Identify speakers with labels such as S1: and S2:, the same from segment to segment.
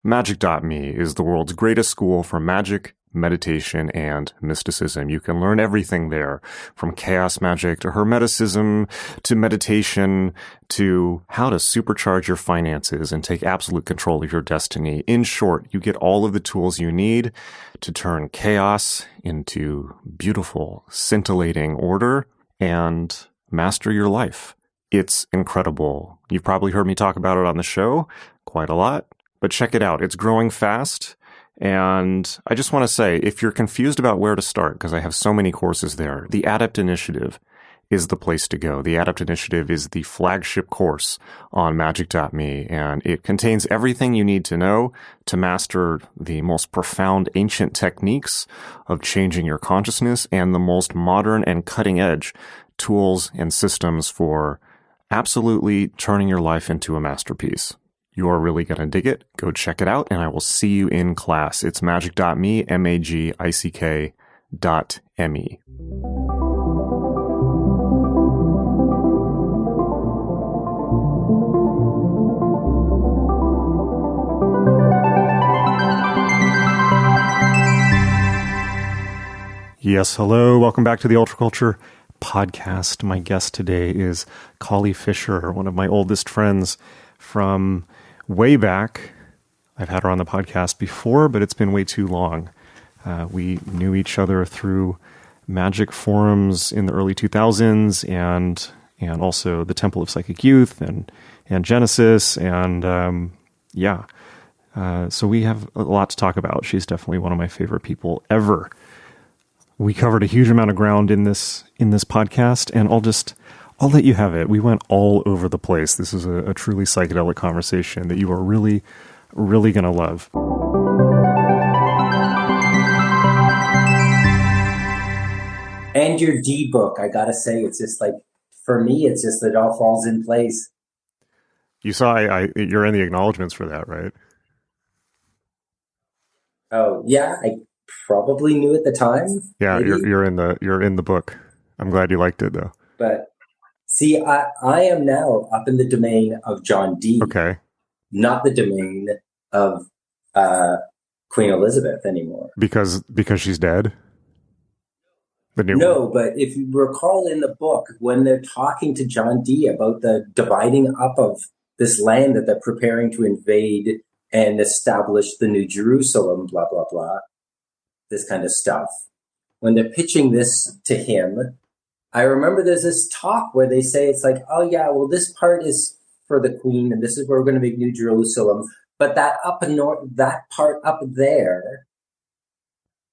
S1: Magick.me is the world's greatest school for magic, meditation, and mysticism. You can learn everything there, from chaos magic to hermeticism to meditation to how to supercharge your finances and take absolute control of your destiny. In short, you get all of the tools you need to turn chaos into beautiful, scintillating order and master your life. It's incredible. You've probably heard me talk about it on the show quite a lot. But check it out. It's growing fast. And I just want to say, if you're confused about where to start, because I have so many courses there, the Adept Initiative is the place to go. The Adept Initiative is the flagship course on magick.me, and it contains everything you need to know to master the most profound ancient techniques of changing your consciousness and the most modern and cutting edge tools and systems for absolutely turning your life into a masterpiece. You are really going to dig it. Go check it out, and I will see you in class. It's magick.me, magick.me. Yes, hello. Welcome back to the Ultraculture Podcast. My guest today is Caleigh Fisher, one of my oldest friends from way back. I've had her on the podcast before, but it's been way too long. We knew each other through magic forums in the early 2000s and also the Temple of Psychic Youth and Genesis. And so we have a lot to talk about. She's definitely one of my favorite people ever. We covered a huge amount of ground in this podcast, and I'll let you have it. We went all over the place. This is a truly psychedelic conversation that you are really, really going to love.
S2: And your D book, I got to say, it's just like, for me, it's just that it all falls in place.
S1: You saw you're in the acknowledgments for that, right?
S2: Oh, yeah, I probably knew at the time.
S1: Yeah, you're in the book. I'm glad you liked it, though.
S2: But see, I am now up in the domain of John Dee.
S1: Okay.
S2: Not the domain of Queen Elizabeth anymore.
S1: Because she's dead?
S2: No, but if you recall in the book, when they're talking to John Dee about the dividing up of this land that they're preparing to invade and establish the New Jerusalem, blah, blah, blah, this kind of stuff. When they're pitching this to him, I remember there's this talk where they say it's like, oh yeah, well this part is for the Queen and this is where we're going to make New Jerusalem, but that up north, that part up there,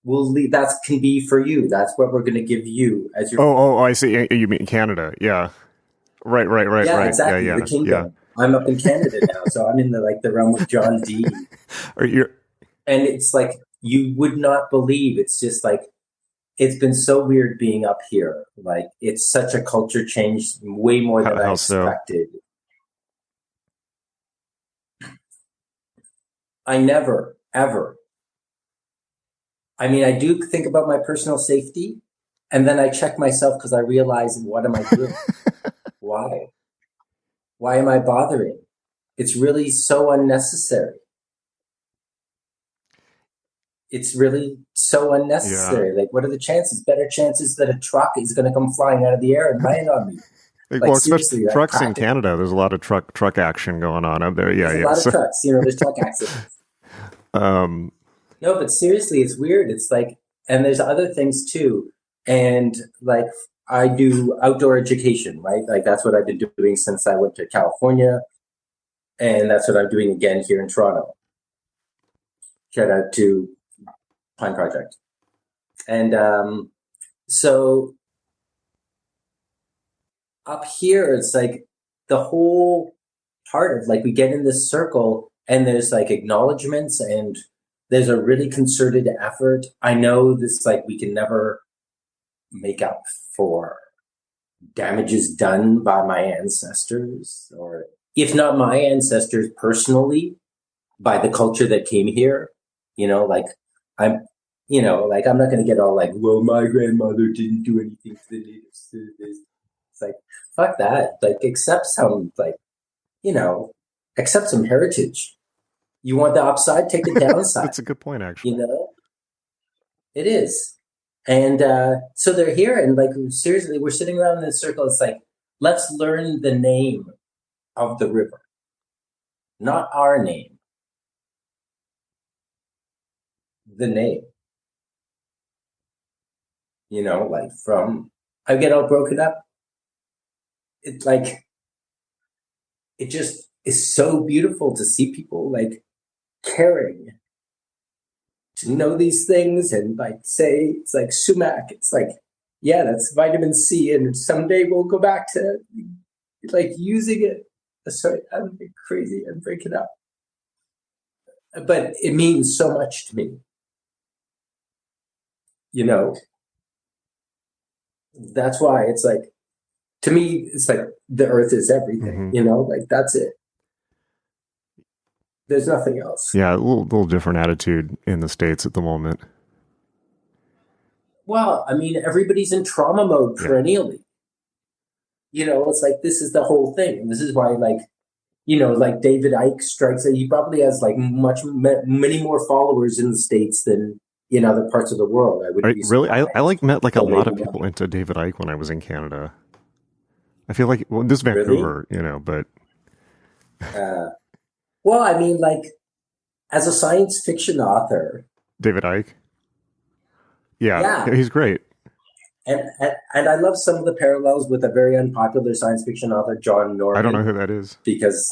S2: we'll leave. That can be for you. That's what we're going to give you as your.
S1: Oh, I see. You mean Canada? Yeah, right.
S2: Yeah,
S1: right.
S2: Exactly.
S1: Yeah,
S2: the kingdom.
S1: Yeah.
S2: I'm up in Canada now, so I'm in the realm of John Dee. And it's like you would not believe. It's just like it's been so weird being up here. Like it's such a culture change, way more than I expected. I never, ever. I mean, I do think about my personal safety, and then I check myself because I realize, what am I doing? Why? Why am I bothering? It's really so unnecessary. It's really so unnecessary. Yeah. Like, what are the chances? Better chances that a truck is going to come flying out of the air and land on me.
S1: Like, well, especially trucks in Canada. There's a lot of truck action going on up there. Yeah,
S2: there's a lot of trucks. There's truck accidents. No, but seriously, it's weird. It's like, and there's other things too. And like, I do outdoor education, right? Like that's what I've been doing since I went to California. And that's what I'm doing again here in Toronto. Shout out to Pine Project. And so up here, it's like the whole part of like, we get in this circle and there's like acknowledgements and there's a really concerted effort. I know this, like, we can never make up for damages done by my ancestors, or if not my ancestors personally, by the culture that came here. You know, like I'm not going to get all like, well, my grandmother didn't do anything to the natives. It's like, fuck that. Like, accept some heritage. You want the upside, take the downside.
S1: That's a good point, actually.
S2: You know, it is. And so they're here, and like seriously, we're sitting around in a circle. It's like, let's learn the name of the river, not our name. The name. You know, like I get all broken up. It's like, it just is so beautiful to see people like caring to know these things and like say, it's like sumac. It's like, yeah, that's vitamin C. And someday we'll go back to like using it. Sorry, I'm crazy and break it up. But it means so much to me. You know, that's why it's like, to me, it's like the earth is everything, you know, like that's it. There's nothing else.
S1: Yeah, a little different attitude in the States at the moment.
S2: Well, I mean, everybody's in trauma mode perennially. You know, it's like, this is the whole thing. And this is why, like, you know, like David Icke strikes, he probably has like many more followers in the States than in other parts of the world. I would
S1: really, I like met like a lot of people into David Icke when I was in Canada. I feel like, well, this is Vancouver, you know, but.
S2: Well, I mean, like, as a science fiction author.
S1: David Icke? Yeah, he's great.
S2: And I love some of the parallels with a very unpopular science fiction author, John Norman.
S1: I don't know who that is.
S2: Because,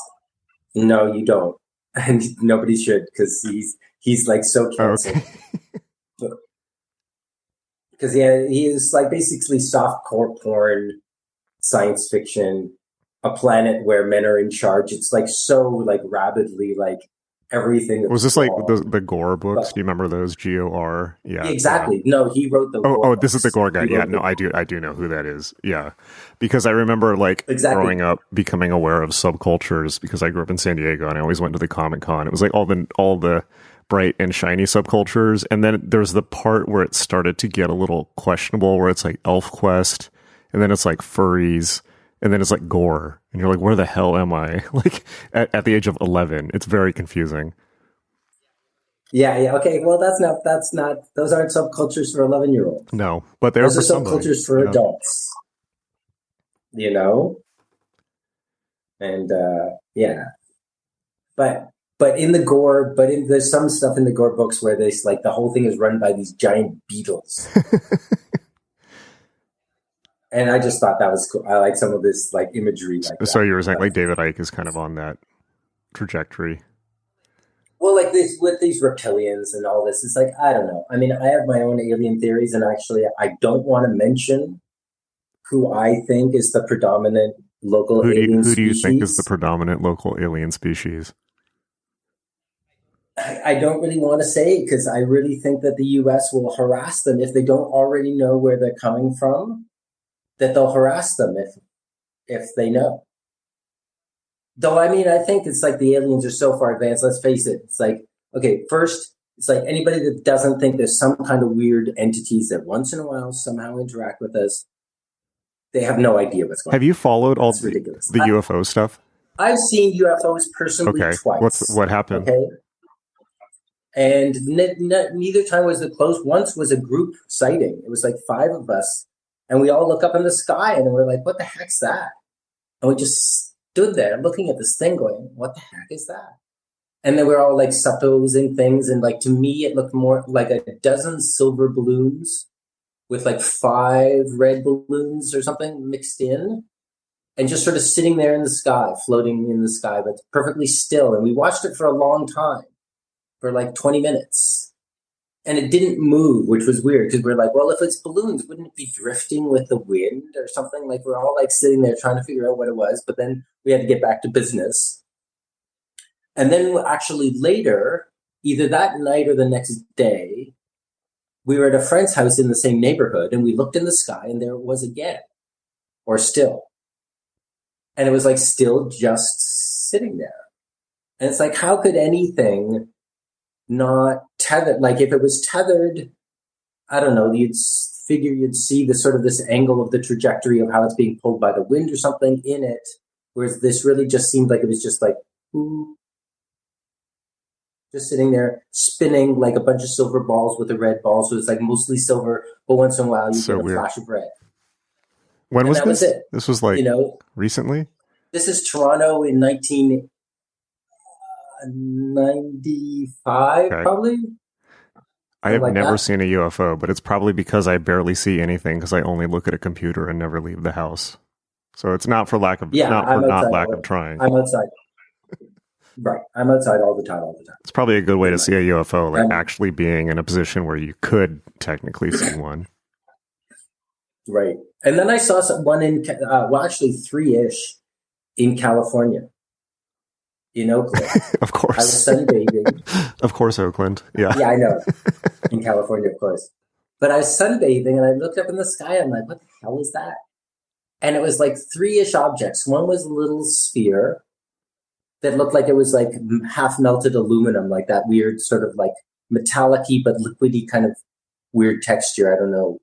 S2: no, you don't. And nobody should, because he's like so canceled.
S1: Okay.
S2: Because he is like basically softcore porn, science fiction, a planet where men are in charge. It's like so like rabidly like everything.
S1: Was this like the Gore books? Do you remember those? GOR? Yeah,
S2: exactly. Yeah. No, he wrote the.
S1: Oh, this is the Gore guy. Yeah, no, I do know who that is. Yeah, because I remember like growing up, becoming aware of subcultures because I grew up in San Diego and I always went to the Comic-Con. It was like all the bright and shiny subcultures, and then there's the part where it started to get a little questionable, where it's like Elf Quest, and then it's like furries. And then it's like gore. And you're like, where the hell am I? Like at the age of 11, it's very confusing.
S2: Yeah. Okay. Well, that's not, those aren't subcultures for 11-year-olds.
S1: No, but those
S2: are subcultures for adults, you know? And, but in the gore, there's some stuff in the gore books where there's like, the whole thing is run by these giant beetles. And I just thought that was cool. I like some of this like imagery. Like
S1: so you were saying like David Icke is kind of on that trajectory.
S2: Well, like this with these reptilians and all this, it's like, I don't know. I mean, I have my own alien theories, and actually I don't want to mention who I think is the predominant local alien species. Who do you think is
S1: the predominant local alien species?
S2: I don't really want to say it because I really think that the U.S. will harass them if they don't already know where they're coming from. That they'll harass them if they know. Though, I mean, I think it's like the aliens are so far advanced. Let's face it. It's like, okay, first, it's like anybody that doesn't think there's some kind of weird entities that once in a while somehow interact with us, they have no idea what's going on.
S1: Have you followed all the UFO stuff?
S2: I've seen UFOs personally twice.
S1: What happened?
S2: Okay. And neither time was it close. Once was a group sighting. It was like 5 of us. And we all look up in the sky and we're like, what the heck's that? And we just stood there looking at this thing going, what the heck is that? And then we're all like supposing things. And like, to me, it looked more like a dozen silver balloons with like 5 red balloons or something mixed in. And just sort of sitting there in the sky, floating in the sky, but perfectly still. And we watched it for a long time, for like 20 minutes. And it didn't move, which was weird because we're like, well, if it's balloons, wouldn't it be drifting with the wind or something? Like we're all like sitting there trying to figure out what it was. But then we had to get back to business. And then actually later, either that night or the next day, we were at a friend's house in the same neighborhood and we looked in the sky and there it was again, or still. And it was like still just sitting there. And it's like, how could anything not tethered? Like if it was tethered, I don't know, you'd figure you'd see the sort of this angle of the trajectory of how it's being pulled by the wind or something in it. Whereas this really just seemed like it was just like, ooh. just sitting there spinning like a bunch of silver balls with a red ball. So it's like mostly silver, but once in a while you get a flash of red.
S1: When was this?
S2: Was it.
S1: This was like recently?
S2: This is Toronto in 1995, probably.
S1: I have never seen a UFO, but it's probably because I barely see anything because I only look at a computer and never leave the house. So it's not for lack of lack of trying.
S2: I'm outside. Right. I'm outside all the time.
S1: It's probably a good way to see a UFO, like actually being in a position where you could technically see one.
S2: Right. And then I saw one in, actually 3-ish in California. In Oakland.
S1: Of course.
S2: I was sunbathing.
S1: Of course, Oakland. Yeah.
S2: Yeah, I know. In California, of course. But I was sunbathing and I looked up in the sky and I'm like, what the hell is that? And it was like 3-ish objects. One was a little sphere that looked like it was like half melted aluminum, like that weird sort of like metallic-y but liquidy kind of weird texture. I don't know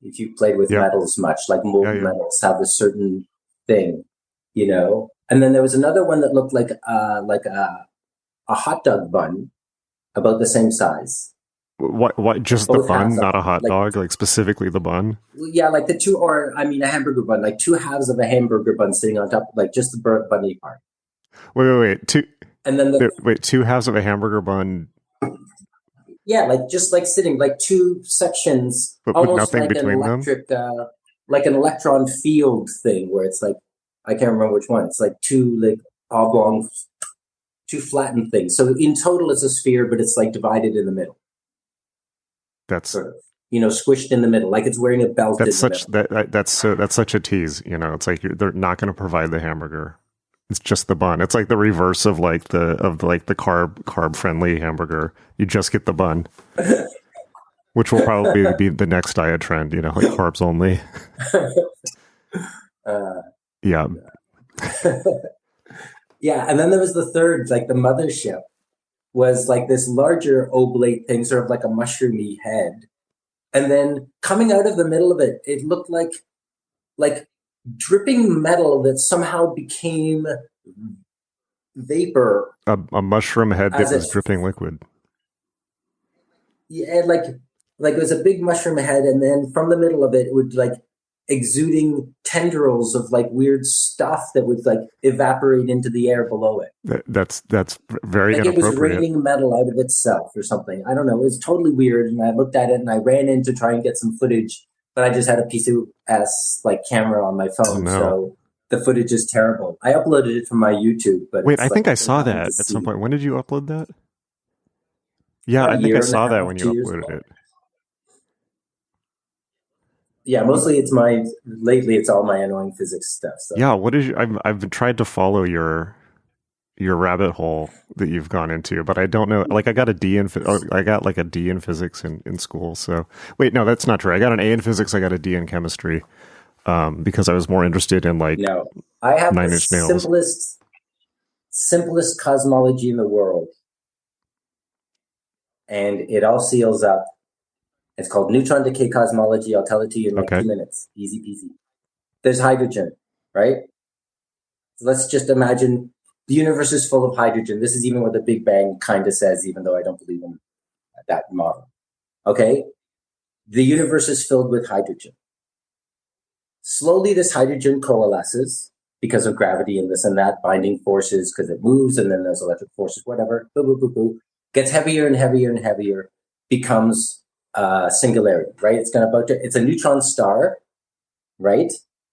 S2: if you played with metals much, like molten metals have a certain thing, you know? And then there was another one that looked like a hot dog bun, about the same size.
S1: What? Just the bun, not a hot dog? Like specifically the bun?
S2: Yeah, like a hamburger bun, like 2 halves of a hamburger bun sitting on top, like just the bunny part.
S1: Wait. 2 halves of a hamburger bun.
S2: Yeah, like just like sitting, like 2 sections,
S1: but
S2: almost
S1: nothing
S2: like
S1: between
S2: an electric, like an electron field thing, where it's like, I can't remember which one. It's like 2 like oblong, 2 flattened things. So in total, it's a sphere, but it's like divided in the middle.
S1: That's
S2: sort of, squished in the middle, like it's wearing a belt.
S1: That's such a tease. It's like they're not going to provide the hamburger. It's just the bun. It's like the reverse of the carb friendly hamburger. You just get the bun, which will probably be the next diet trend. Like carbs only. Yeah.
S2: Yeah, and then there was the third, like the mothership was like this larger oblate thing, sort of like a mushroomy head. And then coming out of the middle of it, it looked like dripping metal that somehow became vapor.
S1: A mushroom head that was dripping liquid.
S2: Yeah, like it was a big mushroom head, and then from the middle of it would like exuding tendrils of like weird stuff that would like evaporate into the air below it.
S1: That's very
S2: like
S1: inappropriate.
S2: It was raining metal out of itself or something. I don't know. It was totally weird. And I looked at it and I ran in to try and get some footage, but I just had a piece of like camera on my phone.
S1: Oh, no.
S2: So the footage is terrible. I uploaded it from my YouTube. But
S1: wait, I think I saw that at some point. When did you upload that? Yeah, I think I saw that when you uploaded it.
S2: Yeah, mostly lately it's all my annoying physics stuff. So.
S1: Yeah, I've tried to follow your rabbit hole that you've gone into, but I don't know, like I got a D in physics in school. So wait, no, that's not true. I got an A in physics, I got a D in chemistry. Because I was more interested in I have 9 Inch Nails.
S2: simplest cosmology in the world. And it all seals up. It's called neutron decay cosmology. I'll tell it to you in 2 minutes. Easy peasy. There's hydrogen, right? So let's just imagine the universe is full of hydrogen. This is even what the Big Bang kind of says, even though I don't believe in that model. Okay? The universe is filled with hydrogen. Slowly, this hydrogen coalesces because of gravity and this and that, binding forces because it moves, and then there's electric forces, whatever. Boo, boo, boo, boo. Gets heavier and heavier and heavier, becomes singularity, right? It's a neutron star, right?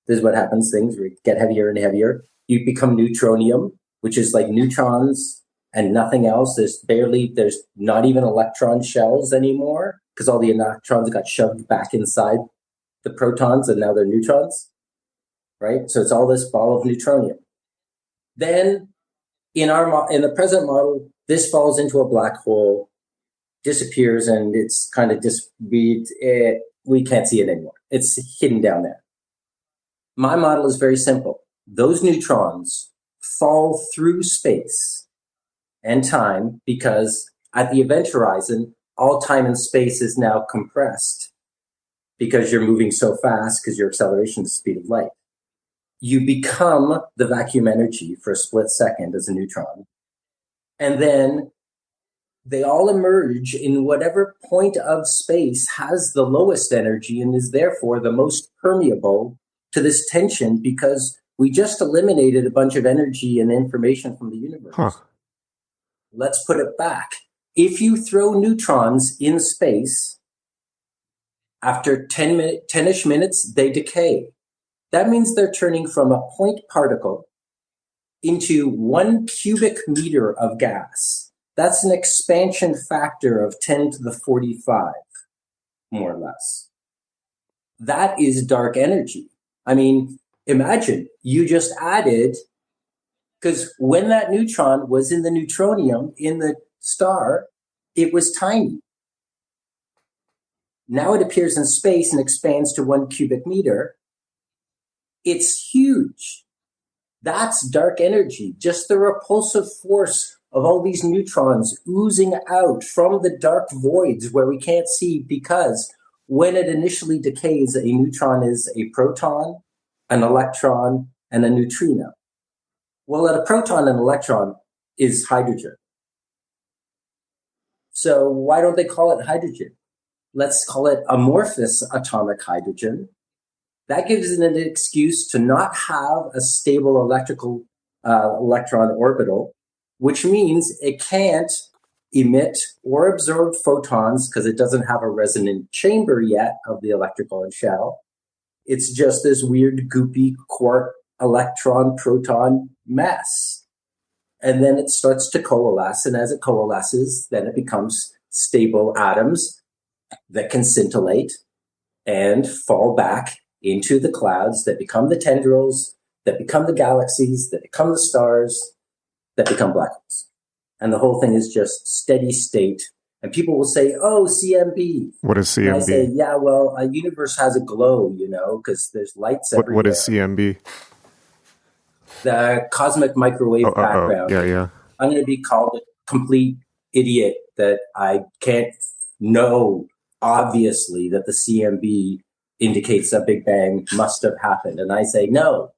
S2: This is what happens. Things get heavier and heavier. You become neutronium, which is like neutrons and nothing else. There's not even electron shells anymore because all the electrons got shoved back inside the protons and now they're neutrons, right? So it's all this ball of neutronium. Then in the present model, this falls into a black hole, disappears, and it's kind of we can't see it anymore. It's hidden down there. My model is very simple. Those neutrons fall through space and time because at the event horizon, all time and space is now compressed because you're moving so fast because your acceleration is the speed of light. You become the vacuum energy for a split second as a neutron. And then they all emerge in whatever point of space has the lowest energy and is therefore the most permeable to this tension, because we just eliminated a bunch of energy and information from the universe.
S1: Huh.
S2: Let's put it back. If you throw neutrons in space, after 10-ish minutes, they decay. That means they're turning from a point particle into 1 cubic meter of gas. That's an expansion factor of 10 to the 45, more or less. That is dark energy. I mean, imagine you just added, because when that neutron was in the neutronium, in the star, it was tiny. Now it appears in space and expands to 1 cubic meter. It's huge. That's dark energy, just the repulsive force of all these neutrons oozing out from the dark voids where we can't see, because when it initially decays, a neutron is a proton, an electron, and a neutrino. Well, a proton and electron is hydrogen. So why don't they call it hydrogen? Let's call it amorphous atomic hydrogen. That gives it an excuse to not have a stable electron orbital, which means it can't emit or absorb photons because it doesn't have a resonant chamber yet of the electrical shell. It's just this weird goopy quark electron proton mess. And then it starts to coalesce, and as it coalesces, then it becomes stable atoms that can scintillate and fall back into the clouds that become the tendrils, that become the galaxies, that become the stars, that become black holes. And the whole thing is just steady state. And people will say, oh, CMB.
S1: What is CMB?
S2: And I say, yeah, well, a universe has a glow, because there's lights everywhere.
S1: What is CMB?
S2: The cosmic microwave background.
S1: Yeah.
S2: I'm going to be called a complete idiot that I can't know, obviously, that the CMB indicates a Big Bang must have happened. And I say, no,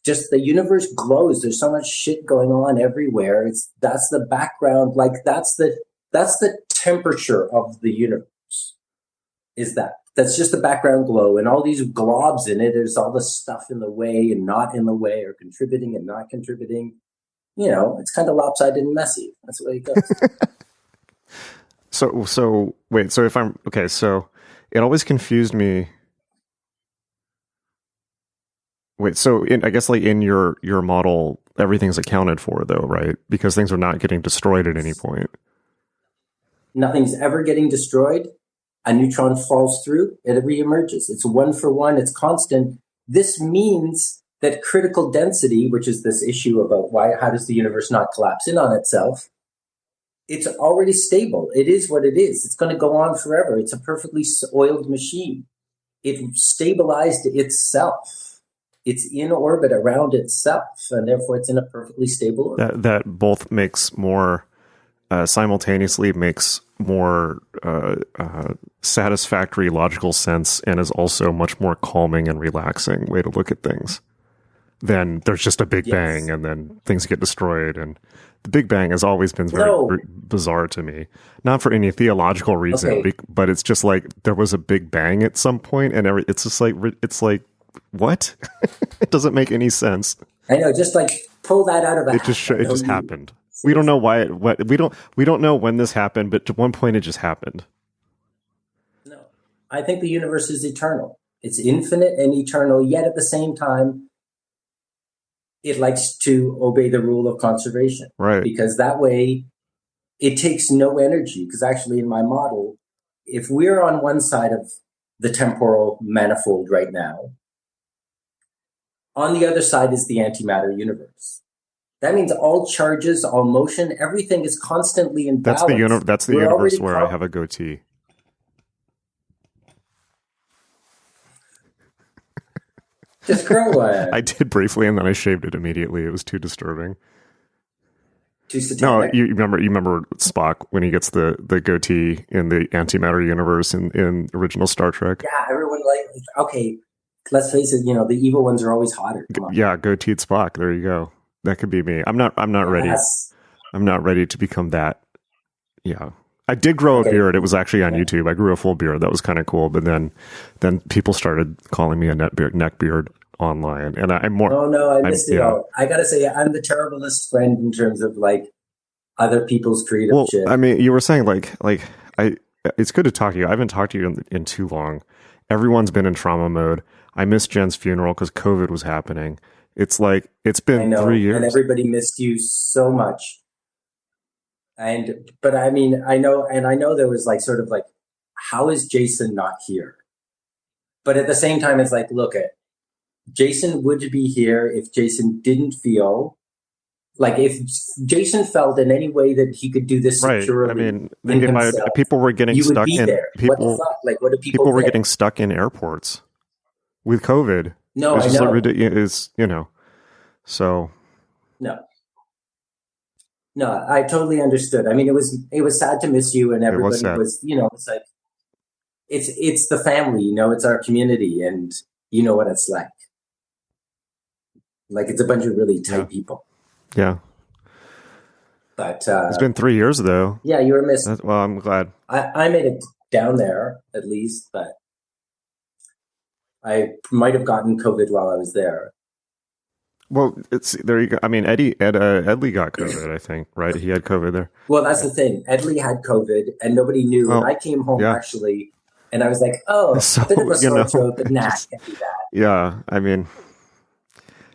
S2: just the universe glows. There's so much shit going on everywhere. That's the background. Like that's the temperature of the universe. That's just the background glow, and all these globs in it. There's all this stuff in the way and not in the way, or contributing and not contributing. It's kind of lopsided and messy. That's the way it goes.
S1: So wait. So if I'm okay, so it always confused me. Wait, so I guess like in your model, everything's accounted for though, right? Because things are not getting destroyed at any point.
S2: Nothing's ever getting destroyed. A neutron falls through, it reemerges. It's 1 for 1, it's constant. This means that critical density, which is this issue about how does the universe not collapse in on itself, it's already stable. It is what it is. It's going to go on forever. It's a perfectly oiled machine. It stabilized itself. It's in orbit around itself, and therefore it's in a perfectly stable orbit.
S1: That both makes more, simultaneously makes more satisfactory logical sense, and is also much more calming and relaxing way to look at things. Then there's just a Big Bang, and then things get destroyed. And the Big Bang has always been very bizarre to me. Not for any theological reason, but it's just like there was a Big Bang at some point, and it's just like what? It doesn't make any sense.
S2: I know, just like pull that out of a hat.
S1: It just happened. We don't know why. We don't know when this happened, but at one point it just happened.
S2: No, I think the universe is eternal. It's infinite and eternal. Yet at the same time, it likes to obey the rule of conservation,
S1: right?
S2: Because that way, it takes no energy. Because actually, in my model, if we're on one side of the temporal manifold right now, on the other side is the antimatter universe. That means all charges, all motion, everything is constantly in balance.
S1: That's the universe where I have a goatee.
S2: Just grow one.
S1: I did briefly, and then I shaved it immediately. It was too disturbing.
S2: Too satanic.
S1: No, you remember Spock when he gets the goatee in the antimatter universe in original Star Trek?
S2: Yeah, everyone okay, let's face it, the evil ones are always hotter.
S1: Yeah, goateed Spock. There you go. That could be me. I'm not ready. I'm not ready to become that Yeah. I did grow a beard. It was actually on YouTube. I grew a full beard. That was kind of cool. But then people started calling me a neck beard online. And I'm more.
S2: Oh no, I missed it all. I gotta say, I'm the terriblest friend in terms of like other people's creative shit.
S1: I mean, you were saying it's good to talk to you. I haven't talked to you in too long. Everyone's been in trauma mode. I missed Jen's funeral because COVID was happening. It's like, it's been 3 years.
S2: And everybody missed you so much. But I mean, I know there was like sort of like, how is Jason not here? But at the same time, it's like, look at Jason would be here if Jason didn't feel like, if Jason felt in any way that he could do this securely.
S1: I mean, people were getting stuck in
S2: people. What do people
S1: were getting stuck in airports with COVID.
S2: No,
S1: it's
S2: I know.
S1: It's, so.
S2: No, I totally understood. I mean, it was sad to miss you, and everybody was it's like, it's the family, it's our community, and you know what it's like. Like, it's a bunch of really tight people.
S1: Yeah.
S2: But
S1: it's been 3 years though.
S2: Yeah, you were missed.
S1: Well, I'm glad.
S2: I made it down there at least, but I might have gotten COVID while I was there.
S1: Well, there you go. I mean, Edley got COVID, I think, right? He had COVID there.
S2: Well, that's the thing. Edley had COVID, and nobody knew. And I came home actually, and I was like, "Oh, a bit of a sore throat, but nah, can't be that." Yeah,
S1: I mean,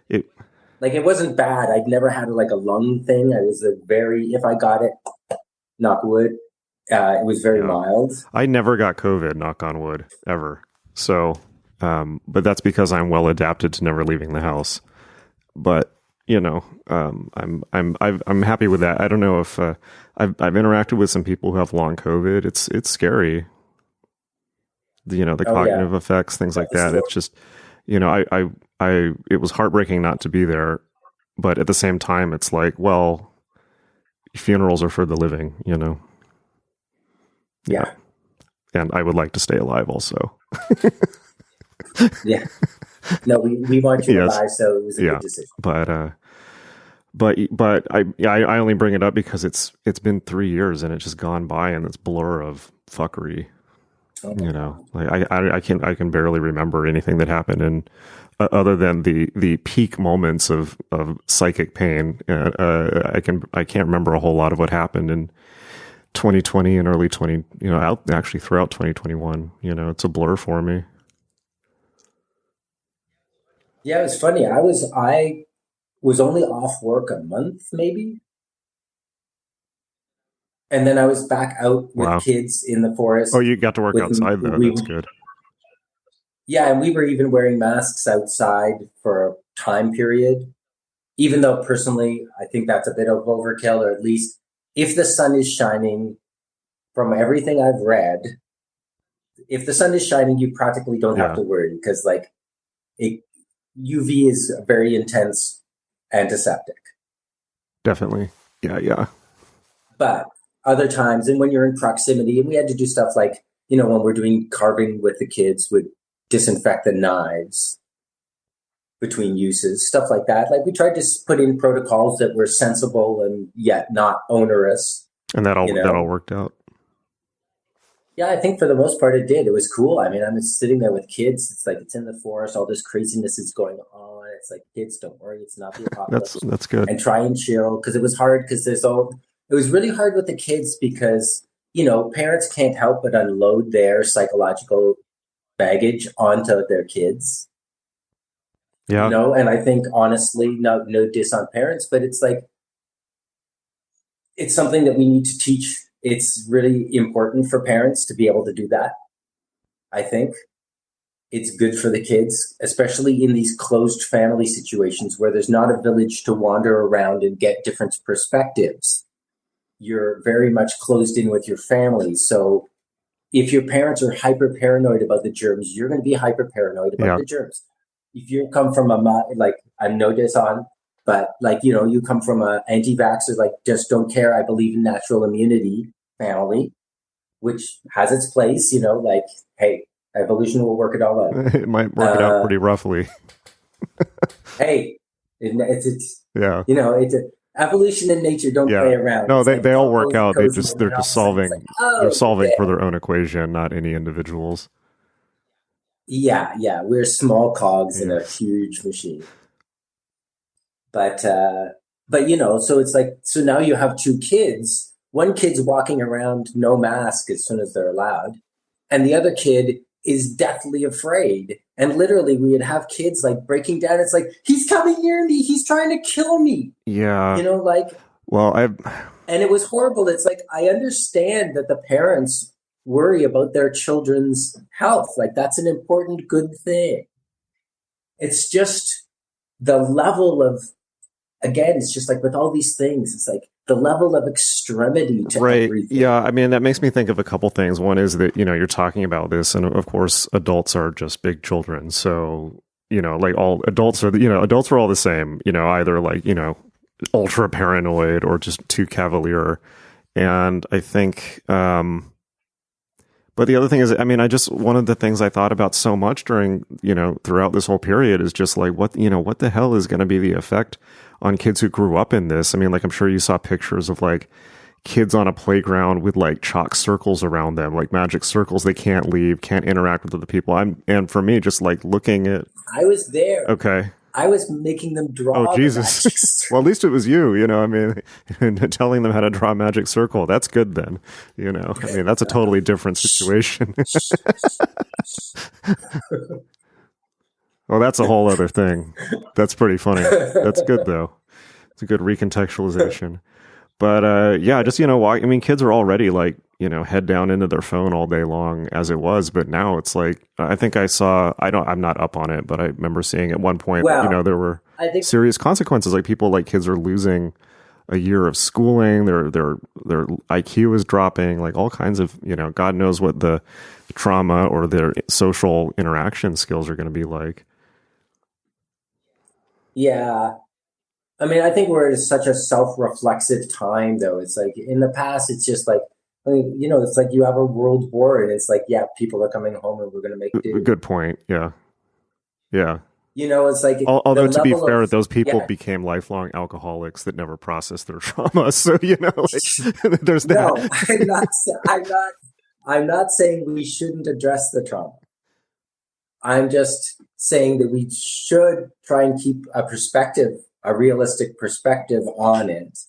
S2: it wasn't bad. I'd never had like a lung thing. I was if I got it, knock wood, it was very mild.
S1: I never got COVID, knock on wood, ever. So, but that's because I'm well adapted to never leaving the house. But I'm happy with that. I don't know if I've interacted with some people who have long COVID. It's scary. The cognitive effects, things like that. It's just it was heartbreaking not to be there, but at the same time, it's like, well, funerals are for the living,
S2: Yeah.
S1: And I would like to stay alive also.
S2: Yeah. No, we want you alive, so it was a good decision.
S1: But I only bring it up because it's been 3 years and it's just gone by in this blur of fuckery. Like I can barely remember anything that happened, and other than the peak moments of psychic pain, I can't remember a whole lot of what happened in 2020 and early 20, actually throughout 2021. It's a blur for me.
S2: Yeah, it was funny. I was only off work a month, maybe. And then I was back out with kids in the forest.
S1: Oh, you got to work outside, though. That's good.
S2: Yeah, and we were even wearing masks outside for a time period. Even though, personally, I think that's a bit of overkill, or at least if the sun is shining, from everything I've read, if the sun is shining, you practically don't have to worry, because UV is a very intense antiseptic.
S1: Definitely. Yeah.
S2: But other times, and when you're in proximity, and we had to do stuff like, when we're doing carving with the kids, would disinfect the knives between uses, stuff like that. Like, we tried to put in protocols that were sensible and yet not onerous.
S1: And that all worked out.
S2: Yeah, I think for the most part it did. It was cool. I mean, I'm just sitting there with kids. It's like, it's in the forest. All this craziness is going on. It's like, kids, don't worry. It's not the apocalypse.
S1: That's good.
S2: And try and chill, because it was hard. Because it was really hard with the kids because, parents can't help but unload their psychological baggage onto their kids.
S1: Yeah.
S2: And I think, honestly, no diss on parents, but it's like, it's something that we need to teach. It's really important for parents to be able to do that. I think it's good for the kids, especially in these closed family situations where there's not a village to wander around and get different perspectives. You're very much closed in with your family. So if your parents are hyper paranoid about the germs, you're going to be hyper paranoid about the germs. If you come from I'm no diss on, but you come from a anti-vaxxer, just don't care, I believe in natural immunity family, which has its place, hey, evolution will work it all out.
S1: It might work it out pretty roughly.
S2: Hey, it's
S1: yeah.
S2: Evolution and nature don't play around.
S1: No,
S2: it's
S1: they all work
S2: cozy,
S1: out.
S2: cozy,
S1: They're just solving.
S2: like, oh,
S1: they're solving
S2: yeah.
S1: for their own equation, not any individuals.
S2: Yeah, we're small cogs in a huge machine. But so it's like, so now you have two kids. One kid's walking around no mask as soon as they're allowed, and the other kid is deathly afraid. And literally, we would have kids like breaking down. It's like, he's coming near me. He's trying to kill me.
S1: Yeah.
S2: And it was horrible. It's like, I understand that the parents worry about their children's health. Like, that's an important, good thing. It's just the level of, again, it's just like with all these things, it's like the level of extremity to everything.
S1: Yeah, I mean, that makes me think of a couple things. One is that, you're talking about this, and of course, adults are just big children. So, like all adults are all the same, either like, ultra paranoid or just too cavalier. And I think, but the other thing is, I mean, one of the things I thought about so much during, throughout this whole period is just like, what the hell is going to be the effect on kids who grew up in this? I mean, like, I'm sure you saw pictures of like kids on a playground with like chalk circles around them, like magic circles. They can't leave, can't interact with other people. And for me, just like looking at,
S2: I was there.
S1: Okay.
S2: I was making them draw.
S1: Oh, Jesus. Well, at least it was you, I mean, telling them how to draw a magic circle. That's good then, I mean, that's a totally different situation. Well, that's a whole other thing. That's pretty funny. That's good, though. It's a good recontextualization. But, just, I mean, kids are already like, head down into their phone all day long as it was. But now it's like, I think I'm not up on it, but I remember seeing at one point, there were serious consequences. Like kids are losing a year of schooling. Their IQ is dropping, like all kinds of, God knows what the trauma or their social interaction skills are going to be like.
S2: Yeah. I mean, I think we're in such a self-reflexive time, though. It's like in the past, it's just like, I mean, it's like you have a world war and it's like, yeah, people are coming home and we're going to make do.
S1: Good point. Yeah. Yeah.
S2: It's like,
S1: although to be fair, those people became lifelong alcoholics that never processed their trauma. So, there's that.
S2: No, I'm not saying we shouldn't address the trauma. I'm just saying that we should try and keep a realistic perspective on it.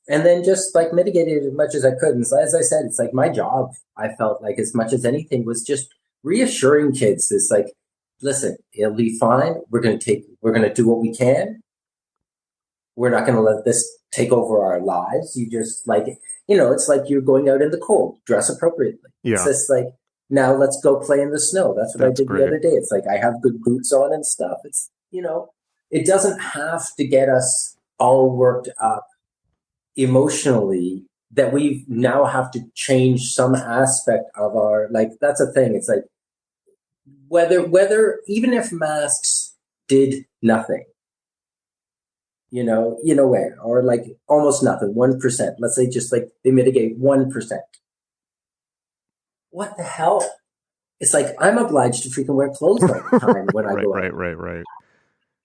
S2: And then just like mitigate it as much as I could. And so, as I said, it's like my job, I felt like as much as anything, was just reassuring kids. It's like, listen, it'll be fine. We're going to do what we can. We're not going to let this take over our lives. You just like, it's like you're going out in the cold, dress appropriately.
S1: Yeah.
S2: It's just like, now let's go play in the snow. That's what I did the other day. It's like, I have good boots on and stuff. It's, it doesn't have to get us all worked up emotionally that we now have to change some aspect of our, like, that's a thing. It's like, whether even if masks did nothing, or like almost nothing, 1%, let's say just like they mitigate 1%. What the hell? It's like, I'm obliged to freaking wear clothes all the time when I go out.
S1: Right.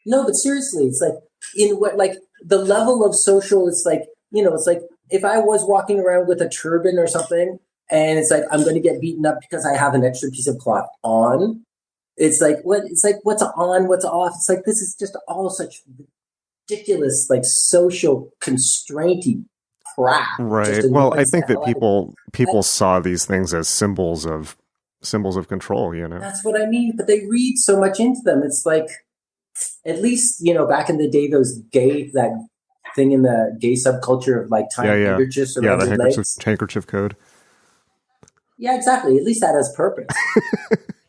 S2: No, but seriously, it's like the level of social, it's like, it's like if I was walking around with a turban or something and it's like, I'm going to get beaten up because I have an extra piece of cloth on. It's like, what's on, what's off? It's like, this is just all such ridiculous, like social constrainty crap.
S1: Right. Well, I think that people saw these things as symbols of control,
S2: That's what I mean. But they read so much into them. It's like, at least, back in the day, that thing in the gay subculture of like tying handkerchiefs around
S1: the handkerchief code.
S2: Yeah, exactly. At least that has purpose.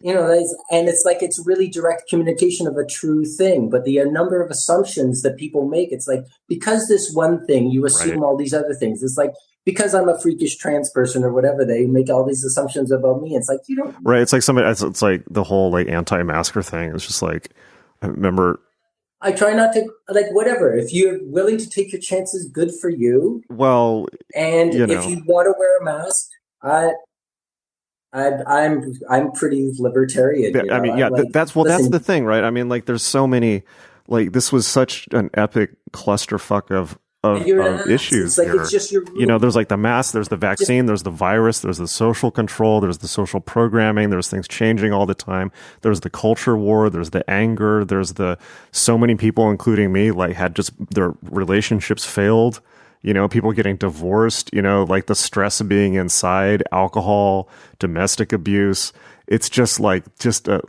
S2: And it's like, it's really direct communication of a true thing. But the number of assumptions that people make, it's like, because this one thing, you assume all these other things. It's like, because I'm a freakish trans person or whatever, they make all these assumptions about me. It's like, you don't.
S1: Right. It's like it's like the whole like anti-masker thing. It's just like, I remember.
S2: I try not to, like, whatever. If you're willing to take your chances, good for you.
S1: Well,
S2: and if you want to wear a mask, I'm pretty libertarian.
S1: I mean, yeah, that's the thing, right? I mean, like, there's so many, like, this was such an epic clusterfuck of issues
S2: it's
S1: here.
S2: It's just your
S1: there's like the mask, there's the vaccine, there's the virus, there's the social control, there's the social programming, there's things changing all the time. There's the culture war, there's the anger, there's so many people, including me, like had just their relationships failed. People getting divorced, like the stress of being inside, alcohol, domestic abuse. It's just just a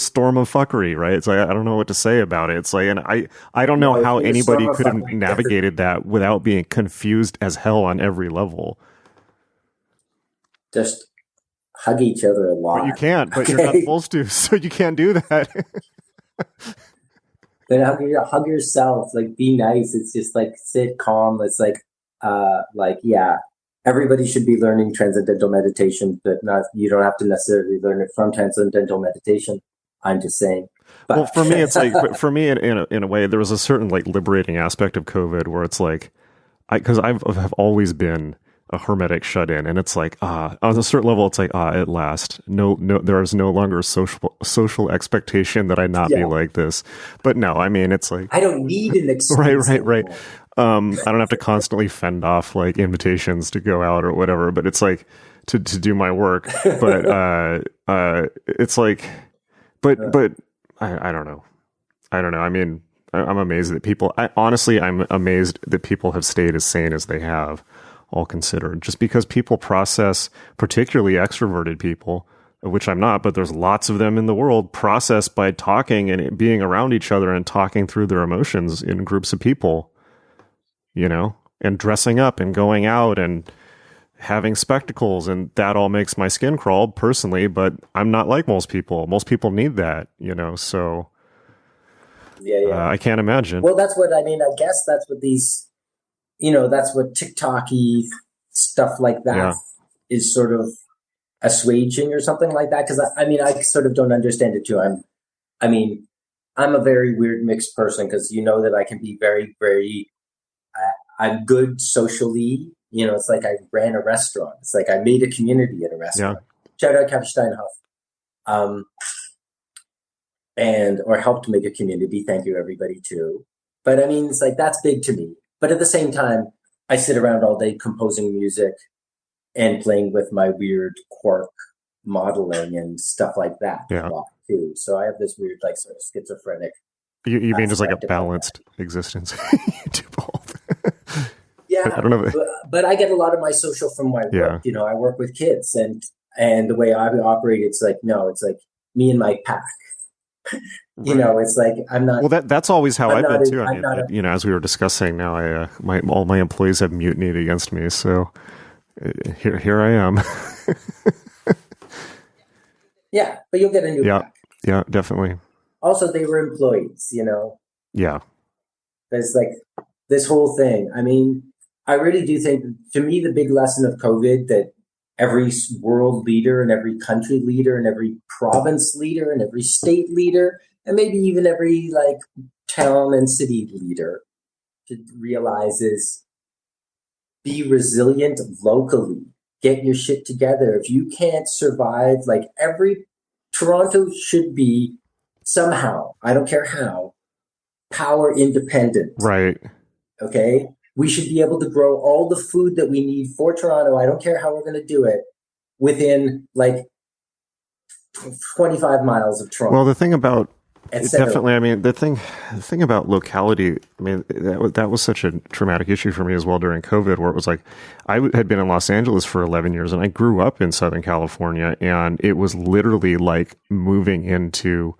S1: storm of fuckery, right? It's like, I don't know what to say about it. It's like, and I don't know how anybody could have navigated that without being confused as hell on every level.
S2: Just hug each other a lot.
S1: But you can't, but you're not supposed to, so you can't do that.
S2: Then hug yourself, like be nice. It's just like sit calm. It's yeah. Everybody should be learning transcendental meditation, but you don't have to necessarily learn it from transcendental meditation. I'm just saying. But.
S1: Well, for me, it's like, in a way, there was a certain like liberating aspect of COVID where it's like, because I've always been a hermetic shut-in, and it's like, on a certain level, it's like, at last, no, there is no longer social expectation that I not be like this. But no, I mean, it's like,
S2: I don't need an excuse.
S1: Right. I don't have to constantly fend off like invitations to go out or whatever, but it's like to do my work. But it's like, but I don't know. I mean, I'm amazed that people. I'm amazed that people have stayed as sane as they have, all considered. Just because people process, particularly extroverted people, which I'm not, but there's lots of them in the world, process by talking and being around each other and talking through their emotions in groups of people. And dressing up and going out and having spectacles, and that all makes my skin crawl personally, but I'm not like most people. Most people need that, so I can't imagine.
S2: Well, that's what I mean. I guess that's what these, that's what TikTok-y stuff like that is sort of assuaging or something like that. Because I sort of don't understand it too. I'm a very weird mixed person, because that I can be very, very I'm good socially. It's like I ran a restaurant. It's like I made a community at a restaurant. Yeah. Shout out Captain Steinhoff. Or helped make a community. Thank you, everybody, too. But it's like, that's big to me. But at the same time, I sit around all day composing music and playing with my weird quark modeling and stuff like that a lot, too. So I have this weird, like, sort of schizophrenic.
S1: You mean just like a balanced existence? You do both.
S2: Yeah,
S1: I don't know.
S2: But I get a lot of my social from my work. I work with kids, and the way I operate, it's like, no, it's like me and my pack. It's like, I'm not.
S1: Well, that's always how I've been too. As we were discussing, now all my employees have mutinied against me, so here I am.
S2: Yeah, but you'll get a new pack.
S1: Yeah, definitely.
S2: Also, they were employees,
S1: Yeah.
S2: There's like this whole thing. I really do think, to me, the big lesson of COVID, that every world leader and every country leader and every province leader and every state leader, and maybe even every like town and city leader, should realize is be resilient locally. Get your shit together. If you can't survive, like Toronto should be somehow, I don't care how, power independent.
S1: Right.
S2: Okay? We should be able to grow all the food that we need for Toronto. I don't care how we're going to do it within like 25 miles of Toronto.
S1: Well, the thing about definitely, the thing about locality, that was such a traumatic issue for me as well during COVID, where it was like, I had been in Los Angeles for 11 years and I grew up in Southern California, and it was literally like moving into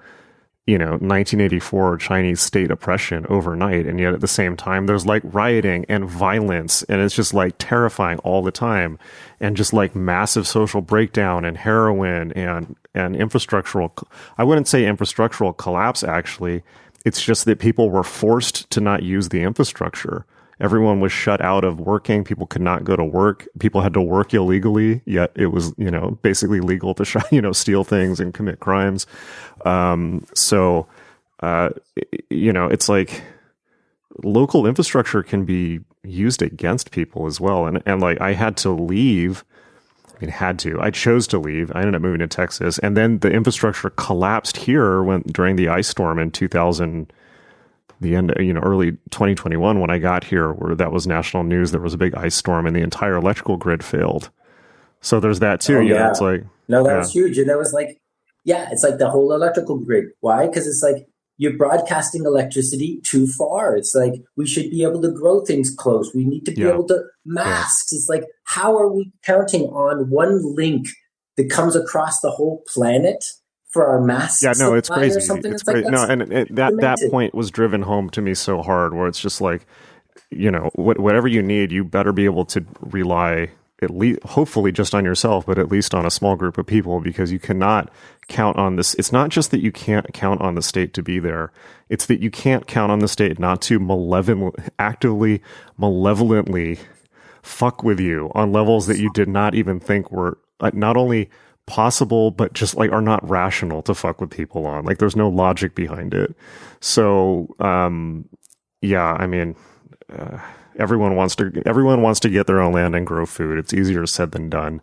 S1: 1984 Chinese state oppression overnight. And yet at the same time, there's like rioting and violence, and it's just like terrifying all the time. And just like massive social breakdown and heroin and infrastructural, I wouldn't say infrastructural collapse, actually. It's just that people were forced to not use the infrastructure. Everyone was shut out of working. People could not go to work. People had to work illegally, yet it was, basically legal to, steal things and commit crimes. It's like local infrastructure can be used against people as well. And like, I had to leave. I chose to leave. I ended up moving to Texas, and then the infrastructure collapsed here during the ice storm in 2000. the end, early 2021 when I got here, where that was national news. There was a big ice storm and the entire electrical grid failed. So there's that too. It's like,
S2: no, that was huge. And that was like, it's like the whole electrical grid. Why? Because it's like you're broadcasting electricity too far. It's like we should be able to grow things close. We need to be able to masks. It's like, how are we counting on one link that comes across the whole planet for our masks?
S1: Yeah, no, it's crazy.
S2: It's
S1: crazy. No, and that point was driven home to me so hard, where it's just like, whatever you need, you better be able to rely at least, hopefully, just on yourself, but at least on a small group of people, because you cannot count on this. It's not just that you can't count on the state to be there. It's that you can't count on the state not to actively, malevolently fuck with you on levels that you did not even think were not only possible, but just like are not rational to fuck with people on. Like there's no logic behind it. So, everyone wants to get their own land and grow food. It's easier said than done.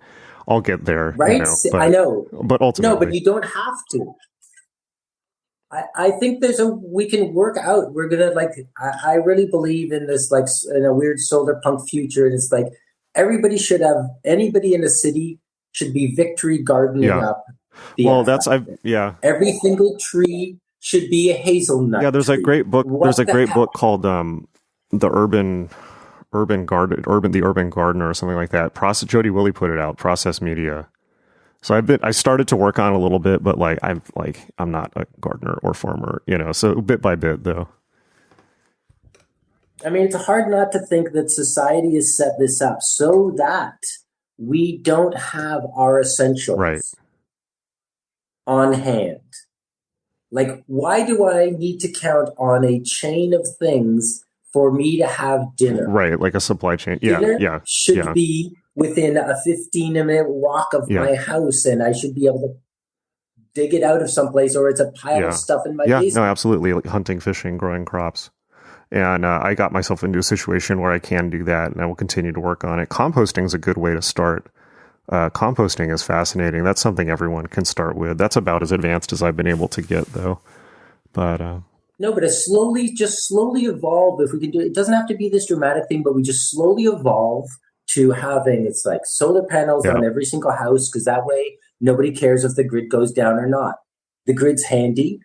S1: I'll get there.
S2: Right? I know.
S1: But ultimately.
S2: No, but you don't have to. I think we can work out. We're going to I really believe in this, like in a weird solar punk future. And it's like, anybody in the city should be victory gardening up. Every single tree should be a hazelnut.
S1: Yeah. There's a great book. There's a great book called, The Urban Gardener or something like that. Jody Willie put it out, Process Media. So I started to work on it a little bit, but I'm not a gardener or farmer, so bit by bit though.
S2: I mean, it's hard not to think that society has set this up so that we don't have our essentials on hand. Like, why do I need to count on a chain of things for me to have dinner?
S1: Right, like a supply chain. Dinner
S2: should be within a 15-minute walk of my house, and I should be able to dig it out of someplace, or it's a pile of stuff in my basement.
S1: No, absolutely. Like hunting, fishing, growing crops. And I got myself into a situation where I can do that, and I will continue to work on it. Composting is a good way to start. Composting is fascinating. That's something everyone can start with. That's about as advanced as I've been able to get, though. But
S2: no, but slowly evolve. If we can do it, it doesn't have to be this dramatic thing, but we just slowly evolve to having it's like solar panels on every single house, because that way nobody cares if the grid goes down or not. The grid's handy.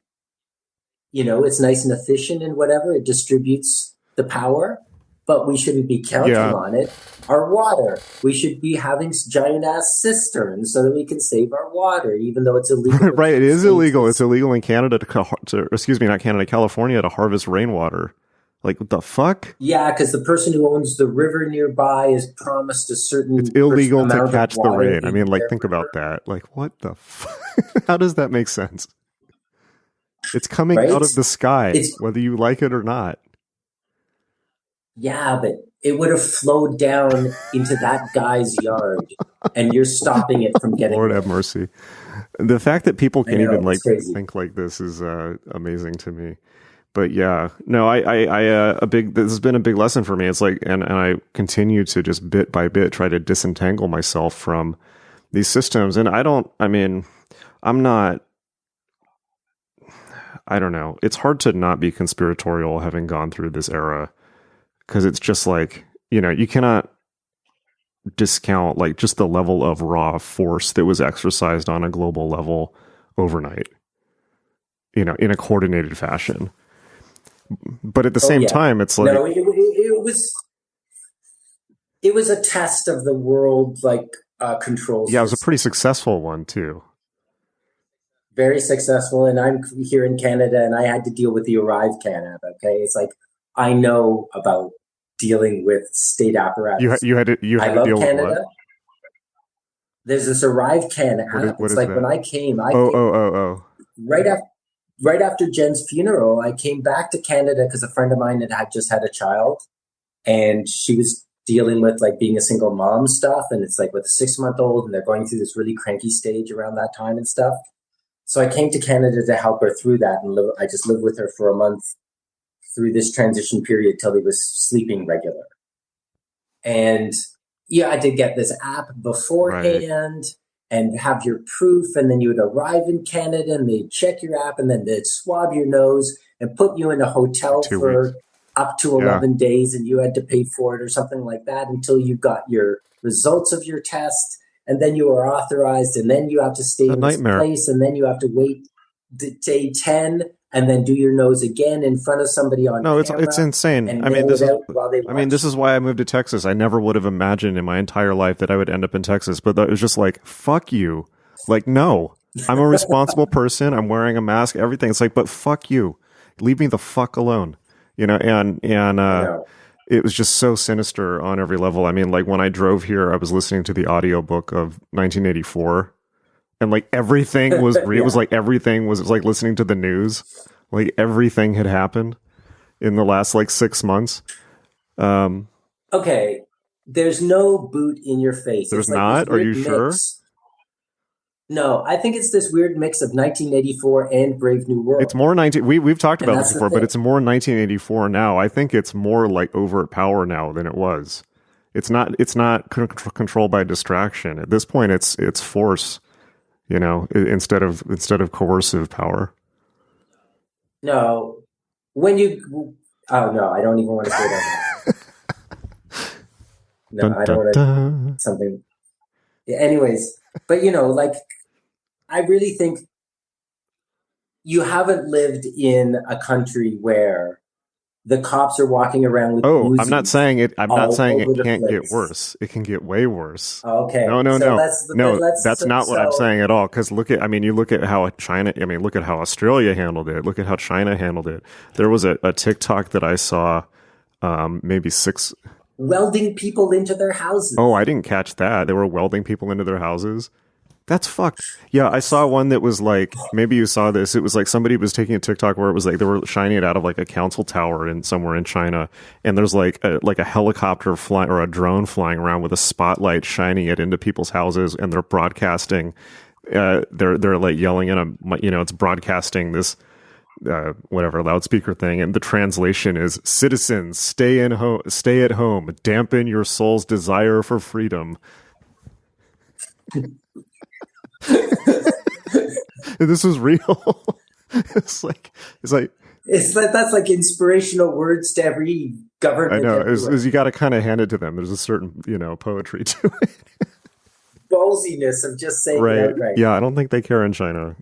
S2: It's nice and efficient and whatever. It distributes the power, but we shouldn't be counting on it. Our water, we should be having giant ass cisterns so that we can save our water, even though it's illegal.
S1: Right, it is illegal. It's illegal in Canada California to harvest rainwater. Like, what the fuck?
S2: Yeah, because the person who owns the river nearby is promised a certain.
S1: It's illegal to catch the rain. I mean, think about that. Like, what the fuck? How does that make sense? It's coming out of the sky, whether you like it or not.
S2: Yeah, but it would have flowed down into that guy's yard, and you're stopping it from getting.
S1: Lord have mercy. The fact that people can even think like this is amazing to me. But yeah, no, this has been a big lesson for me. It's like, and I continue to just bit by bit try to disentangle myself from these systems. And I don't know. It's hard to not be conspiratorial having gone through this era, because it's just like, you cannot discount like just the level of raw force that was exercised on a global level overnight, in a coordinated fashion. But at the same time, it's like,
S2: no, it was a test of the world, control system.
S1: Yeah, it was a pretty successful one too.
S2: Very successful, and I'm here in Canada, and I had to deal with the Arrive Can app. Okay, it's like I know about dealing with state apparatus.
S1: You had to deal
S2: Canada.
S1: with what?
S2: There's this Arrive Can app.
S1: What
S2: it's
S1: is
S2: like
S1: that?
S2: when I came, right after Jen's funeral, I came back to Canada because a friend of mine had just had a child, and she was dealing with being a single mom stuff, and it's like with a 6-month-old, and they're going through this really cranky stage around that time and stuff. So I came to Canada to help her through that, and I just lived with her for a month through this transition period till he was sleeping regular. And I did get this app beforehand and have your proof, and then you would arrive in Canada and they'd check your app and then they'd swab your nose and put you in a hotel
S1: Two
S2: for
S1: weeks.
S2: up to 11 days, and you had to pay for it or something like that until you got your results of your test, and then you are authorized, and then you have to stay in this place, and then you have to wait day 10 and then do your nose again in front of somebody on camera.
S1: It's insane. I mean, this is why I moved to Texas. I never would have imagined in my entire life that I would end up in Texas, but it was just like, fuck you. Like, no, I'm a responsible person. I'm wearing a mask, everything. It's like, but fuck you. Leave me the fuck alone. You know, and it was just so sinister on every level. I mean, like when I drove here, I was listening to the audiobook of 1984, and like everything was it was like everything was like listening to the news. Like everything had happened in the last like 6 months.
S2: Okay, there's no boot in your face.
S1: There's not? Are you sure?
S2: No, I think it's this weird mix of 1984 and Brave New World.
S1: It's more we've talked about this before, but it's more 1984 now. I think it's more like overt power now than it was. It's not controlled by distraction. At this point, it's force, you know, instead of coercive power.
S2: No, I don't even want to say that. No, I don't want to something. Yeah, anyways, but you know, like, I really think you haven't lived in a country where the cops are walking around with Uzis.
S1: I'm not saying it. I'm not saying it can't get worse. It can get way worse.
S2: Okay.
S1: No. That's not what I'm saying at all. Because you look at how China. I mean, look at how Australia handled it. Look at how China handled it. There was a TikTok that I saw, maybe 6.
S2: Welding people into their houses.
S1: Oh, I didn't catch that. They were welding people into their houses. That's fucked. Yeah, I saw one that was like, maybe you saw this. It was like somebody was taking a TikTok where it was like they were shining it out of like a council tower in somewhere in China, and there's like a helicopter flying or a drone flying around with a spotlight shining it into people's houses, and they're broadcasting. They're like yelling in it's broadcasting this whatever loudspeaker thing, and the translation is: "Citizens, stay at home, dampen your soul's desire for freedom." This is real. It's like
S2: that's like inspirational words to every government.
S1: I know. You got to kind of hand it to them. There's a certain poetry to it.
S2: Ballsiness of just saying
S1: right.
S2: Right.
S1: Yeah, I don't think they care in China.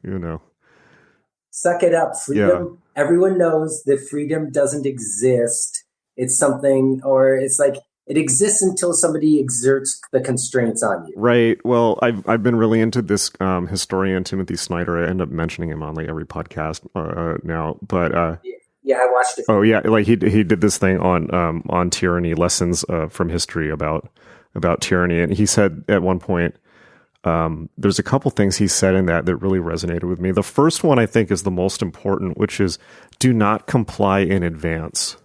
S2: Suck it up, freedom. Yeah. Everyone knows that freedom doesn't exist. It's something, or it's like, it exists until somebody exerts the constraints on you.
S1: Right. Well, I've been really into this historian Timothy Snyder. I end up mentioning him on like every podcast now. But
S2: yeah, I watched it.
S1: Oh yeah, like he did this thing on tyranny, lessons from history about tyranny, and he said at one point, there's a couple things he said in that really resonated with me. The first one I think is the most important, which is do not comply in advance.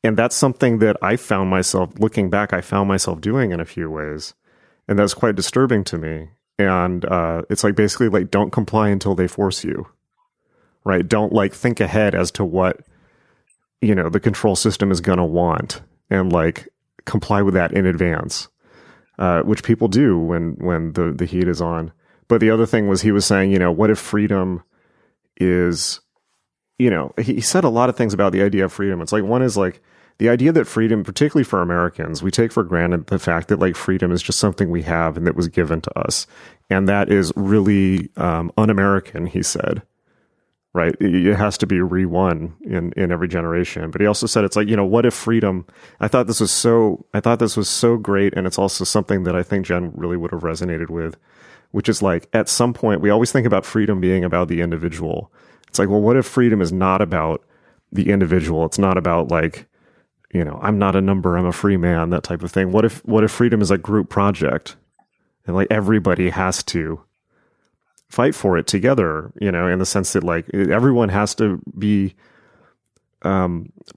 S1: And that's something that I found myself, looking back, doing in a few ways. And that's quite disturbing to me. And it's like basically like don't comply until they force you. Right? Don't like think ahead as to what, the control system is going to want and like comply with that in advance, which people do when the heat is on. But the other thing was he was saying, what if freedom is, he said a lot of things about the idea of freedom. It's like one is like, the idea that freedom, particularly for Americans, we take for granted the fact that like freedom is just something we have and that was given to us. And that is really un-American, he said, right? It has to be re-won in every generation. But he also said, it's like, what if freedom, I thought this was so great. And it's also something that I think Jen really would have resonated with, which is like, at some point, we always think about freedom being about the individual. It's like, well, what if freedom is not about the individual? It's not about like, I'm not a number, I'm a free man, that type of thing. What if freedom is a group project and like everybody has to fight for it together, in the sense that like everyone has to be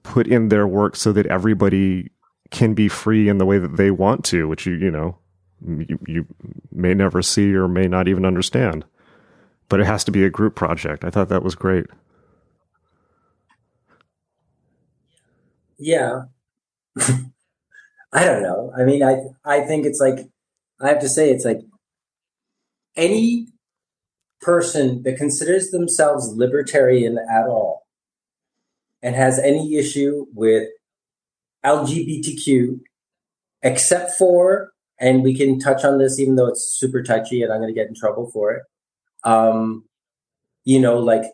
S1: put in their work so that everybody can be free in the way that they want to, which you may never see or may not even understand. But it has to be a group project. I thought that was great.
S2: Yeah. I don't know. I mean, I think it's like, I have to say, it's like any person that considers themselves libertarian at all and has any issue with LGBTQ, except for, and we can touch on this even though it's super touchy and I'm going to get in trouble for it, like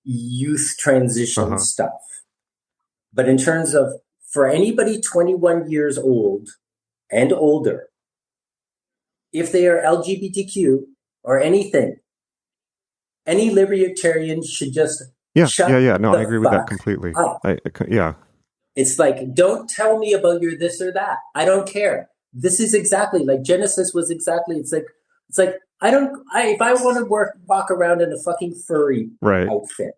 S2: youth transition stuff. But in terms of, for anybody 21 years old and older, if they are LGBTQ or anything, any libertarian should just shut
S1: No, I agree with that completely.
S2: It's like, don't tell me about your this or that. I don't care. This is exactly like Genesis was exactly. It's like if I want to walk around in a fucking furry outfit,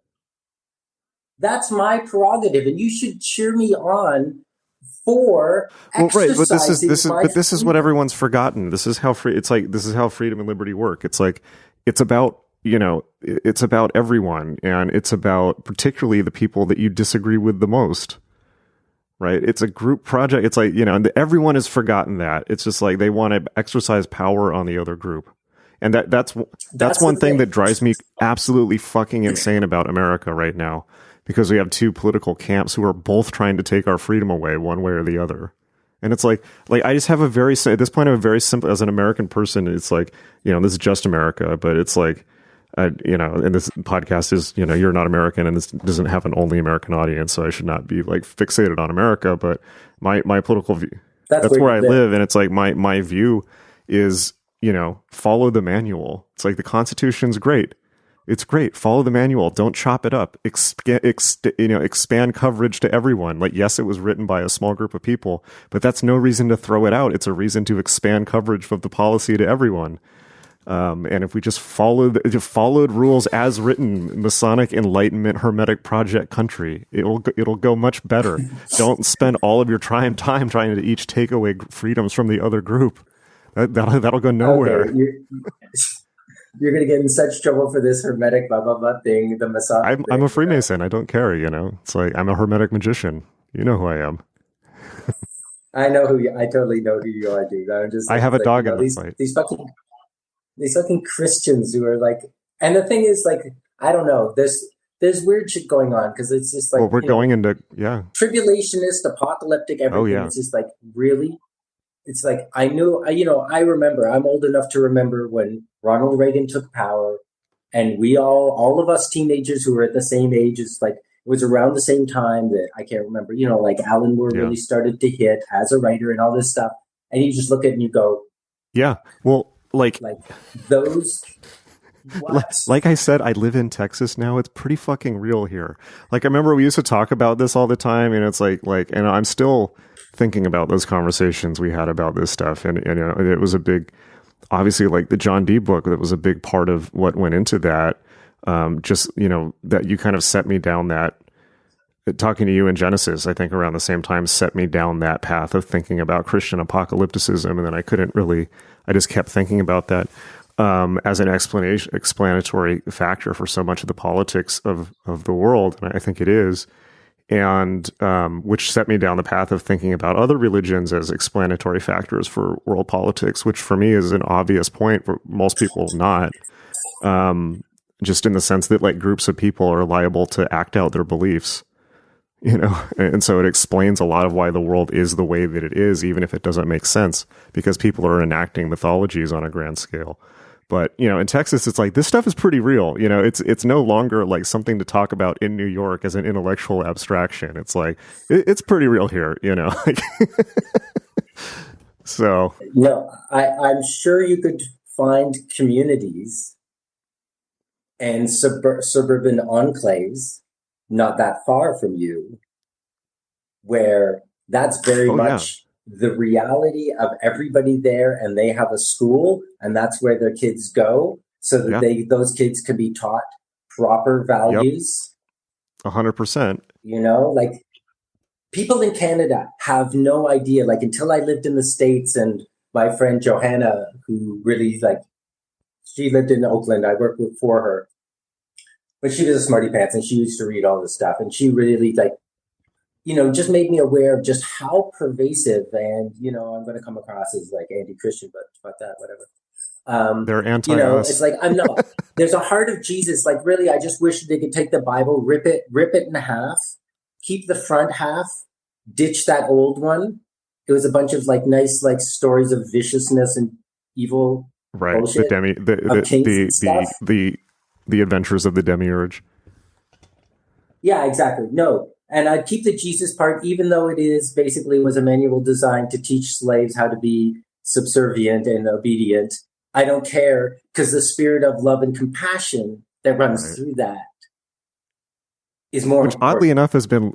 S2: that's my prerogative, and you should cheer me on for exercising.
S1: But this is what everyone's forgotten. This is how this is how freedom and liberty work. It's like, it's about, it's about everyone, and it's about particularly the people that you disagree with the most. Right? It's a group project. It's like, and everyone has forgotten that. It's just like they want to exercise power on the other group. And that's one thing that drives me absolutely fucking insane about America right now, because we have two political camps who are both trying to take our freedom away one way or the other. And it's like I just have at this point, I'm a very simple, as an American person, it's like, this is just America, but it's like, and this podcast is, you're not American, and this doesn't have an only American audience, so I should not be like fixated on America. But my political view, that's where I live, and it's like my view is, follow the manual. It's like the Constitution's great. It's great. Follow the manual. Don't chop it up. Expand coverage to everyone. Like, yes, it was written by a small group of people, but that's no reason to throw it out. It's a reason to expand coverage of the policy to everyone. And if we just followed rules as written, Masonic Enlightenment Hermetic Project country, it'll go much better. Don't spend all of your time trying to each take away freedoms from the other group. That'll go nowhere.
S2: Okay. You're going to get in such trouble for this Hermetic blah blah blah thing. The Masonic.
S1: I'm a Freemason. I don't care. It's like, I'm a Hermetic magician. You know who I am.
S2: I know who you. I totally know who you are, dude.
S1: I have a dog in the fight.
S2: These fucking Christians who are like, and the thing is, like, I don't know, there's weird shit going on, because it's just like,
S1: well, we're going into
S2: tribulationist, apocalyptic, everything. It's just like, really? It's like, I remember, I'm old enough to remember when Ronald Reagan took power, and we all of us teenagers who were at the same age, it's like, it was around the same time that, I can't remember, like Alan Moore really started to hit as a writer and all this stuff. And you just look at it and you go,
S1: yeah, well, like
S2: those.
S1: Like I said, I live in Texas now. It's pretty fucking real here. Like, I remember we used to talk about this all the time, and it's like, and I'm still thinking about those conversations we had about this stuff. And it was a big, obviously, like the John Dee book, that was a big part of what went into that. That you kind of set me down that, talking to you in Genesis, I think around the same time, set me down that path of thinking about Christian apocalypticism. And then I just kept thinking about that as an explanatory factor for so much of the politics of the world. And I think it is. And which set me down the path of thinking about other religions as explanatory factors for world politics, which for me is an obvious point, for most people not. Just in the sense that, like, groups of people are liable to act out their beliefs. And so it explains a lot of why the world is the way that it is, even if it doesn't make sense, because people are enacting mythologies on a grand scale. But, in Texas, it's like, this stuff is pretty real. It's no longer like something to talk about in New York as an intellectual abstraction. It's like, it's pretty real here, So.
S2: No, I'm sure you could find communities and suburban enclaves not that far from you, where that's very much the reality of everybody there, and they have a school, and that's where their kids go, so that those kids can be taught proper values.
S1: 100%.
S2: Like, people in Canada have no idea. Like, until I lived in the States, and my friend Johanna, who really, like, she lived in Oakland, I worked for her. But she was a smarty pants, and she used to read all this stuff. And she really, like, just made me aware of just how pervasive, and, I'm going to come across as, like, anti-Christian, but fuck that, whatever.
S1: They're
S2: You know,
S1: anti-us.
S2: it's like, I'm not, there's a heart of Jesus. Like, really, I just wish they could take the Bible, rip it in half, keep the front half, ditch that old one. It was a bunch of like nice, like stories of viciousness and evil
S1: Right. The
S2: bullshit
S1: demi
S2: of kings and stuff.
S1: the adventures of the demiurge.
S2: Yeah, exactly. No. And I'd keep the Jesus part, even though it is basically was a manual designed to teach slaves how to be subservient and obedient. I don't care, because the spirit of love and compassion that runs through that is more
S1: Which
S2: important.
S1: oddly enough has been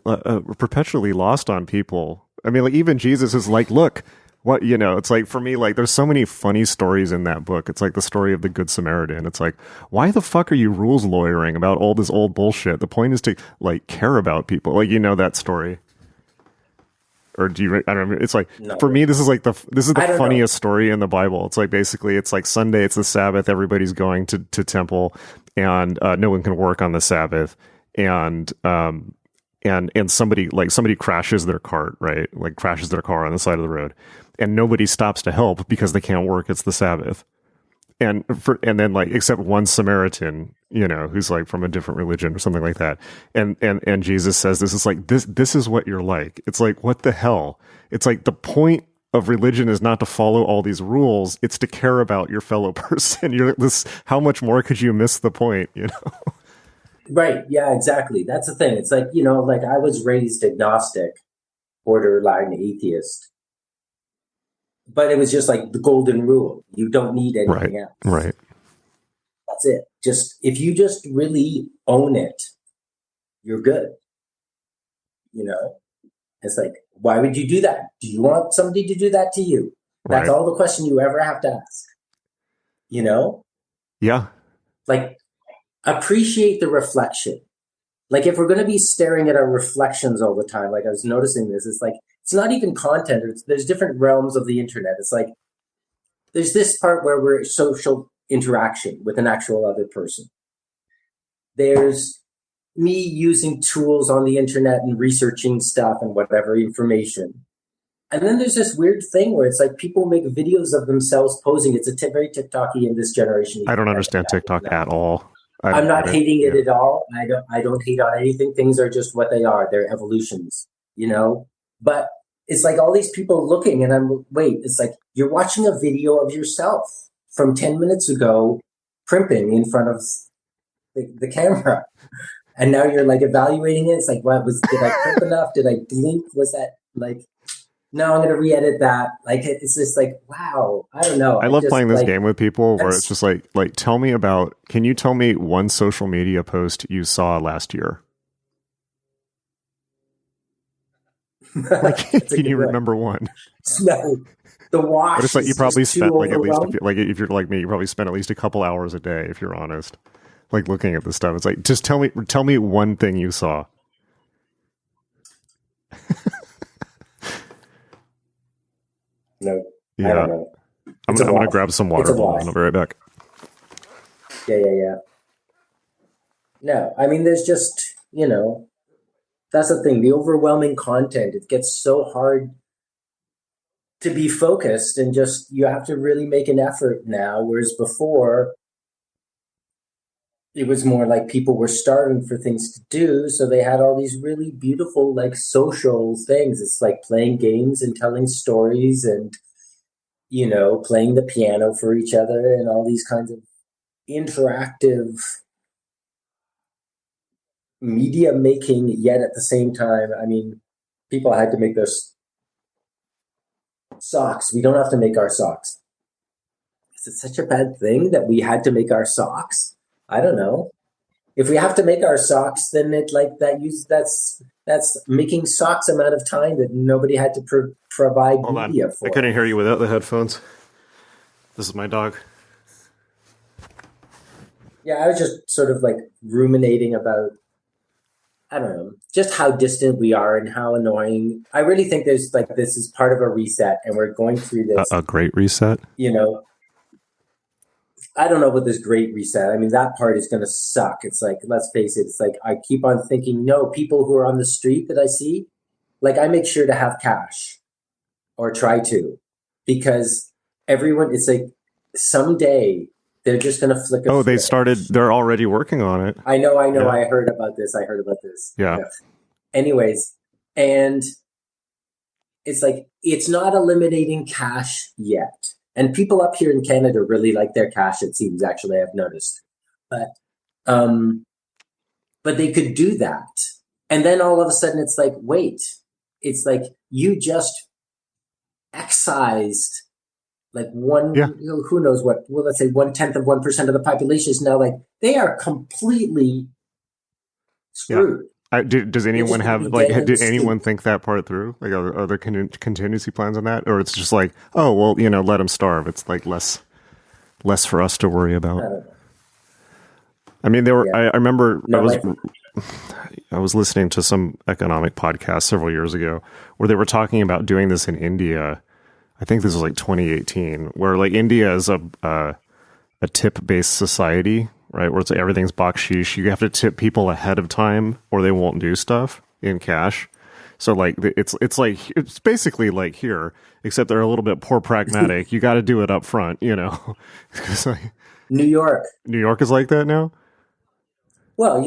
S1: perpetually lost on people. I mean, like even Jesus is like, look, what, you know, it's like for me, like there's so many funny stories in that book. It's like the story of the Good Samaritan. It's like, why the fuck are you rules lawyering about all this old bullshit? The point is to like care about people. Like, you know, that story. Or do you, I don't know. It's like,
S2: No.
S1: for me, this is the
S2: I
S1: funniest story in the Bible. It's like, basically it's like Sunday, it's the Sabbath. Everybody's going to temple and no one can work on the Sabbath. And somebody crashes their cart, right? Like crashes their car on the side of the road, and nobody stops to help because they can't work. It's the Sabbath. And then like, except one Samaritan, you know, who's like from a different religion or something like that. And Jesus says, this is like, this is what you're like. It's like, what the hell? It's like the point of religion is not to follow all these rules. It's to care about your fellow person. How much more could you miss the point, you know?
S2: Right. Yeah, exactly. That's the thing. It's like, you know, like I was raised agnostic, borderline atheist, but it was just like the golden rule. You don't need anything else.
S1: Right.
S2: That's it. Just, if you just really own it, you're good. You know, it's like, why would you do that? Do you want somebody to do that to you? That's all the question you ever have to ask. You know?
S1: Yeah.
S2: Like, appreciate the reflection. Like, if we're going to be staring at our reflections all the time, like I was noticing this, it's like, it's not even content. There's different realms of the internet. It's like, there's this part where we're social interaction with an actual other person. There's me using tools on the internet and researching stuff and whatever information. And then there's this weird thing where it's like people make videos of themselves posing. It's very TikTok-y in this generation.
S1: I don't understand TikTok at all.
S2: I'm not hating it at all. I don't hate on anything. Things are just what they are. They're evolutions, you know? But it's like all these people looking and it's like you're watching a video of yourself from 10 minutes ago primping in front of the camera. And now you're like evaluating it. It's like, did I primp enough? Did I blink? Was that like, no, I'm going to re-edit that. Like, it's just like, wow, I don't know.
S1: I love playing this game with people where it's just like, can you tell me one social media post you saw last year? Like, can you remember one?
S2: No, the wash.
S1: But it's like you probably spent like at least if you're like me, you probably spent at least a couple hours a day, if you're honest, like looking at this stuff. It's like, just tell me one thing you saw.
S2: No,
S1: yeah.
S2: I don't know.
S1: I'm going to grab some water. Hold on, I'll be right back.
S2: Yeah. No, I mean, there's just, you know, that's the thing. The overwhelming content, it gets so hard to be focused, and just, you have to really make an effort now. Whereas before, it was more like people were starving for things to do. So they had all these really beautiful, like, social things. It's like playing games and telling stories and, you know, playing the piano for each other and all these kinds of interactive media making, yet at the same time, I mean, people had to make their socks. We don't have to make our socks. Is it such a bad thing that we had to make our socks? I don't know. If we have to make our socks, then that's making socks amount of time that nobody had to provide media for.
S1: I couldn't hear you without the headphones. This is my dog.
S2: Yeah, I was just sort of like ruminating about, I don't know, just how distant we are and how annoying. I really think this is part of a reset, and we're going through this.
S1: A great reset?
S2: You know, I don't know about this great reset. I mean, that part is going to suck. It's like, let's face it. It's like, I keep on thinking, no, people who are on the street that I see, like, I make sure to have cash or try to, because everyone, it's like, someday they're just going to flick a switch.
S1: They're already working on it.
S2: I know.
S1: Yeah.
S2: I heard about this.
S1: Yeah.
S2: Anyways, and it's like, it's not eliminating cash yet. And people up here in Canada really like their cash, it seems, actually, I've noticed. But they could do that. And then all of a sudden it's like, wait, it's like you just excised like who knows what, well, let's say 1/10 of 1% of the population is now like, they are completely screwed.
S1: Yeah. Does anyone did anyone think that part through? Like, are there contingency plans on that? Or it's just like, oh, well, let them starve. It's like less for us to worry about.
S2: I don't know.
S1: I mean, I remember I was listening to some economic podcast several years ago where they were talking about doing this in India. I think this was like 2018, where like India is a tip-based society, right? Where it's like everything's bakshish. You have to tip people ahead of time or they won't do stuff in cash. So like it's basically like here, except they're a little bit more pragmatic. You got to do it up front, Like,
S2: New York
S1: is like that now?
S2: Well,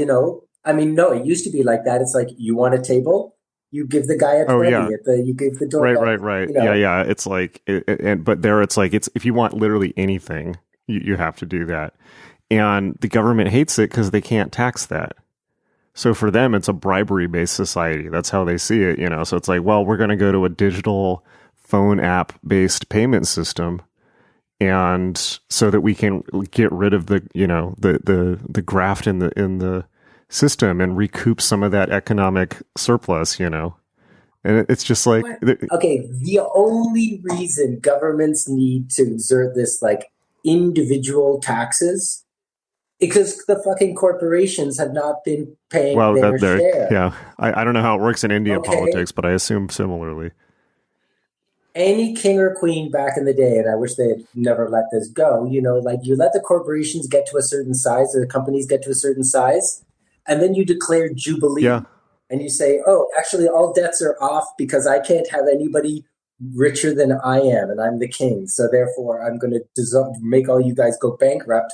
S2: I mean, no, it used to be like that. It's like, you want a table? You give the guy a 20, you give the door.
S1: Right. Yeah. It's like, but there it's like, if you want literally anything, you have to do that. And the government hates it because they can't tax that. So for them, it's a bribery-based society. That's how they see it, So it's like, well, we're going to go to a digital phone app-based payment system, and so that we can get rid of the graft in the system and recoup some of that economic surplus, And it's just like,
S2: okay, the only reason governments need to exert this like individual taxes, because the fucking corporations have not been paying their share.
S1: Yeah, I don't know how it works in India politics, but I assume similarly.
S2: Any king or queen back in the day, and I wish they had never let this go, like you let the corporations get to a certain size, or the companies get to a certain size, and then you declare jubilee.
S1: Yeah.
S2: And you say, oh, actually all debts are off because I can't have anybody richer than I am, and I'm the king. So therefore I'm going to make all you guys go bankrupt.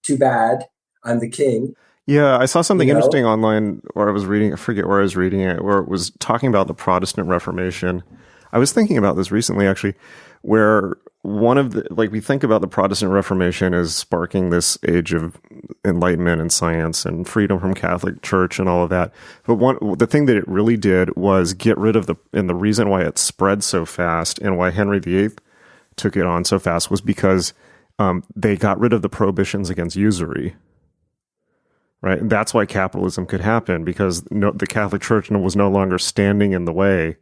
S2: Too bad. I'm the king.
S1: Yeah, I saw something interesting online where I was reading, I forget where I was reading it, where it was talking about the Protestant Reformation. I was thinking about this recently, actually, where we think about the Protestant Reformation as sparking this age of enlightenment and science and freedom from Catholic Church and all of that. But the thing that it really did was get rid of and the reason why it spread so fast and why Henry VIII took it on so fast was because they got rid of the prohibitions against usury. Right. And that's why capitalism could happen, because the Catholic Church was no longer standing in the way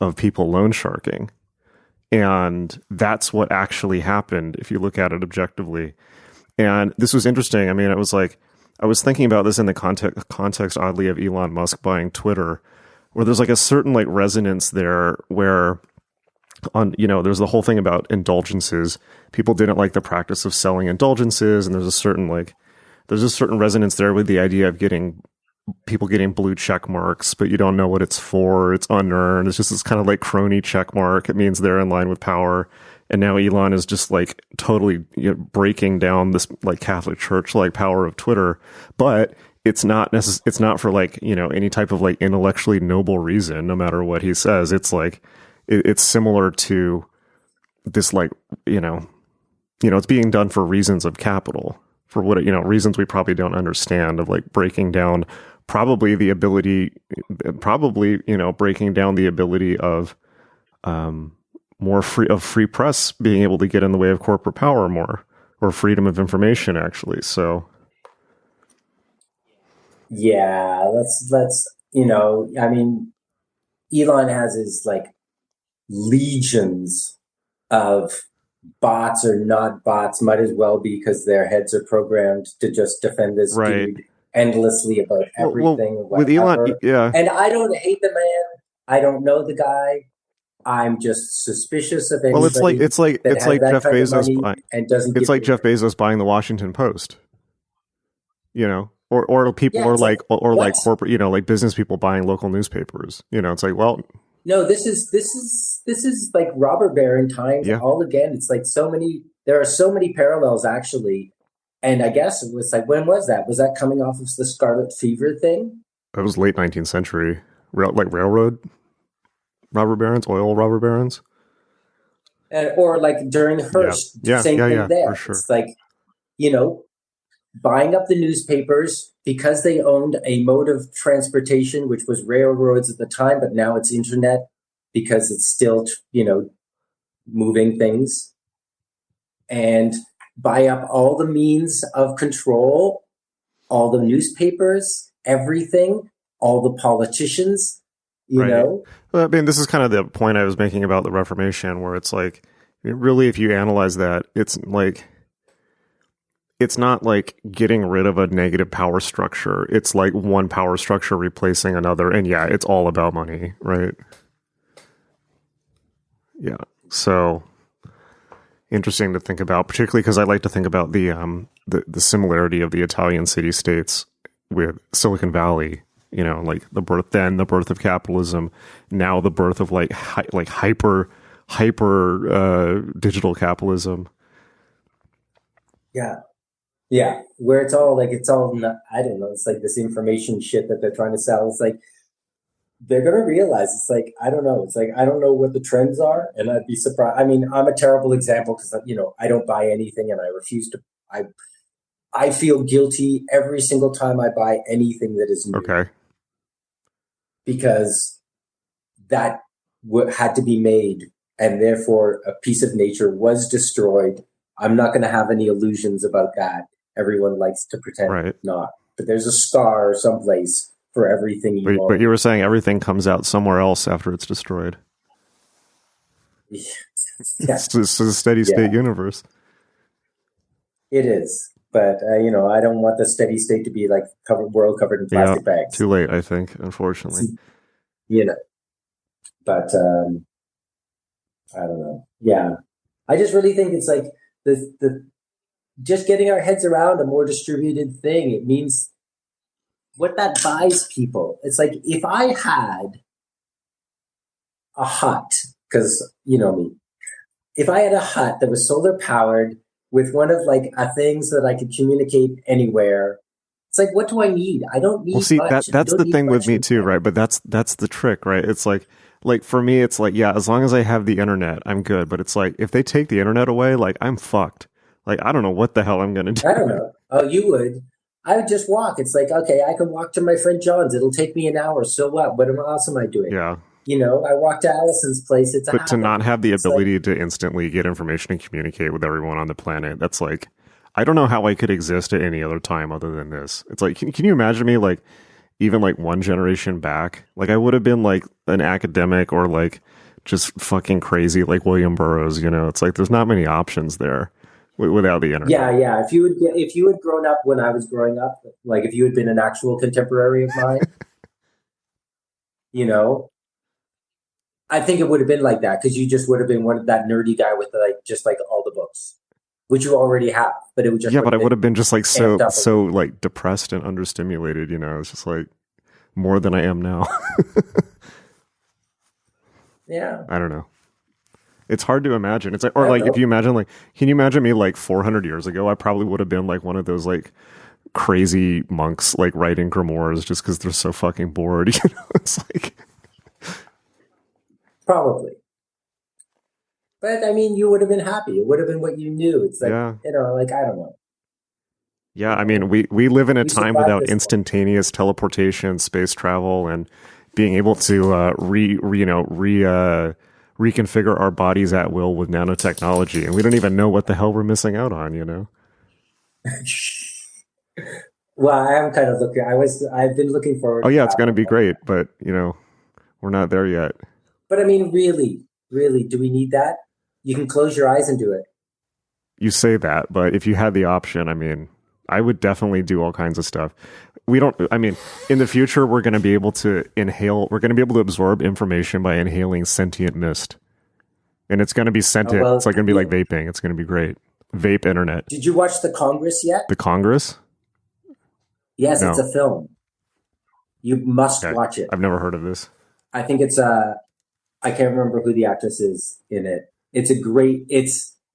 S1: of people loan sharking. And that's what actually happened if you look at it objectively. And this was interesting. I mean, it was like, I was thinking about this in the context oddly, of Elon Musk buying Twitter, where there's like a certain like resonance there where there's the whole thing about indulgences. People didn't like the practice of selling indulgences. And there's a certain resonance there with the idea of people getting blue check marks, but you don't know what it's for. It's unearned. It's just this kind of like crony check mark. It means they're in line with power. And now Elon is just like totally breaking down this like Catholic Church like power of Twitter. But it's not it's not for like, any type of like intellectually noble reason, no matter what he says. It's like, it's similar to this like, it's being done for reasons of capital, for what, reasons we probably don't understand, of like breaking down breaking down the ability of free press being able to get in the way of corporate power more, or freedom of information, actually. So
S2: yeah, let's I mean, Elon has his like legions of bots or not bots, might as well be, because their heads are programmed to just defend this dude endlessly about everything.
S1: With Elon, yeah.
S2: And I don't hate the man. I don't know the guy. I'm just suspicious of anybody.
S1: Well, it's like Jeff Bezos
S2: and doesn't.
S1: It's like Jeff Bezos buying the Washington Post. Or people like corporate, like business people buying local newspapers. It's like, well.
S2: No, this is like robber baron times all again. It's like so many. there are so many parallels actually. And I guess it was like, when was that? Was that coming off of the Scarlet Fever thing?
S1: That was late 19th century. Like railroad robber barons, oil robber barons.
S2: Or like during Hearst, same thing there.
S1: For sure.
S2: It's like, buying up the newspapers because they owned a mode of transportation, which was railroads at the time, but now it's internet because it's still, moving things. And buy up all the means of control, all the newspapers, everything, all the politicians, you know?
S1: Well, I mean, this is kind of the point I was making about the Reformation, where it's like, really, if you analyze that, it's not like getting rid of a negative power structure. It's like one power structure replacing another. And yeah, it's all about money, right? Yeah. So interesting to think about, particularly because I like to think about the similarity of the Italian city-states with Silicon Valley, like the birth of capitalism, now the birth of like hyper digital capitalism.
S2: Yeah. Yeah. Where it's all, I don't know, it's like this information shit that they're trying to sell. It's like, they're going to realize, it's like, I don't know. It's like, I don't know what the trends are. And I'd be surprised. I mean, I'm a terrible example because, I don't buy anything and I refuse to. I feel guilty every single time I buy anything that is new.
S1: Okay.
S2: Because that had to be made. And therefore, a piece of nature was destroyed. I'm not going to have any illusions about that. Everyone likes to pretend not. But there's a scar someplace for everything you want.
S1: But you were saying everything comes out somewhere else after it's destroyed.
S2: Yeah.
S1: It's a steady state universe.
S2: It is. But, I don't want the steady state to be like world covered in plastic bags.
S1: Too late, I think, unfortunately.
S2: But I don't know. Yeah. I just really think it's like the just getting our heads around a more distributed thing. It means what that buys people. It's like, if I had a hut, because you know me, if I had a hut that was solar powered with one of like a things that I could communicate anywhere, it's like, what do I need? I don't need.
S1: Well, see, that's the thing with me too, right? But that's the trick, right? It's like for me, it's like, yeah, as long as I have the internet, I'm good. But it's like, if they take the internet away, like, I'm fucked. Like, I don't know what the hell I'm gonna do.
S2: I don't know. Oh, you would. I would just walk. It's like, okay, I can walk to my friend John's. It'll take me an hour. So what? What else am I doing?
S1: Yeah.
S2: I walk to Allison's place.
S1: But to not have the ability to instantly get information and communicate with everyone on the planet, that's like, I don't know how I could exist at any other time other than this. It's like, can you imagine me like, even like one generation back? Like, I would have been like an academic or like just fucking crazy like William Burroughs, It's like, there's not many options there without the internet.
S2: Yeah. If you had grown up when I was growing up, like if you had been an actual contemporary of mine, I think it would have been like that, because you just would have been that nerdy guy with just all the books, which you already have. But it would just
S1: but I would have been just like so like depressed and understimulated. It's just like more than I am now.
S2: Yeah,
S1: I don't know. It's hard to imagine. It's like, or like, if you imagine, like, can you imagine me like 400 years ago? I probably would have been like one of those like crazy monks, like writing grimoires just because they're so fucking bored. It's like.
S2: Probably. But I mean, you would have been happy. It would have been what you knew. It's like, I don't know.
S1: Yeah, I mean, we live in a time without instantaneous teleportation, space travel, and being able to reconfigure our bodies at will with nanotechnology, and we don't even know what the hell we're missing out on,
S2: Well, I am kind of looking. I've been looking forward.
S1: Oh yeah, it's going to be great, but we're not there yet.
S2: But I mean, really, do we need that? You can close your eyes and do it.
S1: You say that, but if you had the option, I mean, I would definitely do all kinds of stuff. In the future, we're going to be able to absorb information by inhaling sentient mist. And it's going to be sentient. It's like going to be like vaping. It's going to be great. Vape internet.
S2: Did you watch The Congress yet?
S1: The Congress?
S2: Yes, no. It's a film. You must watch it.
S1: I've never heard of this. I
S2: think it's I can't remember who the actress is in it. It's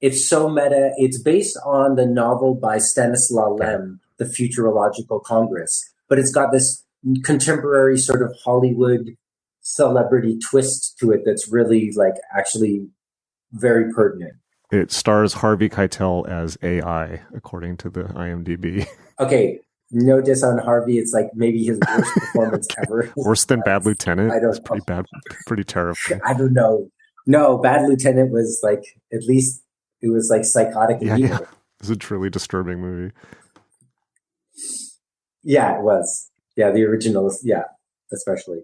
S2: It's so meta. It's based on the novel by Stanislaw Lem, The Futurological Congress, but it's got this contemporary sort of Hollywood celebrity twist to it that's really like actually very pertinent.
S1: It stars Harvey Keitel as AI, according to the IMDb.
S2: Okay, no diss on Harvey. It's like maybe his worst performance ever.
S1: Worse than Bad Lieutenant?
S2: I don't
S1: It's pretty bad, pretty terrible.
S2: I don't know. No, Bad Lieutenant was like, at least it was like psychotic and evil.
S1: Yeah. It's a truly disturbing movie.
S2: Yeah, it was. Yeah, the original, yeah, especially.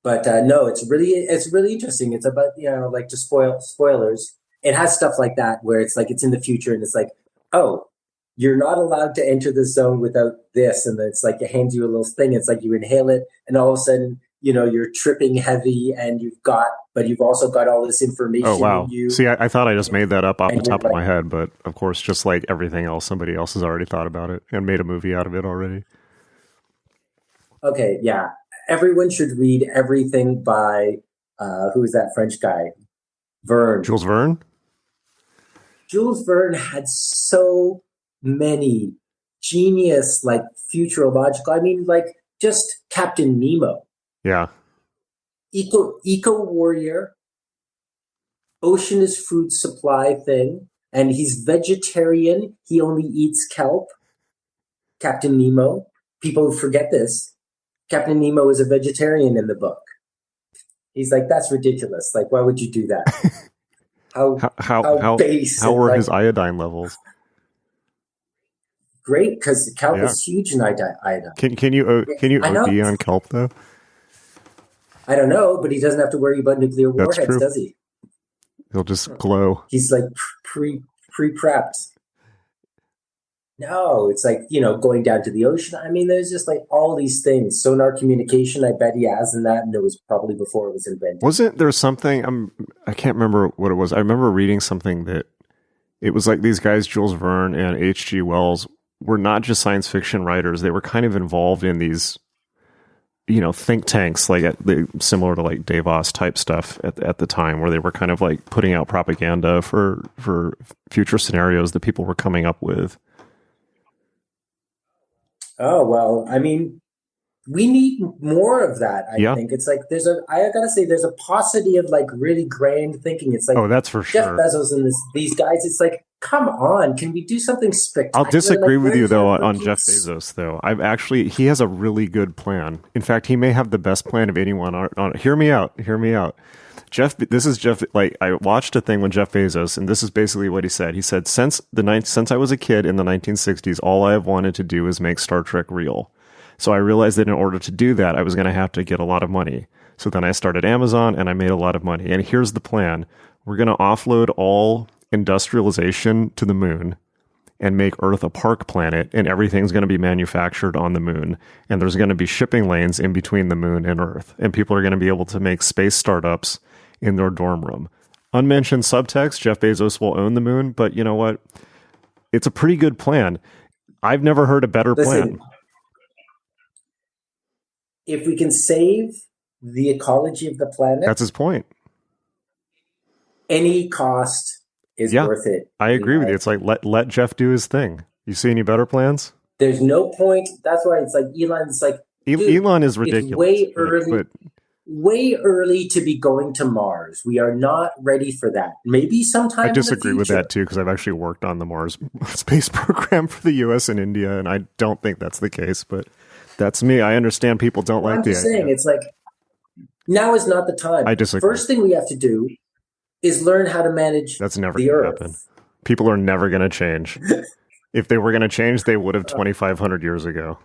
S2: But no, it's really interesting. It's about, like, to spoilers. It has stuff like that where it's like it's in the future and it's like, oh, you're not allowed to enter the zone without this, and it's like it hands you a little thing. It's like you inhale it, and all of a sudden, you're tripping heavy, and you've also got all this information.
S1: Oh wow!
S2: In you.
S1: See, I thought I just made that up off the top of my head, but of course, just like everything else, somebody else has already thought about it and made a movie out of it already.
S2: Okay, yeah. Everyone should read everything by who is that French guy? Verne.
S1: Jules Verne?
S2: Jules Verne had so many genius, like, futurological. I mean, like, just Captain Nemo.
S1: Yeah.
S2: Eco warrior. Ocean is food supply thing. And he's vegetarian. He only eats kelp. Captain Nemo. People forget this. Captain Nemo is a vegetarian in the book. He's like, that's ridiculous. Like, why would you do that? How base.
S1: How were his iodine levels?
S2: Great, because kelp is huge in iodine.
S1: Can you OD on kelp though?
S2: I don't know, but he doesn't have to worry about nuclear warheads, does he?
S1: He'll just glow.
S2: He's like pre-prepped. No, it's like, going down to the ocean. I mean, there's just like all these things. Sonar communication, I bet he has in that, and it was probably before it was invented.
S1: Wasn't there something, I can't remember what it was. I remember reading something that it was like these guys, Jules Verne and H.G. Wells, were not just science fiction writers. They were kind of involved in these, think tanks, like similar to like Davos type stuff at the time, where they were kind of like putting out propaganda for future scenarios that people were coming up with.
S2: Oh, well, I mean, we need more of that. I think it's like I gotta say, there's a paucity of like really grand thinking. It's like,
S1: oh, that's for
S2: Jeff
S1: sure.
S2: Bezos and these guys. It's like, come on, can we do something spectacular?
S1: I'll disagree with you though on Jeff Bezos though. He has a really good plan. In fact, he may have the best plan of anyone on hear me out. This is Jeff. Like, I watched a thing with Jeff Bezos, and this is basically what he said. He said, since I was a kid in the 1960s, all I have wanted to do is make Star Trek real. So I realized that in order to do that, I was going to have to get a lot of money. So then I started Amazon, and I made a lot of money. And here's the plan. We're going to offload all industrialization to the moon and make Earth a park planet, and everything's going to be manufactured on the moon. And there's going to be shipping lanes in between the moon and Earth. And people are going to be able to make space startups in their dorm room. Unmentioned subtext, Jeff Bezos will own the moon, but you know what? It's a pretty good plan. I've never heard a better plan.
S2: If we can save the ecology of the planet,
S1: that's his point.
S2: Any cost is worth it.
S1: I agree with you. It's like, let Jeff do his thing. You see any better plans?
S2: There's no point. That's why it's like Elon's like,
S1: Elon is ridiculous.
S2: It's way early to be going to Mars. We are not ready for that. Maybe sometime.
S1: I disagree
S2: in the
S1: with that too, because I've actually worked on the Mars space program for the U.S. and India, and I don't think that's the case. But that's me. I understand people don't like the idea. I'm just saying,
S2: it's like, now is not the time.
S1: I disagree.
S2: First thing we have to do is learn how to manage
S1: that's never
S2: the
S1: going
S2: Earth.
S1: to happen. People are never going to change. If they were going to change, they would have 2,500 years ago.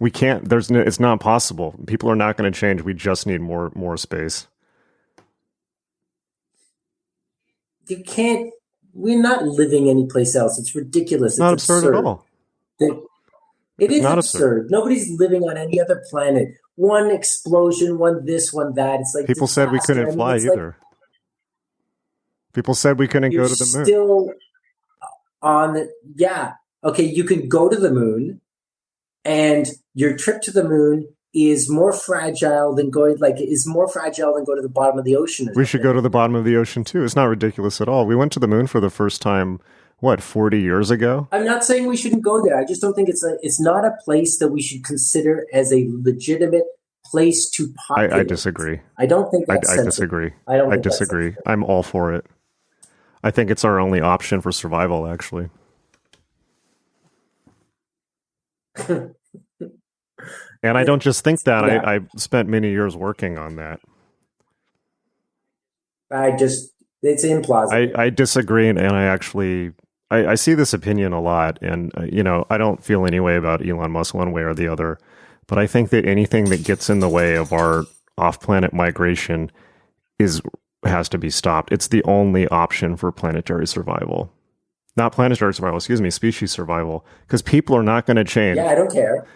S1: We can't. It's not possible. People are not going to change. We just need more space.
S2: You can't. We're not living anyplace else. It's ridiculous. It's
S1: not absurd at all.
S2: It is absurd. Nobody's living on any other planet. One explosion, one this, one that. It's like
S1: people said we couldn't fly either. People said we couldn't go to the moon.
S2: Still on the okay. You can go to the moon. And your trip to the moon is more fragile than going to the bottom of the ocean.
S1: We should go to the bottom of the ocean too. It's not ridiculous at all. We went to the moon for the first time, 40 years ago?
S2: I'm not saying we shouldn't go there. I just don't think it's not a place that we should consider as a legitimate place to populate.
S1: I disagree.
S2: I don't think that's
S1: I disagree.
S2: I
S1: disagree. I'm all for it. I think it's our only option for survival, actually. And I don't just think that. Yeah. I spent many years working on that.
S2: It's implausible.
S1: I disagree, and I see this opinion a lot, and I don't feel any way about Elon Musk one way or the other, but I think that anything that gets in the way of our off-planet migration has to be stopped. It's the only option for planetary survival. Not planetary survival, species survival, because people are not going to change.
S2: Yeah, I don't care.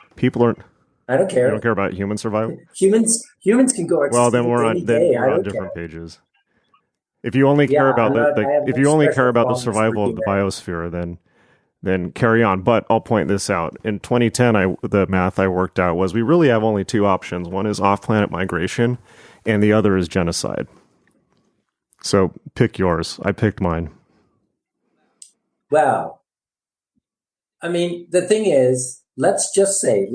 S2: I don't care.
S1: You don't care about human survival?
S2: Humans can go extinct.
S1: Well, then we're on different pages. If you only care about the survival of the biosphere, then carry on. But I'll point this out. In 2010, the math I worked out was we really have only two options. One is off-planet migration, and the other is genocide. So pick yours. I picked mine.
S2: Well, I mean, the thing is, let's just say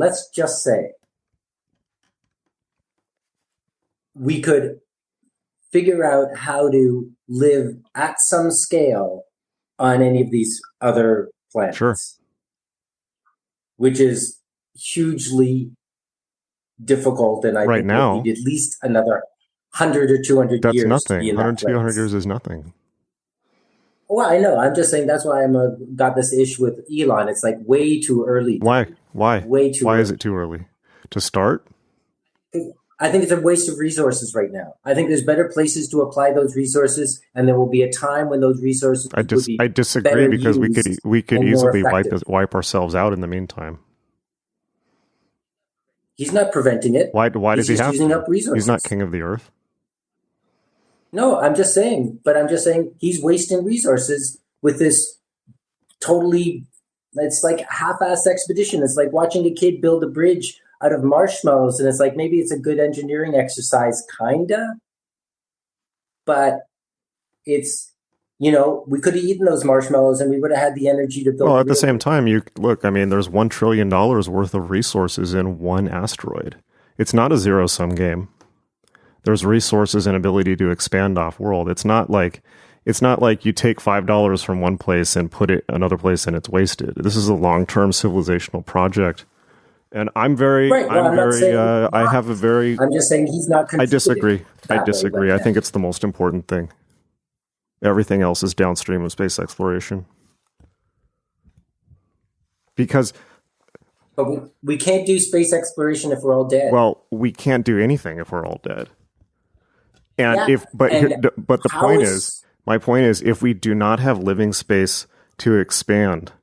S2: we could figure out how to live at some scale on any of these other planets.
S1: Sure.
S2: Which is hugely difficult, and I
S1: right
S2: think
S1: now
S2: we'll need at least another 100 or 200
S1: that's
S2: years.
S1: Nothing.
S2: To be in
S1: 100,
S2: that
S1: 200 years is nothing.
S2: Well, I know. I'm just saying that's why got this issue with Elon. It's like way too early.
S1: Why?
S2: Way too early.
S1: Is it too early to start?
S2: I think it's a waste of resources right now. I think there's better places to apply those resources, and there will be a time when those resources
S1: I disagree, because we could easily wipe ourselves out in the meantime.
S2: He's not preventing it.
S1: Why does he have
S2: using
S1: to?
S2: Up resources.
S1: He's not king of the earth.
S2: No, I'm just saying he's wasting resources with this it's like half-assed expedition. It's like watching a kid build a bridge out of marshmallows, and it's like maybe it's a good engineering exercise, kinda, but it's, we could have eaten those marshmallows and we would have had the energy to build.
S1: Well, at the same time, there's $1 trillion worth of resources in one asteroid. It's not a zero-sum game. There's resources and ability to expand off-world. It's not like you take $5 from one place and put it another place and it's wasted. This is a long-term civilizational project. And I'm
S2: just saying he's not.
S1: I disagree. I think it's the most important thing. Everything else is downstream of space exploration. But
S2: we can't do space exploration if we're all dead.
S1: Well, we can't do anything if we're all dead. And my point is, if we do not have living space to expand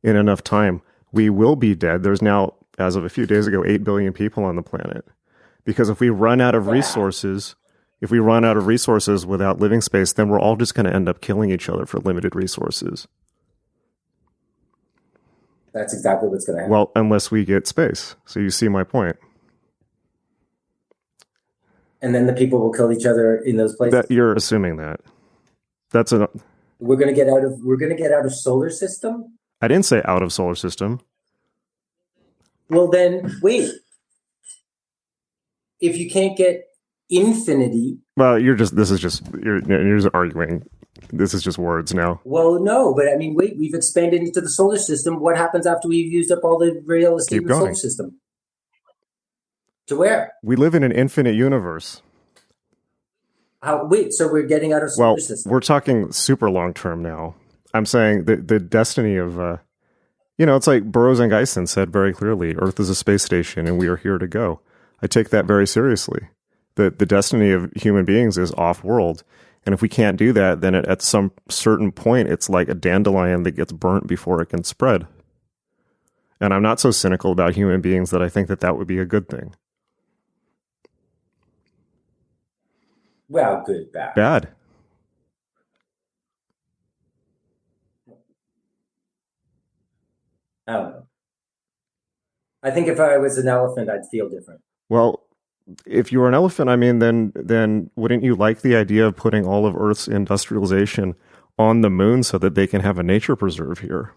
S1: in enough time, we will be dead. There's now, as of a few days ago, 8 billion people on the planet. Because if we run out of resources without living space, then we're all just going to end up killing each other for limited resources.
S2: That's exactly what's going to happen.
S1: Well, unless we get space. So you see my point.
S2: And then the people will kill each other in those places.
S1: You're assuming that.
S2: We're going to get out of solar system?
S1: I didn't say out of solar system.
S2: Well, then wait. If you can't get infinity.
S1: Well, you're just arguing. This is just words now.
S2: Well, no, but I mean, wait, we've expanded into the solar system. What happens after we've used up all the real estate in the solar system? To where?
S1: We live in an infinite universe.
S2: So we're getting out of solar system.
S1: We're talking super long term now. I'm saying the destiny of, it's like Burroughs and Geisen said very clearly, Earth is a space station and we are here to go. I take that very seriously. The destiny of human beings is off-world. And if we can't do that, then at some certain point, it's like a dandelion that gets burnt before it can spread. And I'm not so cynical about human beings that I think that would be a good thing.
S2: Well, good, bad.
S1: Bad.
S2: I don't know. I think if I was an elephant, I'd feel different.
S1: Well, if you were an elephant, I mean, then wouldn't you like the idea of putting all of Earth's industrialization on the moon so that they can have a nature preserve here?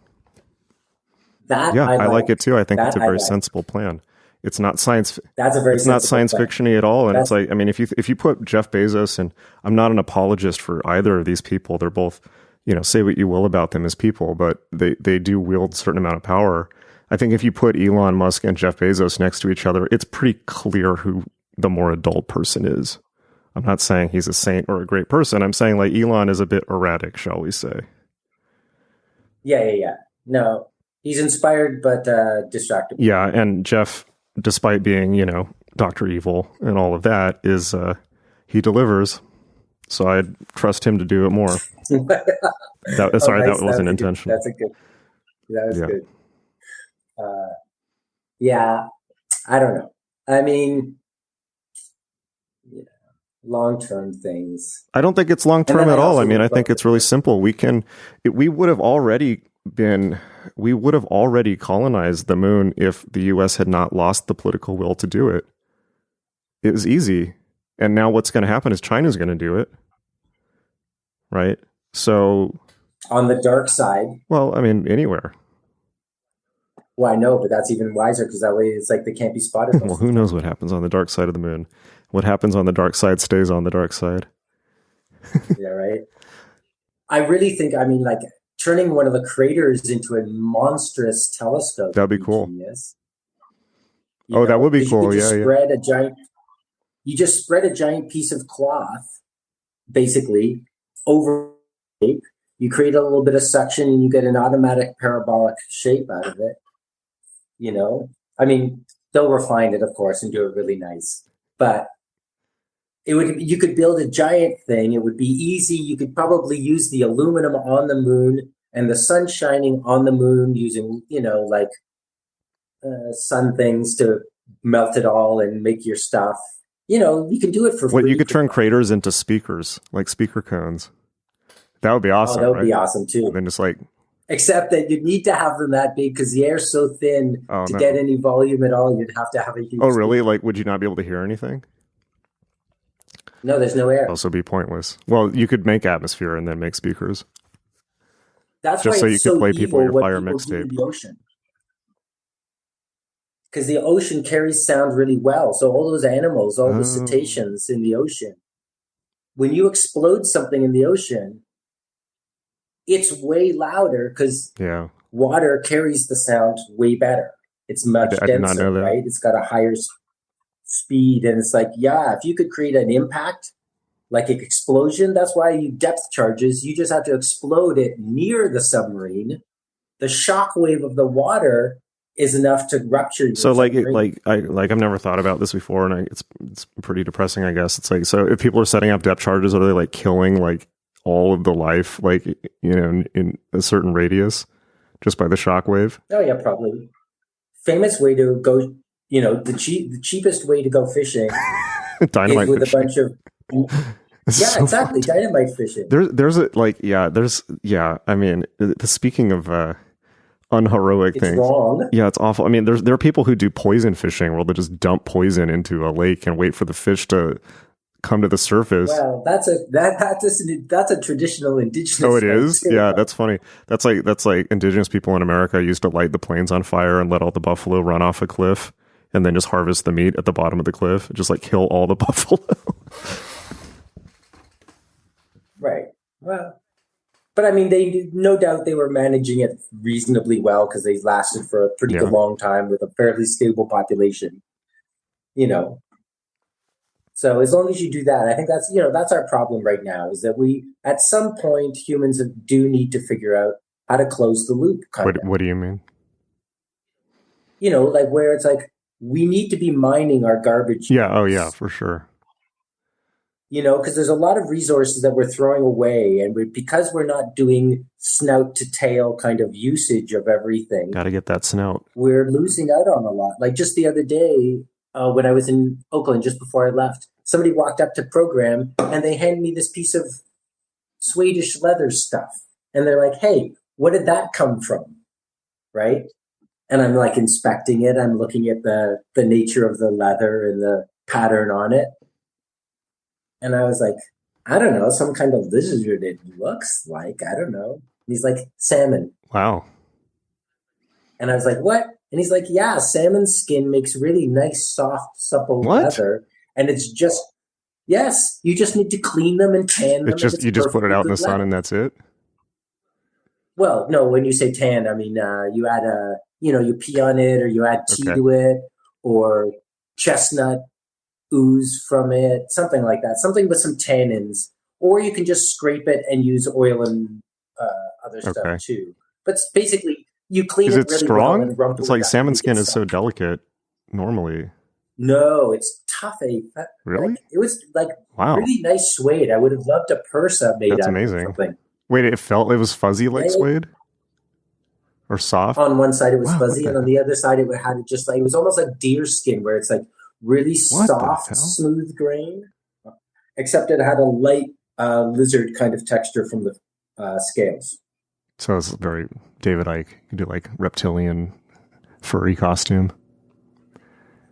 S1: I like it too. I think it's a very sensible plan. It's not science. It's not science fiction-y at all. And it's like, I mean, if you put Jeff Bezos, and I'm not an apologist for either of these people. They're both, say what you will about them as people, but they do wield a certain amount of power. I think if you put Elon Musk and Jeff Bezos next to each other, it's pretty clear who the more adult person is. I'm not saying he's a saint or a great person. I'm saying like Elon is a bit erratic, shall we say.
S2: Yeah. No, he's inspired, but distracted.
S1: Yeah. And Jeff, despite being, Dr. Evil and all of that, is he delivers. So I'd trust him to do it more. That wasn't intentional.
S2: That was good. I don't know. I mean, long-term things.
S1: I don't think it's long-term at all. I mean, I think it's really simple. We would have already colonized the moon if the U.S. had not lost the political will to do it. It was easy. And now what's going to happen is China's going to do it. Right? So...
S2: on the dark side.
S1: Well, I mean, anywhere.
S2: Well, I know, but that's even wiser because that way it's like they can't be spotted.
S1: Well, who knows what happens on the dark side of the moon? What happens on the dark side stays on the dark side.
S2: Yeah, right. I really think, like turning one of the craters into a monstrous telescope.
S1: That'd be cool.
S2: Genius.
S1: That would be cool.
S2: You just spread a giant piece of cloth, basically, over shape. You create a little bit of suction and you get an automatic parabolic shape out of it. They'll refine it, of course, and do it really nice. But you could build a giant thing. It would be easy. You could probably use the aluminum on the moon and the sun shining on the moon using, sun things to melt it all and make your stuff. You can do it for free.
S1: Well, you could turn craters into speakers, like speaker cones. That would be awesome.
S2: That would be awesome too.
S1: And then just like...
S2: except that you'd need to have them that big because the air's so thin get any volume at all. You'd have to have a huge...
S1: Oh, really? Like, would you not be able to hear anything?
S2: No, there's no air.
S1: It'd also be pointless. Well, you could make atmosphere and then make speakers.
S2: That's
S1: just
S2: why
S1: so you could play people your Fire
S2: people
S1: mixtape.
S2: The ocean. Because the ocean carries sound really well. So all those animals, all the cetaceans in the ocean, when you explode something in the ocean, it's way louder because water carries the sound way better. It's much denser, did not know that. Right? It's got a higher speed. And it's like, if you could create an impact, like an explosion, that's why you depth charges. You just have to explode it near the submarine. The shock wave of the water is enough to rupture.
S1: So I've never thought about this before, and it's pretty depressing, I guess. It's like, so if people are setting up depth charges, are they like killing like all of the life, like, in a certain radius just by the shock wave?
S2: Oh yeah, probably. Famous way to go, the cheapest way to go fishing
S1: dynamite
S2: is with
S1: fishing.
S2: A bunch of exactly funny. Dynamite fishing. Speaking of unheroic things, wrong.
S1: Yeah, it's awful. I mean, there are people who do poison fishing where they just dump poison into a lake and wait for the fish to come to the surface.
S2: Well, that's a traditional indigenous.
S1: Oh, it is? Yeah, that's funny. That's like indigenous people in America used to light the plains on fire and let all the buffalo run off a cliff and then just harvest the meat at the bottom of the cliff. Just like kill all the buffalo.
S2: Right. Well, but I mean, no doubt they were managing it reasonably well because they lasted for a pretty long time with a fairly stable population. So as long as you do that, I think that's our problem right now, is that we, at some point, humans do need to figure out how to close the loop.
S1: What do you mean?
S2: Like where it's like, we need to be mining our garbage.
S1: Yeah. Oh yeah, for sure.
S2: Because there's a lot of resources that we're throwing away, and because we're not doing snout to tail kind of usage of everything.
S1: Got to get that snout.
S2: We're losing out on a lot. Like just the other day, when I was in Oakland, just before I left, somebody walked up to program and they handed me this piece of Swedish leather stuff. And they're like, hey, what did that come from? Right? And I'm like inspecting it. I'm looking at the nature of the leather and the pattern on it. And I was like, I don't know, some kind of lizard it looks like. I don't know. And he's like, salmon.
S1: Wow.
S2: And I was like, what? And he's like, yeah, salmon skin makes really nice, soft, supple leather. And it's just, yes, you just need to clean them and tan them.
S1: You just put it out in the sun and that's it?
S2: Well, no, when you say tan, I mean, you add you pee on it or you add tea to it or chestnut ooze from it, something like that, something with some tannins. Or you can just scrape it and use oil and other stuff too. But basically, you clean it really
S1: strong?
S2: well and rumple it.
S1: It's like salmon skin is so delicate normally.
S2: No, it's tough.
S1: Really?
S2: It was like really nice suede. I would have loved a pursa made out of something.
S1: Wait, it was fuzzy like suede? Or soft?
S2: On one side it was fuzzy, and on the other side it was almost like deer skin, where it's like really soft, smooth grain. Except it had a light lizard kind of texture from the scales.
S1: So it's very David Icke. You do like reptilian furry costume.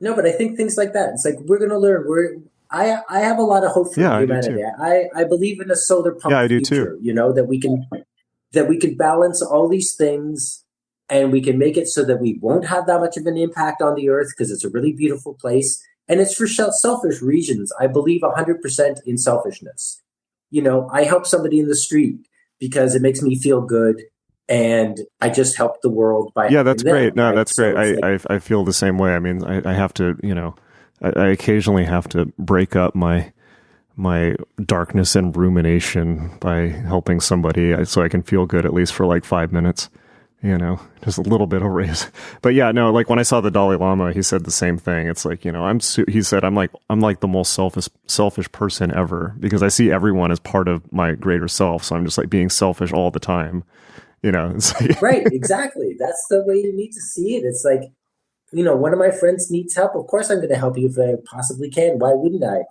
S1: No,
S2: but I think things like that. It's like we're going to learn. I have a lot of hope for humanity. I believe in a solar pump future.
S1: Do too.
S2: You know, that we can balance all these things, and we can make it so that we won't have that much of an impact on the Earth because it's a really beautiful place, and it's for selfish reasons. I believe 100% in selfishness. You know, I help somebody in the street because it makes me feel good, and I just help the world by
S1: that's great. No, right? That's great. I feel the same way. I mean, I have to, I occasionally have to break up my darkness and rumination by helping somebody so I can feel good at least for like 5 minutes, just a little bit of raise. But like when I saw the Dalai Lama, he said the same thing. It's like, he said, I'm like the most selfish person ever because I see everyone as part of my greater self. So I'm just like being selfish all the time, it's like
S2: right. Exactly. That's the way you need to see it. It's like, one of my friends needs help. Of course I'm going to help you if I possibly can. Why wouldn't I?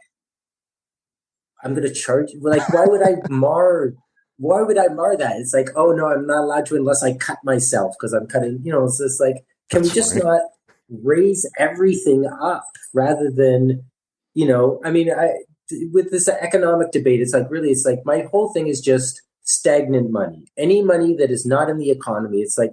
S2: I'm going to charge you. Like, why would I mar that? It's like, oh no, I'm not allowed to unless I cut myself because I'm cutting, it's just like, can we just not raise everything up rather than, with this economic debate, it's like my whole thing is just stagnant money. Any money that is not in the economy, it's like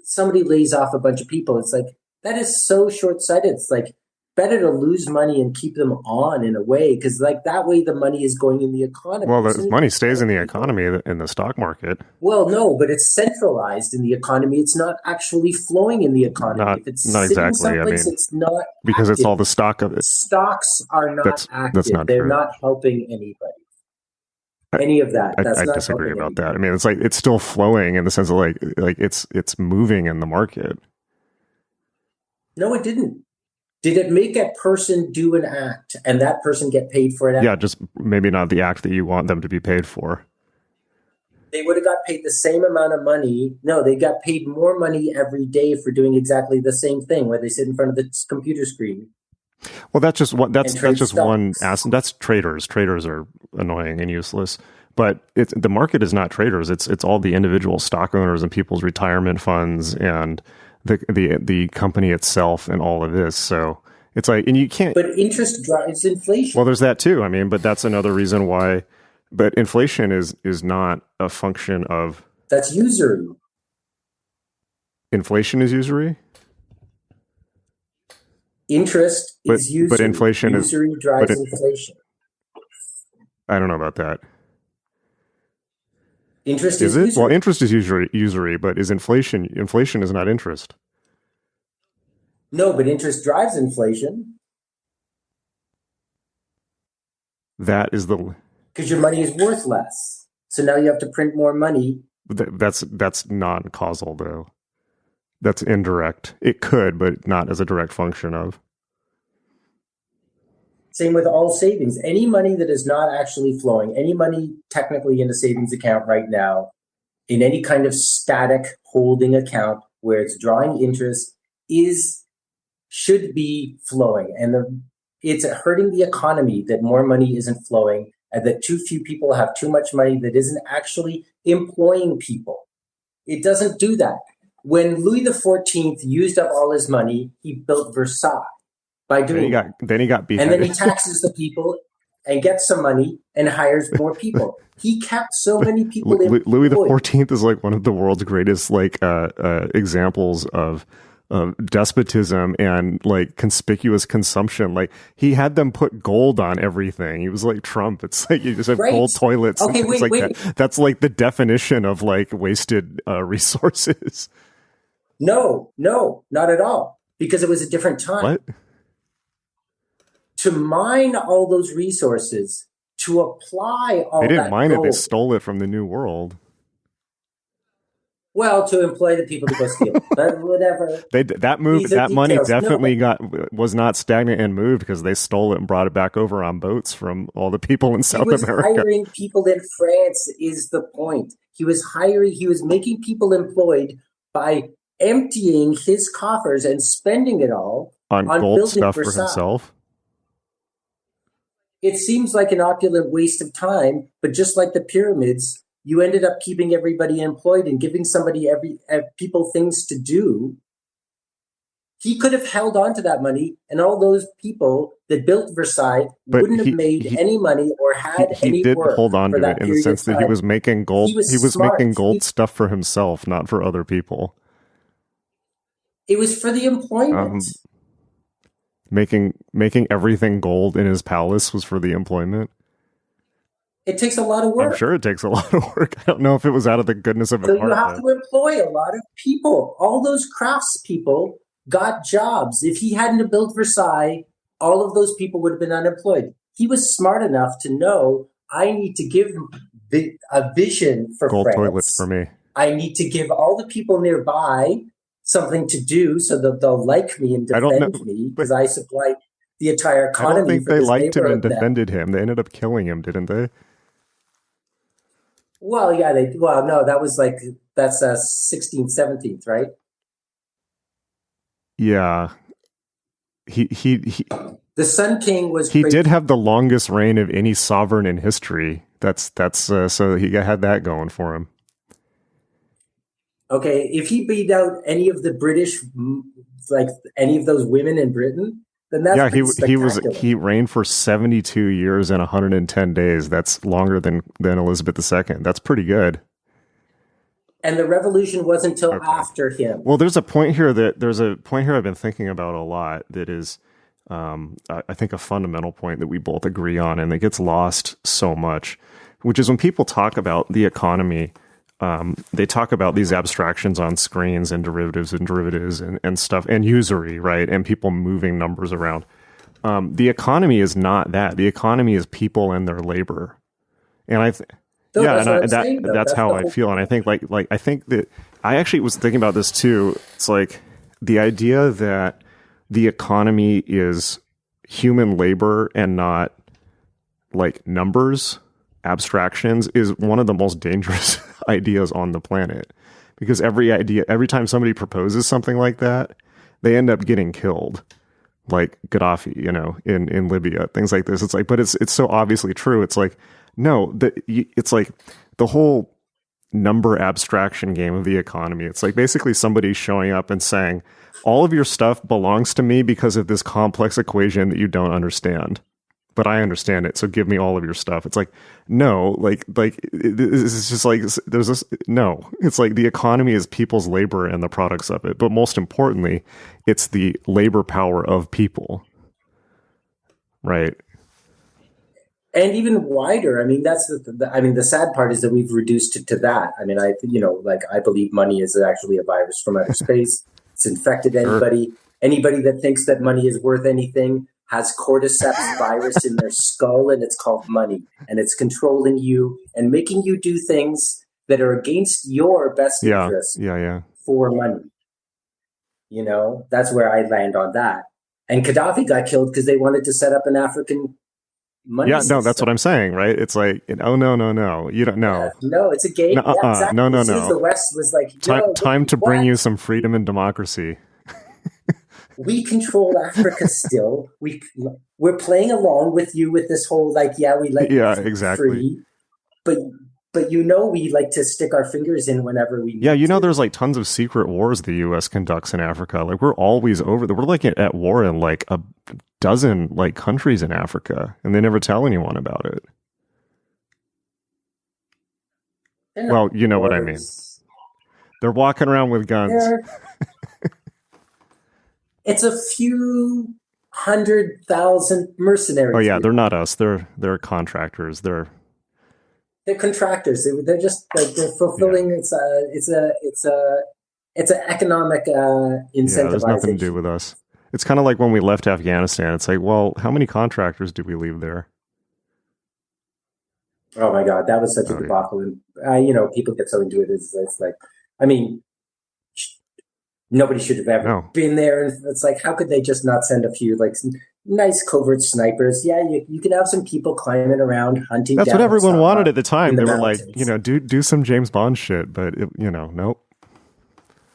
S2: somebody lays off a bunch of people. It's like, that is so short-sighted. It's like better to lose money and keep them on in a way, because like that way the money is going in the economy.
S1: Well, the money stays in the economy in the stock market.
S2: Well, no, but it's centralized in the economy. It's not actually flowing in the economy. If it's
S1: not exactly.
S2: It's not
S1: because
S2: active.
S1: It's all the stock of it.
S2: Stocks are not active.
S1: That's not
S2: They're
S1: true.
S2: not helping anybody. Any of that.
S1: I disagree about that. I mean, it's like it's still flowing in the sense of like it's moving in the market.
S2: No, it didn't. Did it make a person do an act and that person get paid for an act?
S1: Yeah, just maybe not the act that you want them to be paid for.
S2: They would have got paid the same amount of money. No, they got paid more money every day for doing exactly the same thing where they sit in front of the computer screen.
S1: Well, that's just one aspect. That's traders. Traders are annoying and useless. But the market is not traders. It's all the individual stock owners and people's retirement funds and the company itself and all of this. So it's like, and you can't.
S2: But interest drives inflation.
S1: Well, there's that too. I mean, but that's another reason why. But inflation is not a function of.
S2: That's usury.
S1: Inflation is usury.
S2: Interest is usury.
S1: But inflation
S2: usury drives inflation.
S1: I don't know about that.
S2: Interest is
S1: it?
S2: Usury.
S1: Well, interest is usury, but is inflation? Inflation is not interest.
S2: No, but interest drives inflation.
S1: That is
S2: because your money is worth less. So now you have to print more money.
S1: That's non-causal though. That's indirect. It could, but not as a direct function of.
S2: Same with all savings. Any money that is not actually flowing, any money technically in a savings account right now, in any kind of static holding account where it's drawing interest, should be flowing. And it's hurting the economy that more money isn't flowing and that too few people have too much money that isn't actually employing people. It doesn't do that. When Louis XIV used up all his money, he built Versailles by doing that.
S1: Then he got beheaded.
S2: And then he taxes the people and gets some money and hires more people. He kept so many people employed.
S1: Louis XIV is like one of the world's greatest examples of despotism and like conspicuous consumption. Like he had them put gold on everything. He was like Trump. It's like you just have gold toilets.
S2: Okay, wait.
S1: That's like the definition of like wasted resources.
S2: No, not at all. Because it was a different time.
S1: What?
S2: To mine all those resources, to apply all that
S1: They didn't mine
S2: gold,
S1: it. They stole it from the New World.
S2: Well, to employ the people to go steal. But whatever.
S1: That money definitely was not stagnant and moved because they stole it and brought it back over on boats from all the people in South America.
S2: Hiring people in France is the point. He was making people employed by emptying his coffers and spending it all
S1: on gold stuff Versailles. For himself.
S2: It seems like an opulent waste of time, but just like the pyramids, you ended up keeping everybody employed and giving people things to do. He could have held on to that money, and all those people that built Versailles wouldn't have made any money or had any work. He did
S1: hold on to it in the sense that he was making gold. He was making gold stuff for himself, not for other people.
S2: It was for the employment.
S1: Making everything gold in his palace was for the employment.
S2: It takes a lot of work.
S1: I'm sure it takes a lot of work. I don't know if it was out of the goodness of his heart.
S2: So you have to employ a lot of people. All those craftspeople got jobs. If he hadn't built Versailles, all of those people would have been unemployed. He was smart enough to know, I need to give a vision for
S1: gold
S2: France.
S1: Toilets for me.
S2: I need to give all the people nearby something to do so that they'll like me and defend me because I supply the entire economy.
S1: I don't think they liked him and defended him. They ended up killing him, didn't they?
S2: Well, yeah, no, that's 16th, 17th, right?
S1: Yeah. He
S2: the Sun King was.
S1: He did have the longest reign of any sovereign in history. That's so he had that going for him.
S2: Okay, if he beat out any of the British, like any of those women in Britain, then that's
S1: he reigned for 72 years and 110 days. That's longer than Elizabeth II. That's pretty good.
S2: And the revolution wasn't until after him.
S1: Well, there's a point here I've been thinking about a lot that is, I think, a fundamental point that we both agree on, and that gets lost so much, which is when people talk about the economy. They talk about these abstractions on screens and derivatives and stuff and usury, right? And people moving numbers around. The economy is not that. The economy is people and their labor. And that's how I feel. And I think I think that I actually was thinking about this too. It's like the idea that the economy is human labor and not like numbers, abstractions, is one of the most dangerous ideas on the planet, because every time somebody proposes something like that, they end up getting killed, like Gaddafi, in Libya, things like this. It's like, but it's so obviously true. It's like, no, it's like the whole number abstraction game of the economy. It's like basically somebody showing up and saying, all of your stuff belongs to me because of this complex equation that you don't understand. But I understand it, so give me all of your stuff. It's like, no, it's just like, there's this, no. It's like the economy is people's labor and the products of it. But most importantly, it's the labor power of people. Right.
S2: And even wider, I mean, that's the sad part is that we've reduced it to that. I mean, I believe money is actually a virus from outer space. It's infected anybody. Sure. Anybody that thinks that money is worth anything has cordyceps virus in their skull, and it's called money, and it's controlling you and making you do things that are against your best interest for money. That's where I land on that. And Gaddafi got killed because they wanted to set up an African money system.
S1: No, that's what I'm saying, right? It's like, oh, no, you don't know.
S2: No, it's a game.
S1: No, exactly. No.
S2: The West was like,
S1: time to bring you some freedom and democracy.
S2: We control Africa still. We're playing along with you with this whole we let you
S1: exactly.
S2: free, but But we like to stick our fingers in whenever we need to.
S1: There's like tons of secret wars the U.S. conducts in Africa. Like we're always over there. We're like at war in like a dozen like countries in Africa, and they never tell anyone about it. Well, you know what I mean. They're walking around with guns.
S2: It's a few 100,000 mercenaries.
S1: Oh yeah, they're not us. They're contractors. They're
S2: contractors. They're just like they're fulfilling. It's an economic incentivization.
S1: Yeah, there's nothing to do with us. It's kind of like when we left Afghanistan. It's like, well, how many contractors did we leave there?
S2: Oh my God, that was such a debacle. And people get so into it. It's like, I mean, nobody should have ever been there. And it's like, how could they just not send a few like some nice covert snipers? Yeah, you can have some people climbing around hunting.
S1: That's what everyone wanted at the time. They were like, do some James Bond shit, but nope.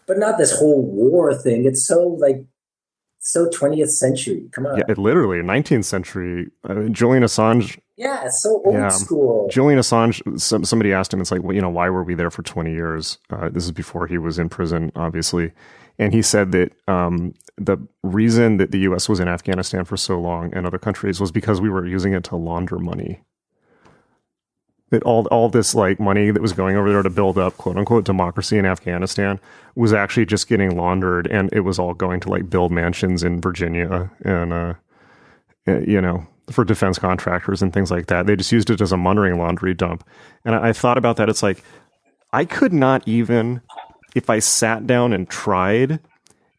S2: But not this whole war thing. It's so 20th century. Come on.
S1: Yeah, literally 19th century. Julian Assange.
S2: Yeah, it's so old school.
S1: Julian Assange, somebody asked him, it's like, well, why were we there for 20 years? This is before he was in prison, obviously. And he said that the reason that the U.S. was in Afghanistan for so long and other countries was because we were using it to launder money. That all this like money that was going over there to build up quote unquote democracy in Afghanistan was actually just getting laundered, and it was all going to like build mansions in Virginia and for defense contractors and things like that. They just used it as a money laundry dump. And I thought about that. It's like I could not even, if I sat down and tried,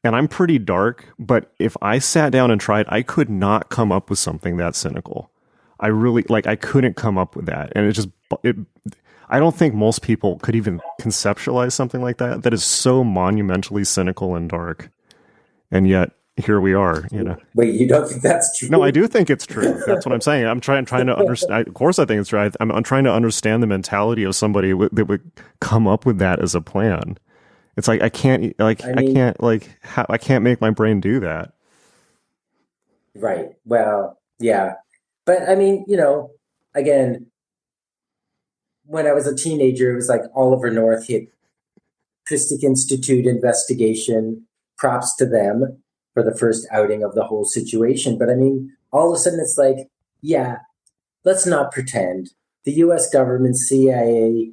S1: and I'm pretty dark, but if I sat down and tried, I could not come up with something that cynical. I really I couldn't come up with that. And I don't think most people could even conceptualize something like that. That is so monumentally cynical and dark. And yet here we are,
S2: Wait, you don't think that's true?
S1: No, I do think it's true. That's what I'm saying. I'm trying to understand. Of course I think it's true. I'm trying to understand the mentality of somebody that would come up with that as a plan. It's like, I can't make my brain do that.
S2: Right. Well, yeah. But I mean, again, when I was a teenager, it was like Oliver North hit Christic Institute investigation. Props to them for the first outing of the whole situation. But I mean, all of a sudden it's like, yeah, let's not pretend. The U.S. government, CIA,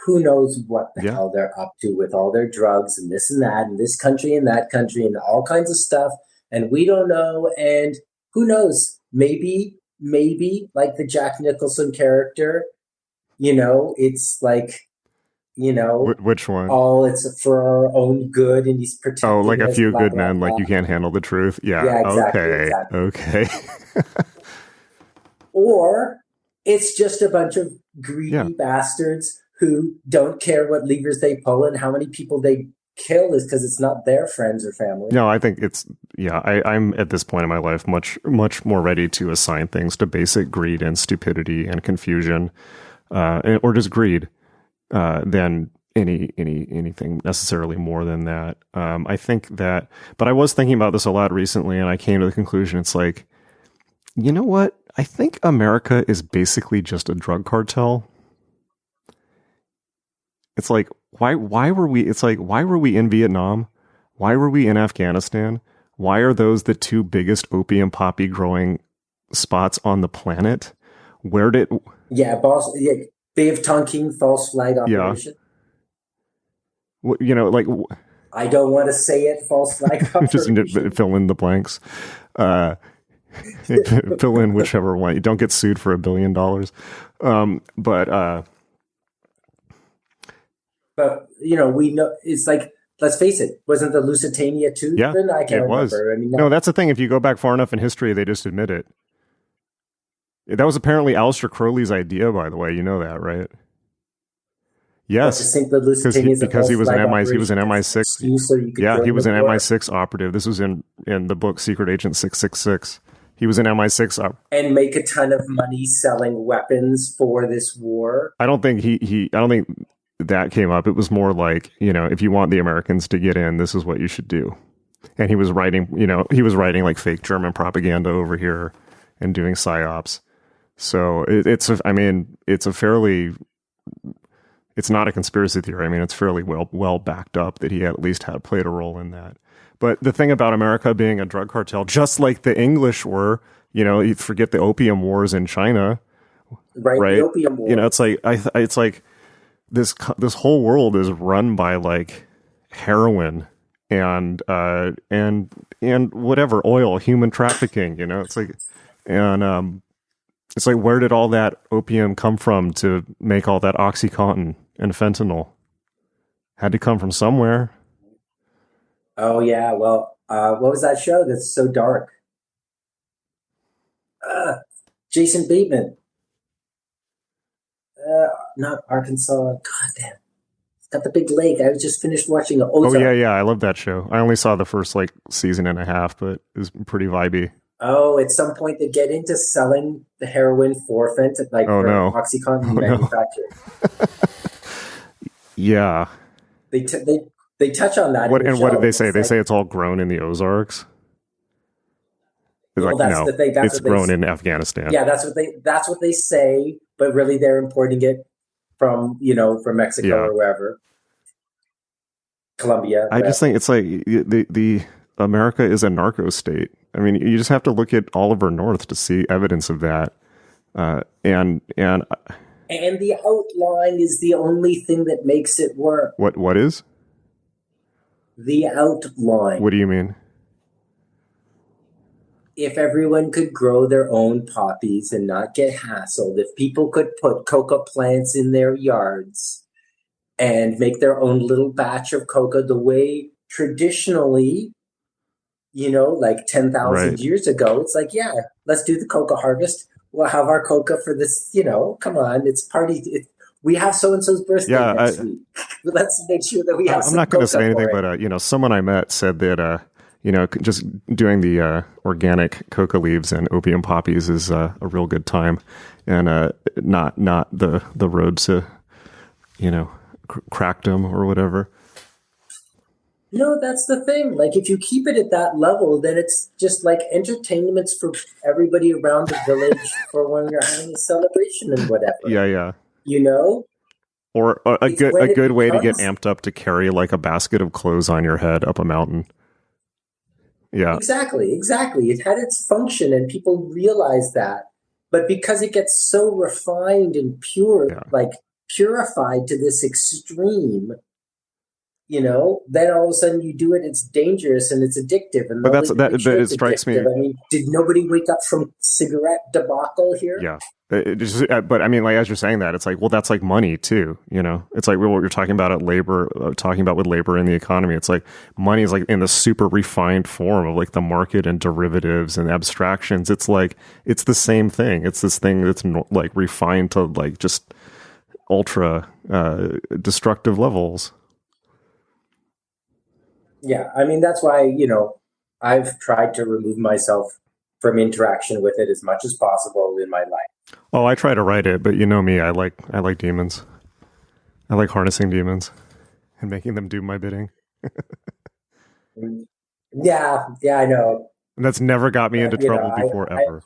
S2: who knows what the hell they're up to with all their drugs and this and that and this country and that country and all kinds of stuff. And we don't know. And who knows? Maybe like the Jack Nicholson character, it's like,
S1: which one?
S2: All it's for our own good, and he's protecting.
S1: Oh, like a few good men, like you can't handle the truth. Yeah, exactly, okay.
S2: Or it's just a bunch of greedy bastards who don't care what levers they pull and how many people they kill is because it's not their friends or family.
S1: No, I think it's I'm at this point in my life much more ready to assign things to basic greed and stupidity and confusion, or just greed, than anything necessarily more than that. I think that, but I was thinking about this a lot recently, and I came to the conclusion it's like, you know what? I think America is basically just a drug cartel. It's like, why were we in Vietnam? Why were we in Afghanistan? Why are those the two biggest opium poppy growing spots on the planet? Where did... Bay of Tonkin false flag operation. Yeah.
S2: I don't want to say it, false flag operation.
S1: Just fill in the blanks. Fill in whichever one. You don't get sued for $1 billion.
S2: But we know it's like, let's face it, wasn't the Lusitania too?
S1: Yeah,
S2: I can't remember. I mean,
S1: no, that's the thing. If you go back far enough in history, they just admit it. That was apparently Aleister Crowley's idea, by the way. You know that, right? Yes, because he was an MI6. He was an MI6 operative. This was in the book Secret Agent 666. He was an MI6
S2: and make a ton of money selling weapons for this war.
S1: I don't think I don't think that came up. It was more like, if you want the Americans to get in, this is what you should do. And he was writing like fake German propaganda over here and doing psyops. So it's a fairly it's not a conspiracy theory. I mean, it's fairly well backed up that he at least had played a role in that. But the thing about America being a drug cartel, just like the English were, you forget the opium wars in China, right?
S2: The opium wars.
S1: It's like this whole world is run by like heroin and whatever, oil, human trafficking. It's like, and it's like, where did all that opium come from to make all that OxyContin and fentanyl? Had to come from somewhere.
S2: Oh yeah, well, what was that show that's so dark? Jason Bateman. Not Arkansas. God damn. It's got the big lake. I just finished watching Ozark.
S1: Oh yeah, I love that show. I only saw the first like season and a half, but it was pretty vibey.
S2: Oh, at some point they get into selling the heroin for OxyContin manufacturing.
S1: Yeah.
S2: They touch on that.
S1: What did they say? They say it's all grown in the Ozarks.
S2: Well, that's the thing.
S1: It's grown in Afghanistan.
S2: Yeah, that's what they say, but really they're importing it from Mexico or wherever. Colombia.
S1: I just think it's like the America is a narco state. I mean, you just have to look at Oliver North to see evidence of that. And
S2: the outline is the only thing that makes it work.
S1: What is?
S2: The outline.
S1: What do you mean?
S2: If everyone could grow their own poppies and not get hassled, if people could put coca plants in their yards and make their own little batch of coca the way traditionally, like 10,000 years ago, it's like, yeah, let's do the coca harvest. We'll have our coca for this, come on, it's party. We have so-and-so's birthday next week. Let's make sure that we have some
S1: I'm not going to say anything,
S2: but,
S1: someone I met said that, just doing the organic coca leaves and opium poppies is a real good time, and not the road to, crackdom or whatever.
S2: No, that's the thing. Like, if you keep it at that level, then it's just like entertainments for everybody around the village for when you're having a celebration and whatever.
S1: Yeah. Or a good way to get amped up to carry like a basket of clothes on your head up a mountain. Yeah.
S2: Exactly. It had its function and people realized that. But because it gets so refined and pure, like purified to this extreme, then all of a sudden you do it, it's dangerous and it's addictive. And
S1: but it strikes me.
S2: I mean, did nobody wake up from cigarette debacle here?
S1: Yeah. But I mean, like, as you're saying that, it's like, well, that's like money too, It's like what you're talking about with labor in the economy. It's like money is like in the super refined form of like the market and derivatives and abstractions. It's like, it's the same thing. It's this thing that's like refined to like just ultra destructive levels.
S2: Yeah. I mean, that's why, I've tried to remove myself from interaction with it as much as possible in my life.
S1: Oh, I try to write it, but you know me, I like demons. I like harnessing demons and making them do my bidding.
S2: Yeah, I know.
S1: And that's never got me into trouble before, ever.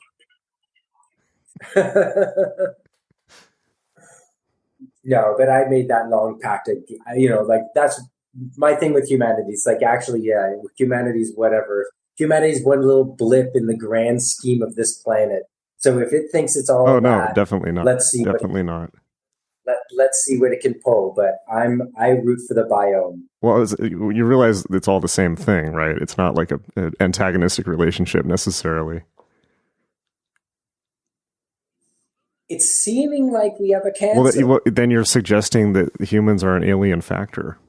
S2: No, but I made that long pact. Like that's my thing with humanities. Like, actually, humanities, whatever. Humanities is one little blip in the grand scheme of this planet. So if it thinks it's all
S1: no, definitely not.
S2: Let's see.
S1: Definitely not.
S2: Let's see what it can pull. But I root for the biome.
S1: Well, you realize it's all the same thing, right? It's not like an antagonistic relationship necessarily.
S2: It's seeming like we have a cancer.
S1: Well, then you're suggesting that humans are an alien factor.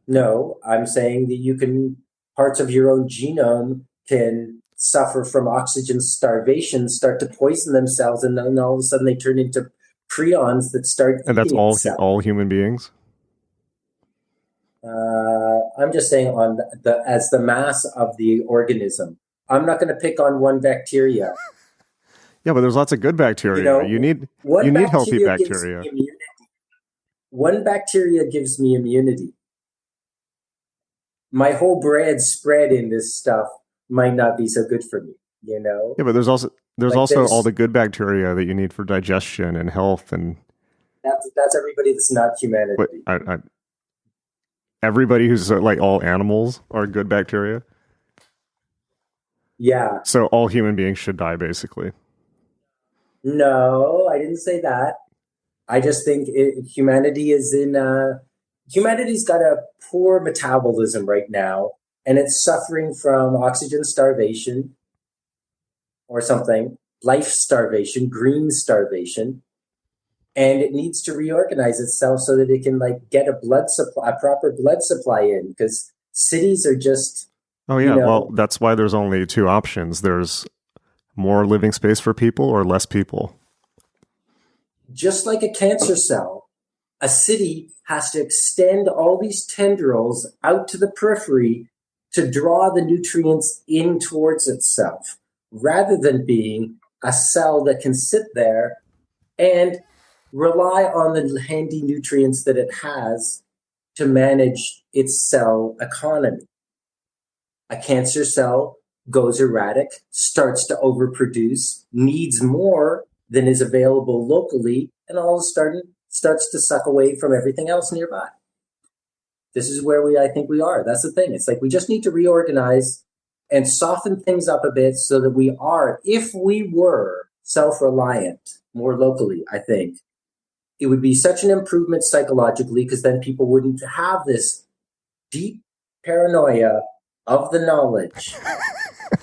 S2: No, I'm saying that parts of your own genome can suffer from oxygen starvation, start to poison themselves, and then all of a sudden they turn into prions that start.
S1: And that's all human beings.
S2: I'm just saying as the mass of the organism. I'm not going to pick on one bacteria.
S1: Yeah, but there's lots of good bacteria. You need healthy bacteria.
S2: One bacteria gives me immunity. My whole bread spread in this stuff might not be so good for me,
S1: Yeah, but there's also all the good bacteria that you need for digestion and health and
S2: That's everybody that's not humanity.
S1: Wait, everybody who's like all animals are good bacteria?
S2: Yeah.
S1: So all human beings should die, basically.
S2: No, I didn't say that. I just think humanity's got a poor metabolism right now, and it's suffering from oxygen starvation or something, life starvation, green starvation, and it needs to reorganize itself so that it can like get a proper blood supply in, because cities are just.
S1: Oh yeah, well, that's why there's only two options. There's more living space for people or less people.
S2: Just like a cancer cell, a city has to extend all these tendrils out to the periphery to draw the nutrients in towards itself, rather than being a cell that can sit there and rely on the handy nutrients that it has to manage its cell economy. A cancer cell goes erratic, starts to overproduce, needs more than is available locally, and all of a sudden starts to suck away from everything else nearby. This is where I think we are. That's the thing. It's like we just need to reorganize and soften things up a bit so that we are, if we were self-reliant more locally, I think, it would be such an improvement psychologically, because then people wouldn't have this deep paranoia of the knowledge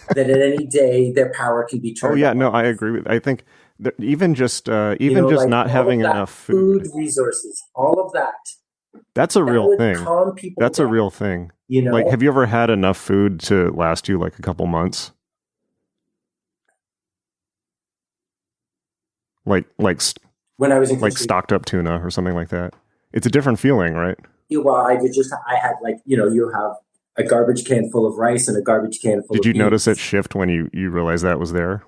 S2: that at any day their power can be turned
S1: Oh yeah,
S2: on.
S1: No, I agree with. I think that even just like not having enough food
S2: resources, all of that.
S1: That's a real thing.
S2: Calm people
S1: That's
S2: down.
S1: A real thing.
S2: You know,
S1: like, have you ever had enough food to last you like a couple months? Like
S2: when I was in
S1: like stocked up tuna or something like that. It's a different feeling, right?
S2: Yeah, well, I had like, you have a garbage can full of rice and a garbage can full of
S1: Did you
S2: beans.
S1: notice it shift when you realized that was there?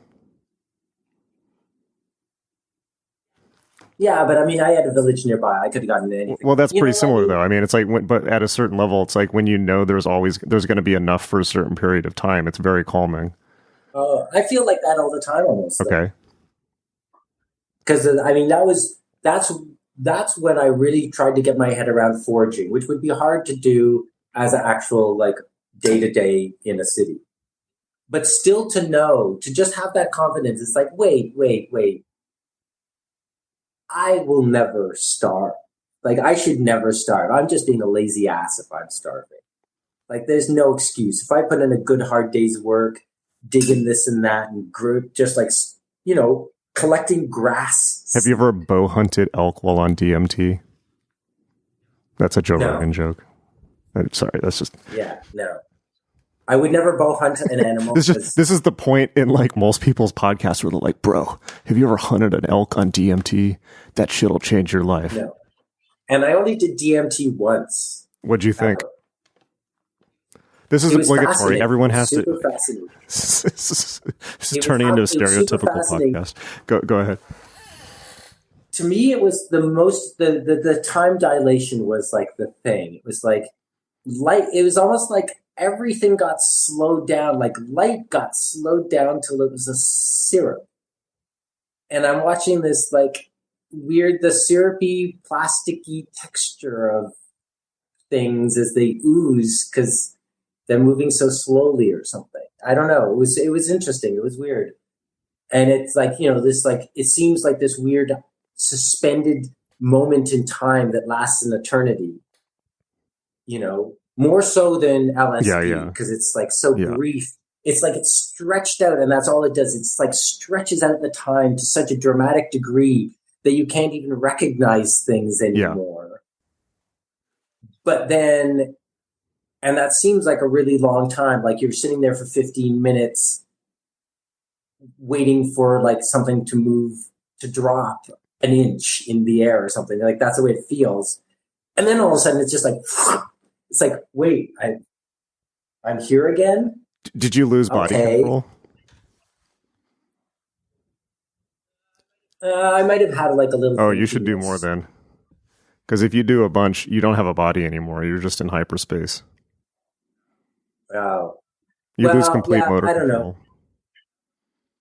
S2: Yeah, but I mean, I had a village nearby. I could have gotten anything.
S1: Well, that's pretty similar, though. I mean, it's like, but at a certain level, it's like when you know there's going to be enough for a certain period of time. It's very calming.
S2: I feel like that all the time, almost.
S1: Okay.
S2: Because I mean, that's when I really tried to get my head around foraging, which would be hard to do as an actual like day to day in a city. But still, to just have that confidence, it's like, wait. I will never starve. Like, I should never starve. I'm just being a lazy ass if I'm starving. Like, there's no excuse. If I put in a good hard day's work, digging this and that, and just like, collecting grass.
S1: Have you ever bow hunted elk while on DMT? That's a Joe Rogan joke. Sorry, that's just...
S2: Yeah, no. I would never bow hunt an animal.
S1: This is the point in like most people's podcasts where they're like, bro, have you ever hunted an elk on DMT? That shit'll change your life.
S2: No. And I only did DMT once.
S1: What'd you think? This is obligatory. Everyone has to.
S2: Super fascinating.
S1: This is turning into a stereotypical podcast. Go ahead.
S2: To me, it was the time dilation was like the thing. It was like light. It was almost like everything got slowed down. Like light got slowed down till it was a syrup. And I'm watching this like the syrupy, plasticky texture of things as they ooze because they're moving so slowly or something. I don't know. It was interesting. It was weird. And it's like, this like, it seems like this weird suspended moment in time that lasts an eternity, more so than LSD because it's like so brief. It's like it's stretched out and that's all it does. It's like stretches out the time to such a dramatic degree that you can't even recognize things anymore. Yeah. But then, and that seems like a really long time. Like you're sitting there for 15 minutes waiting for like something to move, to drop an inch in the air or something. Like that's the way it feels. And then all of a sudden it's just like, it's like, wait, I'm here again?
S1: Did you lose body control?
S2: I might have had like a little...
S1: Oh, you should do more then. Because if you do a bunch, you don't have a body anymore. You're just in hyperspace.
S2: Oh.
S1: You lose complete motor control.
S2: I don't know.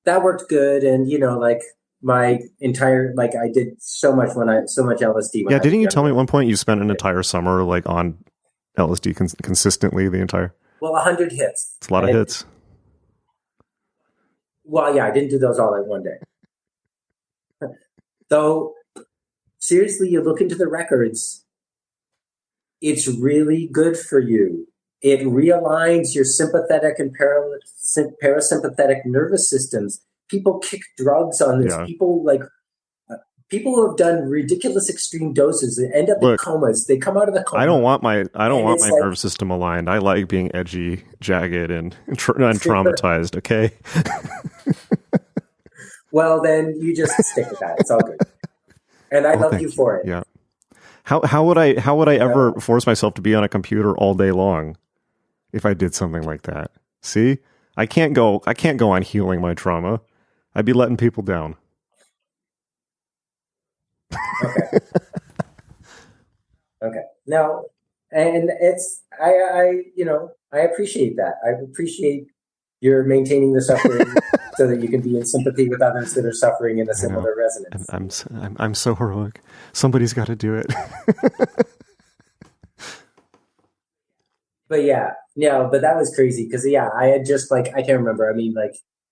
S2: That worked good. And, like, my entire, like I did so much LSD. When
S1: Yeah,
S2: I was
S1: didn't you tell me
S2: younger.
S1: at one point you spent an entire summer like on LSD consistently the entire?
S2: Well, 100 hits.
S1: It's a lot of hits.
S2: Well, yeah, I didn't do those all in one day. Though, seriously, you look into the records, it's really good for you. It realigns your sympathetic and parasympathetic nervous systems. People kick drugs on this.
S1: Yeah.
S2: People who have done ridiculous extreme doses and end up in comas. They come out of the coma.
S1: I don't want my nervous system aligned. I like being edgy, jagged, and traumatized. Okay.
S2: Well, then you just stick with that. It's all good. And I love you for it.
S1: Yeah. How would I ever force myself to be on a computer all day long if I did something like that? See? I can't go on healing my trauma. I'd be letting people down.
S2: Okay. Okay. No, and it's I appreciate that. I appreciate you're maintaining the suffering so that you can be in sympathy with others that are suffering in a similar resonance.
S1: I'm so heroic. Somebody's got to do it.
S2: But yeah, no, but that was crazy because I had just I can't remember. I mean,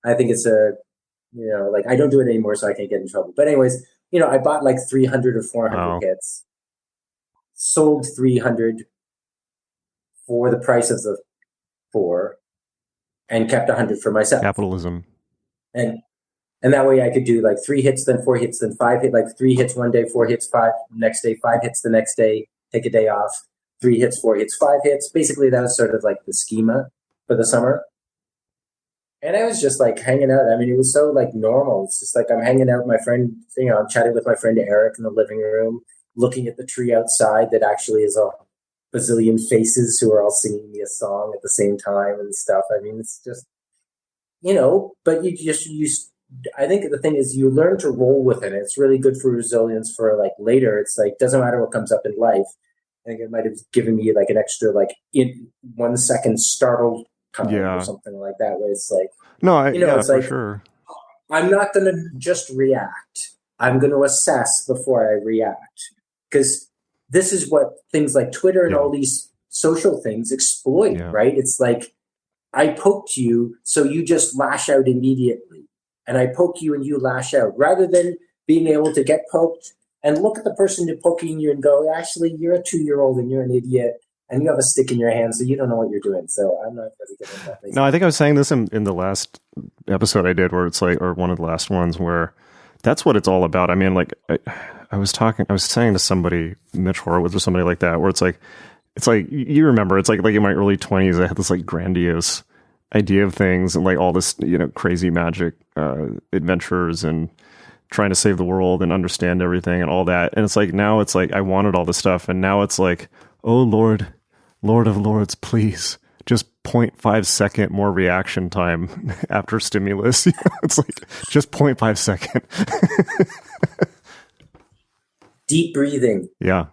S2: I think it's I don't do it anymore, so I can't get in trouble. But anyways, I bought 300 or 400 hits, sold 300 for the price of the 4, and kept 100 for myself.
S1: Capitalism.
S2: And that way I could do 3 hits, then 4 hits, then 5 hits, 3 hits one day, 4 hits, 5 next day, 5 hits the next day, take a day off, 3 hits, 4 hits, 5 hits. Basically, that was sort of the schema for the summer. And I was just hanging out. I mean, it was so normal. It's just I'm hanging out with my friend, I'm chatting with my friend Eric in the living room, looking at the tree outside that actually is a bazillion faces who are all singing me a song at the same time and stuff. I mean, it's just, but I think the thing is you learn to roll with it. It's really good for resilience for later. It's doesn't matter what comes up in life. I think it might have given me an extra in 1 second startled time or something like that, where it's it's
S1: for sure.
S2: I'm not going to just react. I'm going to assess before I react, because this is what things like Twitter and all these social things exploit, right? It's I poked you, so you just lash out immediately, and I poke you and you lash out, rather than being able to get poked and look at the person who's poking you and go, actually, you're a 2-year-old and you're an idiot. And you have a stick in your hand, so you don't know what you're doing. So I'm not going to get into that.
S1: No, I think I was saying this in the last episode I did, where it's or one of the last ones, where that's what it's all about. I mean, I was saying to somebody, Mitch Horowitz or somebody like that, where it's you remember, it's in my early 20s, I had this grandiose idea of things and all this, crazy magic adventures and trying to save the world and understand everything and all that. And it's now it's I wanted all this stuff, and now it's oh Lord of Lords, please, just 0.5 second more reaction time after stimulus. It's just 0.5 second.
S2: Deep breathing.
S1: Yeah.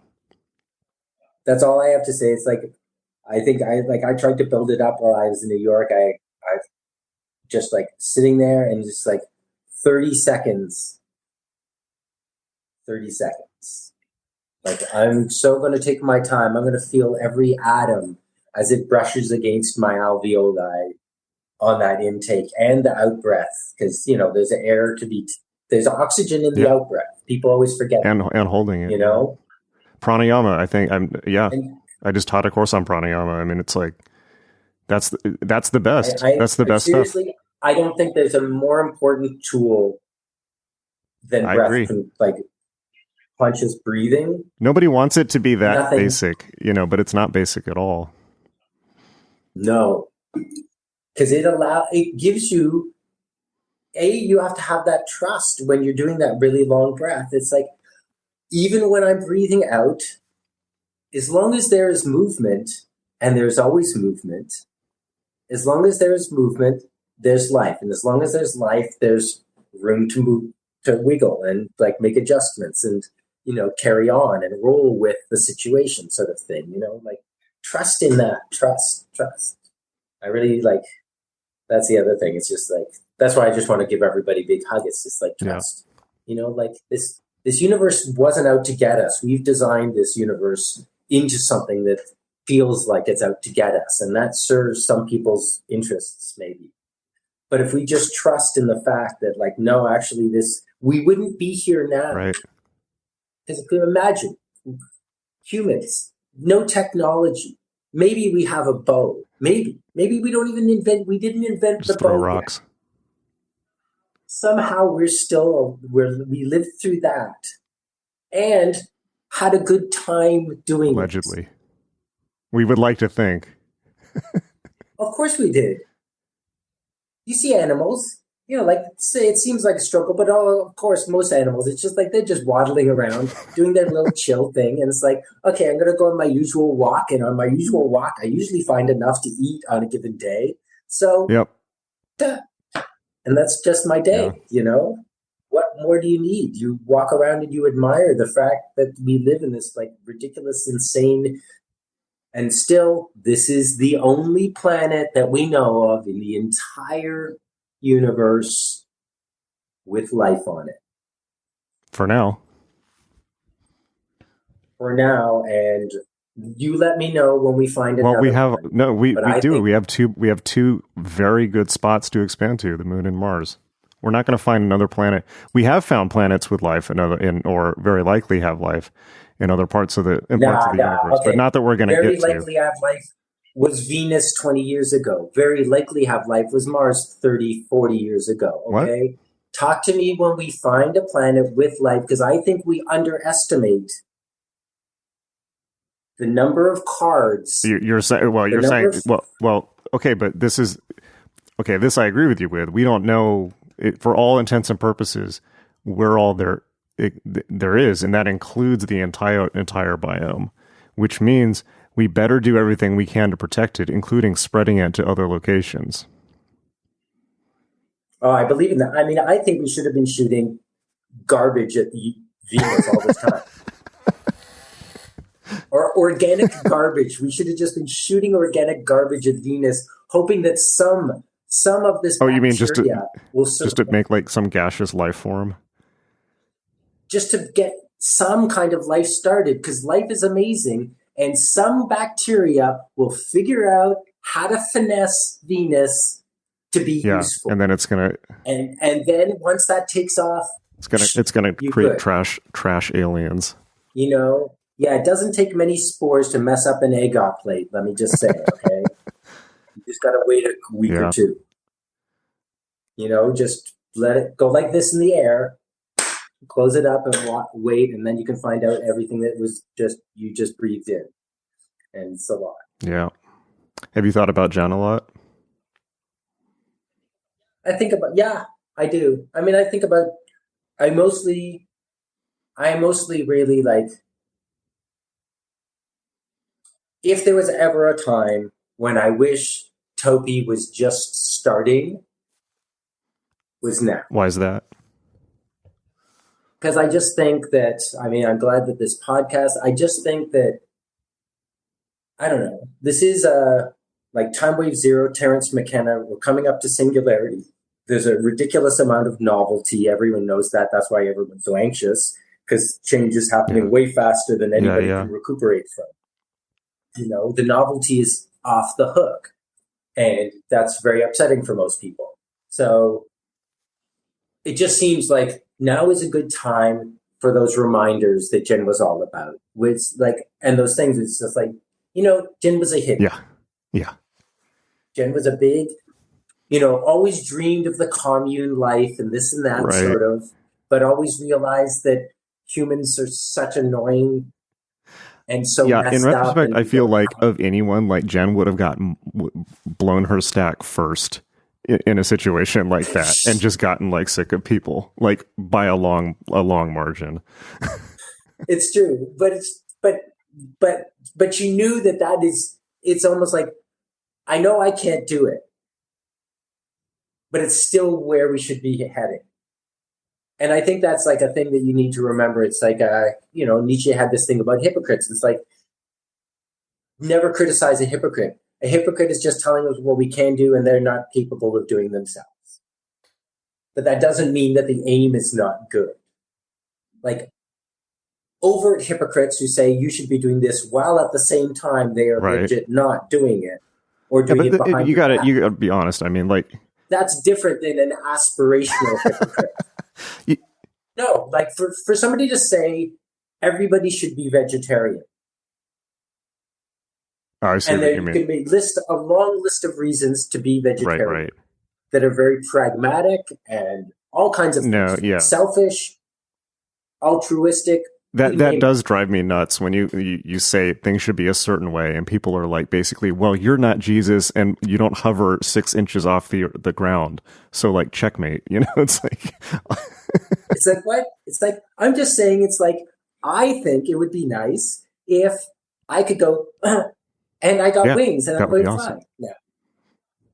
S2: That's all I have to say. It's I think I tried to build it up while I was in New York. I just sitting there and just 30 seconds. 30 seconds. I'm so going to take my time. I'm going to feel every atom as it brushes against my alveoli on that intake and the out breath, because there's air to be. There's oxygen in the out breath. People always forget
S1: and holding it. Pranayama. I think I just taught a course on pranayama. I mean, it's that's the best. That's the best
S2: seriously,
S1: stuff.
S2: I don't think there's a more important tool than breath.
S1: I agree.
S2: Conscious breathing.
S1: Nobody wants it to be that basic, but it's not basic at all.
S2: No, because it gives you, you have to have that trust when you're doing that really long breath. It's even when I'm breathing out, as long as there is movement, and there's always movement, as long as there is movement, there's life. And as long as there's life, there's room to move, to wiggle and make adjustments and, carry on and roll with the situation, sort of thing, trust in that. Trust. I really that's the other thing. It's just that's why I just want to give everybody a big hug. It's just trust. Like this universe wasn't out to get us. We've designed this universe into something that feels like it's out to get us, and that serves some people's interests, maybe. But if we just trust in the fact that, like, no, actually, we wouldn't be here now.
S1: Right.
S2: Because if you imagine humans, no technology, maybe we have a bow. Maybe we didn't invent
S1: Just
S2: the
S1: throw
S2: bow
S1: rocks.
S2: yet. Somehow we lived through that and had a good time doing
S1: Allegedly. We would like to think.
S2: Of course we did. You see animals, like, say it seems like a struggle, but of course, most animals, it's just like they're just waddling around, doing their little chill thing. And it's like, okay, I'm going to go on my usual walk. And on my usual walk, I usually find enough to eat on a given day. So,
S1: Yep.
S2: Duh. And that's just my day, What more do you need? You walk around and you admire the fact that we live in this, like, ridiculous, insane, and still, this is the only planet that we know of in the entire universe with life on it.
S1: For now.
S2: And you let me know when we find another.
S1: Well, we have
S2: one.
S1: we do. We have two very good spots to expand to: the Moon and Mars. We're not going to find another planet. We have found planets with life or very likely have life in other parts of the universe,
S2: okay.
S1: But not that we're going to get to.
S2: Very likely have life was Venus 20 years ago. Very likely have life was Mars 30, 40 years ago. Okay, what? Talk to me when we find a planet with life, because I think we underestimate the number of cards.
S1: You're saying, okay, but this is okay. This I agree with you with. We don't know for all intents and purposes where all there is, and that includes the entire biome, which means we better do everything we can to protect it, including spreading it to other locations.
S2: Oh, I believe in that. I mean, I think we should have been shooting garbage at the Venus all this time. Or organic garbage. We should have just been shooting organic garbage at Venus, hoping that some of this bacteria
S1: you mean just
S2: to
S1: make like some gaseous life form?
S2: Just to get some kind of life started, because life is amazing, and some bacteria will figure out how to finesse Venus to be useful.
S1: And then it's gonna
S2: and then once that takes off,
S1: it's gonna create trash aliens.
S2: Yeah, it doesn't take many spores to mess up an egg plate, let me just say, okay? You just got to wait a week or two. Just let it go like this in the air, close it up and wait, and then you can find out everything that was you just breathed in. And it's a lot. Yeah.
S1: Have you thought about Jen a lot?
S2: I do. I mean, I mostly really like, if there was ever a time when I wish Topi was just starting, was now.
S1: Why is that?
S2: Because I just think that, I'm glad that this podcast, I just think that, I don't know, this is like Time Wave Zero, Terence McKenna, we're coming up to singularity. There's a ridiculous amount of novelty. Everyone knows that. That's why everyone's so anxious, because change is happening way faster than anybody can recuperate from. The novelty is off the hook, and that's very upsetting for most people. So it just seems like now is a good time for those reminders that Jen was all about. And those things, it's just like, Jen was a hippie.
S1: Yeah.
S2: Jen was a big, always dreamed of the commune life and this and that sort of, but always realized that humans are such annoying. And so
S1: in retrospect, I feel like of anyone, like Jen would have gotten blown her stack first in a situation like that, and just gotten like sick of people, like by a long margin.
S2: It's true, but you knew that is. It's almost like, I know I can't do it, but it's still where we should be heading. And I think that's like a thing that you need to remember. It's like, Nietzsche had this thing about hypocrites. It's like, never criticize a hypocrite. A hypocrite is just telling us what we can do, and they're not capable of doing themselves. But that doesn't mean that the aim is not good. like overt hypocrites who say you should be doing this while at the same time they are legit not doing it or doing it behind
S1: you
S2: your back.
S1: You gotta be honest. I mean, like,
S2: that's different than an aspirational hypocrite. No, like for somebody to say everybody should be vegetarian.
S1: I see
S2: and
S1: what
S2: then
S1: you mean.
S2: can list a long list of reasons to be vegetarian
S1: Right.
S2: that are very pragmatic and all kinds of things. Selfish, altruistic.
S1: That does drive me nuts when you say things should be a certain way and people are like, basically, well, you're not Jesus and you don't hover 6 inches off the ground. So like, checkmate, you know, it's like,
S2: it's like, what? It's like, I'm just saying, it's like, I think it would be nice if I could go and I got wings and I'm going to fly. Yeah.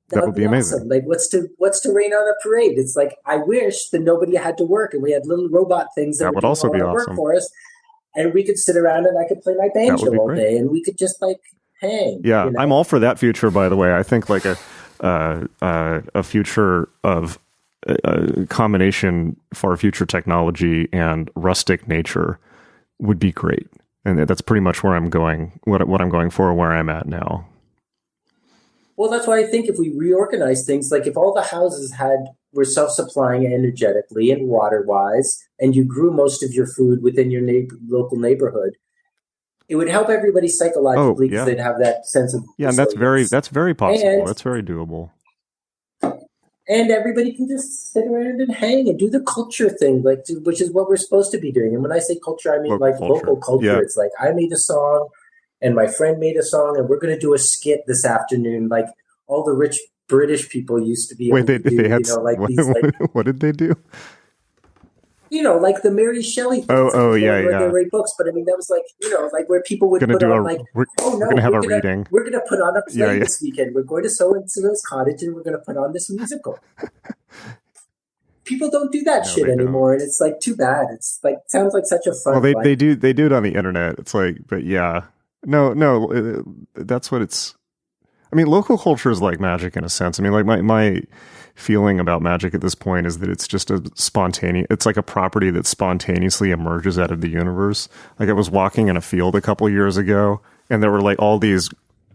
S1: That would be amazing.
S2: Awesome. Like, what's to rain on a parade? It's like, I wish that nobody had to work and we had little robot things that would also be awesome. Work for us. And we could sit around and I could play my banjo all day and we could just like hang.
S1: Yeah,
S2: you know?
S1: I'm all for that future, by the way. I think like a future of a combination for future technology and rustic nature would be great. And that's pretty much where I'm going, what I'm going for, where I'm at now.
S2: Well, that's why I think if we reorganize things, like if all the houses were self-supplying energetically and water-wise, and you grew most of your food within your local neighborhood, it would help everybody psychologically because they'd have that sense of
S1: and that's very possible. That's very doable.
S2: And everybody can just sit around and hang and do the culture thing, like which is what we're supposed to be doing. And when I say culture, I mean local culture. Yeah. It's like I made a song. And my friend made a song, and we're going to do a skit this afternoon, like all the rich British people used to be able to do.
S1: What did they do?
S2: You know, like the Mary Shelley things. They write books, but I mean, that was like, you know, like where people would put on like,
S1: we're going to have a reading.
S2: We're going to put on a play this weekend. We're going to so-and-so's cottage, and we're going to put on this musical. People don't do that shit anymore, and it's like too bad. It's like sounds like such a fun.
S1: Well, they do it on the internet. It's like, but yeah. No, that's what it's. I mean, local culture is like magic in a sense. I mean, like my feeling about magic at this point is that it's just it's like a property that spontaneously emerges out of the universe. Like I was walking in a field a couple years ago, and there were like all these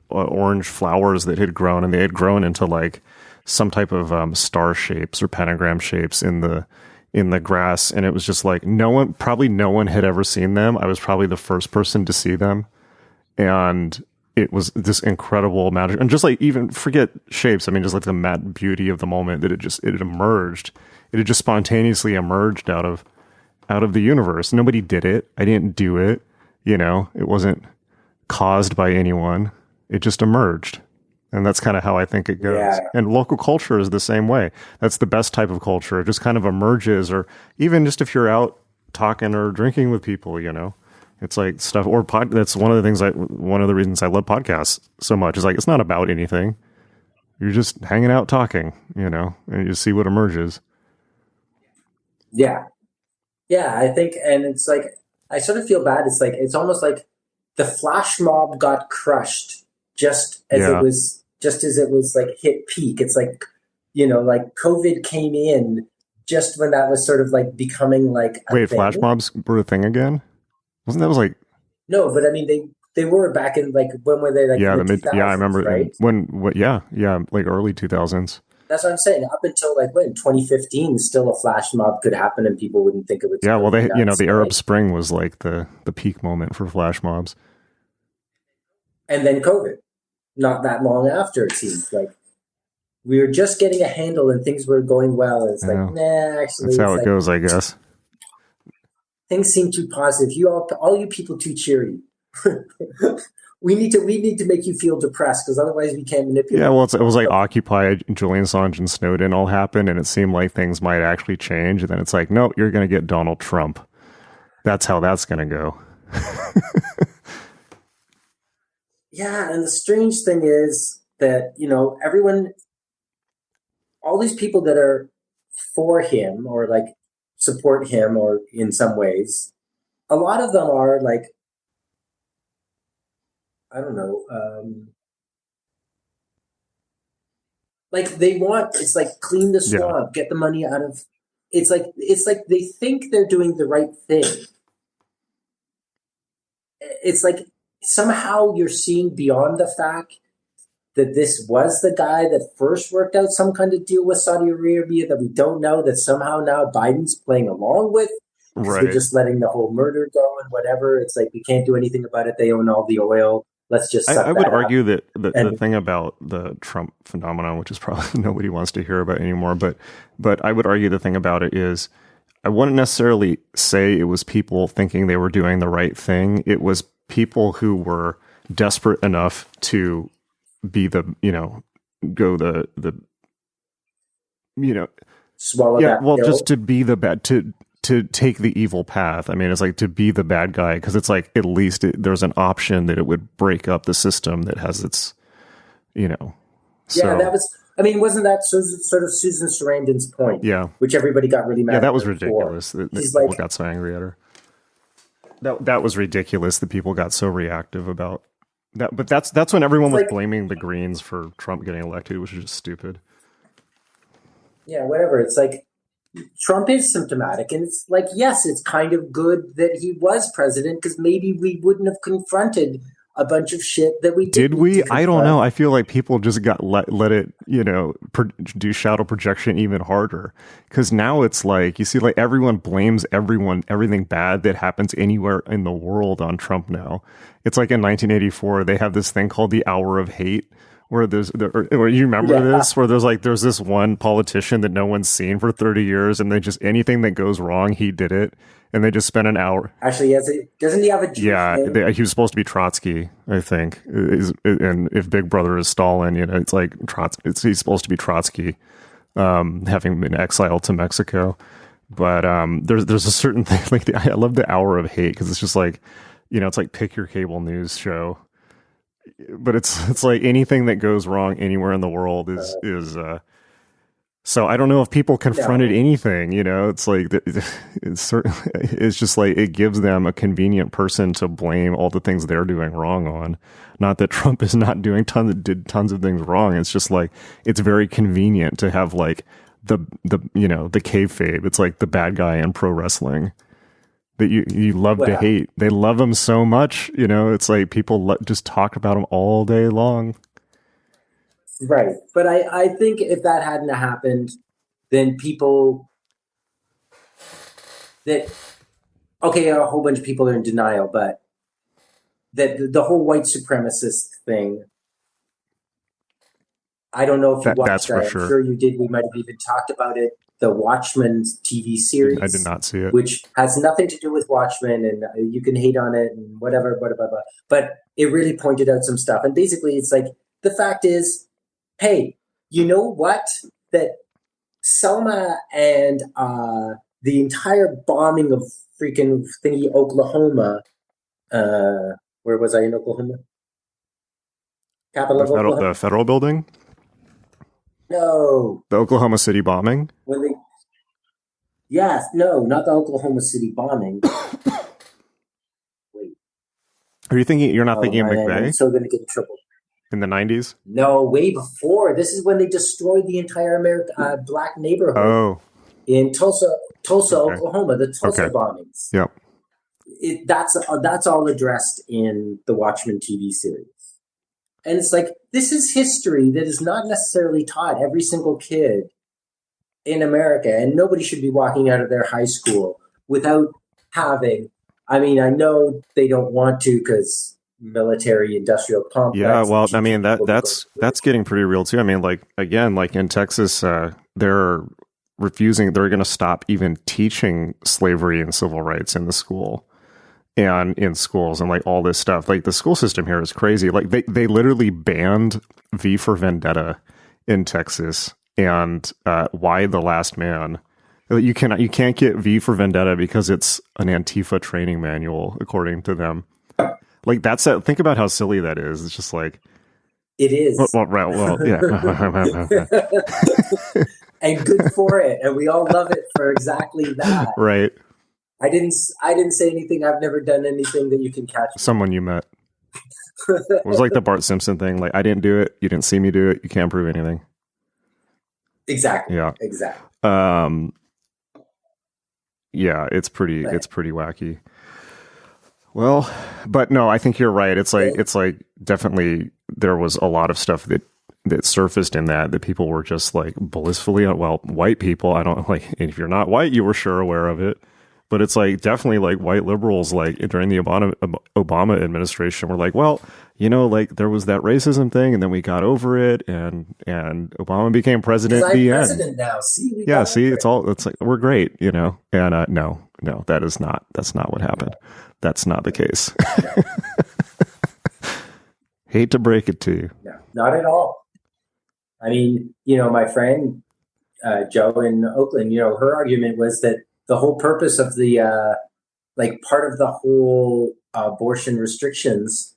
S1: orange flowers that had grown, and they had grown into like some type of star shapes or pentagram shapes in the grass, and it was just like no one had ever seen them. I was probably the first person to see them. And it was this incredible magic, and just like even forget shapes. I mean, just like the mad beauty of the moment that it emerged. It had just spontaneously emerged out of the universe. Nobody did it. I didn't do it. You know, it wasn't caused by anyone. It just emerged, and that's kind of how I think it goes. Yeah. And local culture is the same way. That's the best type of culture. It just kind of emerges, or even just if you're out talking or drinking with people, you know. It's like stuff that's one of the reasons I love podcasts so much is like, it's not about anything. You're just hanging out talking, you know, and you see what emerges.
S2: Yeah. Yeah. I think, and it's like, I sort of feel bad. It's like, it's almost like the flash mob got crushed just as it was like hit peak. It's like, you know, like COVID came in just when that was sort of like becoming like a thing.
S1: Flash mobs were a thing again? Wasn't that like
S2: no? But I mean, they were back in like when were they like
S1: I remember right? Like early 2000s.
S2: That's what I'm saying. Up until like when 2015, still a flash mob could happen and people wouldn't think it would.
S1: Yeah, well, the Arab Spring was like the peak moment for flash mobs.
S2: And then COVID, not that long after, it seems like we were just getting a handle and things were going well. It's like, nah, actually,
S1: that's how it goes, I guess.
S2: Things seem too positive. All you people too cheery. we need to make you feel depressed because otherwise we can't manipulate.
S1: Yeah, well, it was like Occupy, Julian Assange, and Snowden all happened, and it seemed like things might actually change. And then it's like, no, you're going to get Donald Trump. That's how that's going to go.
S2: Yeah, and the strange thing is that, you know, all these people that are for him or like support him or in some ways, a lot of them are like, I don't know, like they want, it's like clean the swamp, get the money out of it's like they think they're doing the right thing. It's like somehow you're seeing beyond the fact that this was the guy that first worked out some kind of deal with Saudi Arabia that we don't know, that somehow now Biden's playing along with. Right. We're just letting the whole murder go and whatever. It's like we can't do anything about it. They own all the oil. Let's just suck
S1: I would argue
S2: up.
S1: that the thing about the Trump phenomenon, which is probably nobody wants to hear about anymore, but I would argue the thing about it is I wouldn't necessarily say it was people thinking they were doing the right thing. It was people who were desperate enough to be the, go the
S2: swallow that
S1: well,
S2: pill.
S1: just to be the bad, to take the evil path. I mean, it's like to be the bad guy, because it's like at least there's an option that it would break up the system that has its,
S2: Yeah, that was. I mean, wasn't that sort of Susan Sarandon's point?
S1: Yeah,
S2: which everybody got really mad.
S1: Yeah, that was ridiculous. That people got so angry at her. That was ridiculous that people got so reactive about that. But that's when everyone was blaming the Greens for Trump getting elected, which is just stupid.
S2: Yeah, whatever. It's like Trump is symptomatic, and it's like, yes, it's kind of good that he was president, because maybe we wouldn't have confronted a bunch of shit that we
S1: did. We? I don't know. I feel like people just got let it, do shadow projection even harder, because now it's like you see, like everyone blames everything bad that happens anywhere in the world on Trump now. It's like in 1984 they have this thing called the Hour of Hate, where or you remember this, where there's this one politician that no one's seen for 30 years, and they just, anything that goes wrong, he did it. And they just spent an hour.
S2: Actually, doesn't he have a Jewish name?
S1: He was supposed to be Trotsky, I think. And if Big Brother is Stalin, it's like he's supposed to be Trotsky, having been exiled to Mexico. But there's a certain thing, like I love the Hour of Hate, because it's just like, it's like pick your cable news show. But it's like anything that goes wrong anywhere in the world is so I don't know if people confronted anything, it's like, it's just like, it gives them a convenient person to blame all the things they're doing wrong on. Not that Trump is not doing tons of things wrong. It's just like, it's very convenient to have like the kayfabe. It's like the bad guy in pro wrestling that you love to hate. They love him so much, it's like people just talk about him all day long.
S2: Right. But I think if that hadn't happened, then people a whole bunch of people are in denial, but that the whole white supremacist thing, I don't know if you watched that. I'm sure you did. We might have even talked about it. The Watchmen TV series.
S1: I did not see it.
S2: Which has nothing to do with Watchmen, and you can hate on it and whatever, blah, blah, blah. But it really pointed out some stuff. And basically it's like, the fact is, hey, you know what? That Selma and the entire bombing of freaking thingy Oklahoma, where was I in Oklahoma? Capital of Oklahoma?
S1: The federal building?
S2: No.
S1: The Oklahoma City bombing?
S2: Yes, no, not the Oklahoma City bombing. Wait.
S1: Are you thinking, you're not thinking of McVeigh?
S2: I'm so going to get in trouble.
S1: In the 90s?
S2: No, way before. This is when they destroyed the entire black neighborhood in Tulsa, Oklahoma, the Tulsa bombings.
S1: Yep.
S2: That's all addressed in the Watchmen TV series. And it's like, this is history that is not necessarily taught every single kid in America, and nobody should be walking out of their high school without having, I mean, I know they don't want to because military industrial complex.
S1: Yeah, well, I mean, that's getting pretty real too. I mean, like, again, like in Texas, they're going to stop even teaching slavery and civil rights in the school and in schools and like all this stuff. Like the school system here is crazy. Like they literally banned V for Vendetta in Texas and Why the Last Man. You can't get V for Vendetta because it's an Antifa training manual, according to them. Like think about how silly that is. It's just like
S2: it is.
S1: Well, yeah.
S2: And good for it, and we all love it for exactly that.
S1: Right.
S2: I didn't say anything. I've never done anything that you can catch me.
S1: Someone you met. It was like the Bart Simpson thing. Like, I didn't do it. You didn't see me do it. You can't prove anything.
S2: Exactly.
S1: Yeah.
S2: Exactly.
S1: yeah, it's pretty wacky. Well, but no, I think you're right. It's like definitely there was a lot of stuff that surfaced in that people were just like blissfully, well, white people, I don't like, if you're not white, you were sure aware of it. But it's like definitely like white liberals, like during the Obama administration, were like, well, you know, like there was that racism thing, and then we got over it, and Obama became president.
S2: I'm
S1: The
S2: president
S1: end.
S2: now. See,
S1: yeah, see, it's like we're great, you know. And no, that's not what happened. That's not the case. Hate to break it to you.
S2: No, not at all. I mean, you know, my friend Joe in Oakland, you know, her argument was that the whole purpose of the like part of the whole abortion restrictions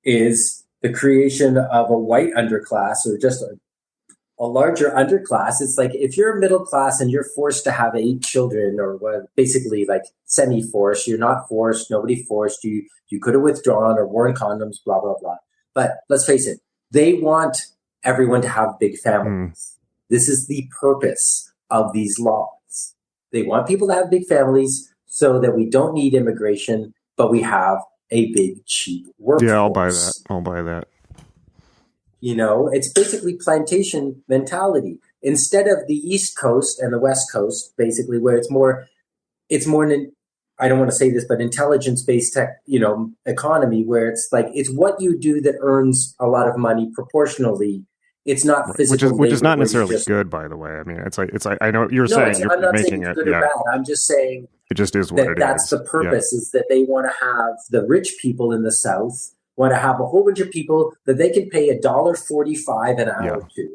S2: is the creation of a white underclass, or just a larger underclass. It's like if you're middle class and you're forced to have 8 children, or what, basically like semi-forced, you're not forced, nobody forced you. You could have withdrawn or worn condoms, blah, blah, blah. But let's face it, they want everyone to have big families. This is the purpose of these laws. They want people to have big families so that we don't need immigration, but we have a big, cheap workforce.
S1: Yeah, I'll buy that.
S2: You know, it's basically plantation mentality. Instead of the East Coast and the West Coast, basically, where it's more an, I don't want to say this, but intelligence-based tech, you know, economy, where it's like, it's what you do that earns a lot of money proportionally. It's not physical,
S1: which is not necessarily good, by the way. I mean, it's like I know what you're saying.
S2: I'm not
S1: making
S2: saying it's
S1: it
S2: good or bad. I'm just saying
S1: it just is what it is.
S2: That's the purpose, is that they want to have the rich people in the South want to have a whole bunch of people that they can pay $1.45 an hour to.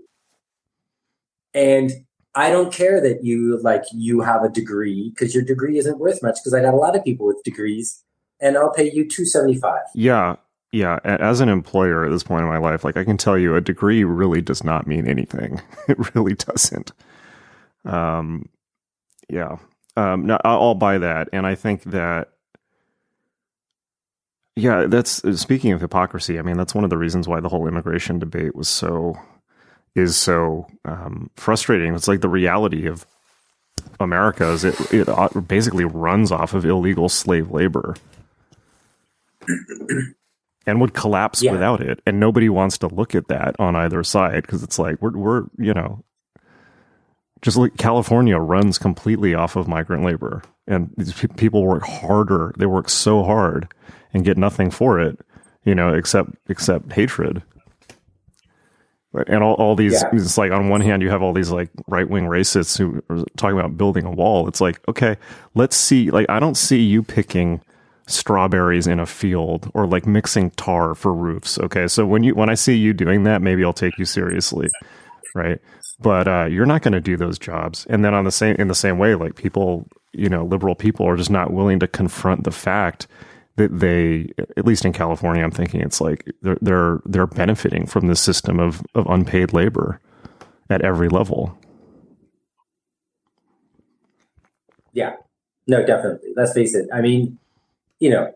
S2: And I don't care that you have a degree, because your degree isn't worth much, because I got a lot of people with degrees, and I'll pay you $2.75.
S1: Yeah. Yeah, as an employer at this point in my life, like I can tell you, a degree really does not mean anything. It really doesn't. Yeah. No, I'll buy that, and I think that, yeah, that's, speaking of hypocrisy, I mean, that's one of the reasons why the whole immigration debate is so frustrating. It's like the reality of America is it basically runs off of illegal slave labor. And would collapse without it, and nobody wants to look at that on either side, because it's like we're you know, just like California runs completely off of migrant labor, and these people work harder. They work so hard and get nothing for it, you know, except hatred. And all these, it's like on one hand you have all these like right wing racists who are talking about building a wall. It's like, okay, let's see. Like, I don't see you picking strawberries in a field or like mixing tar for roofs. Okay, so when I see you doing that, maybe I'll take you seriously, right? But you're not going to do those jobs. And then in the same way, like people, you know, liberal people are just not willing to confront the fact that they, at least in California, I'm thinking it's like they're benefiting from this system of unpaid labor at every level.
S2: Yeah, no, definitely. Let's face it. I mean, you know,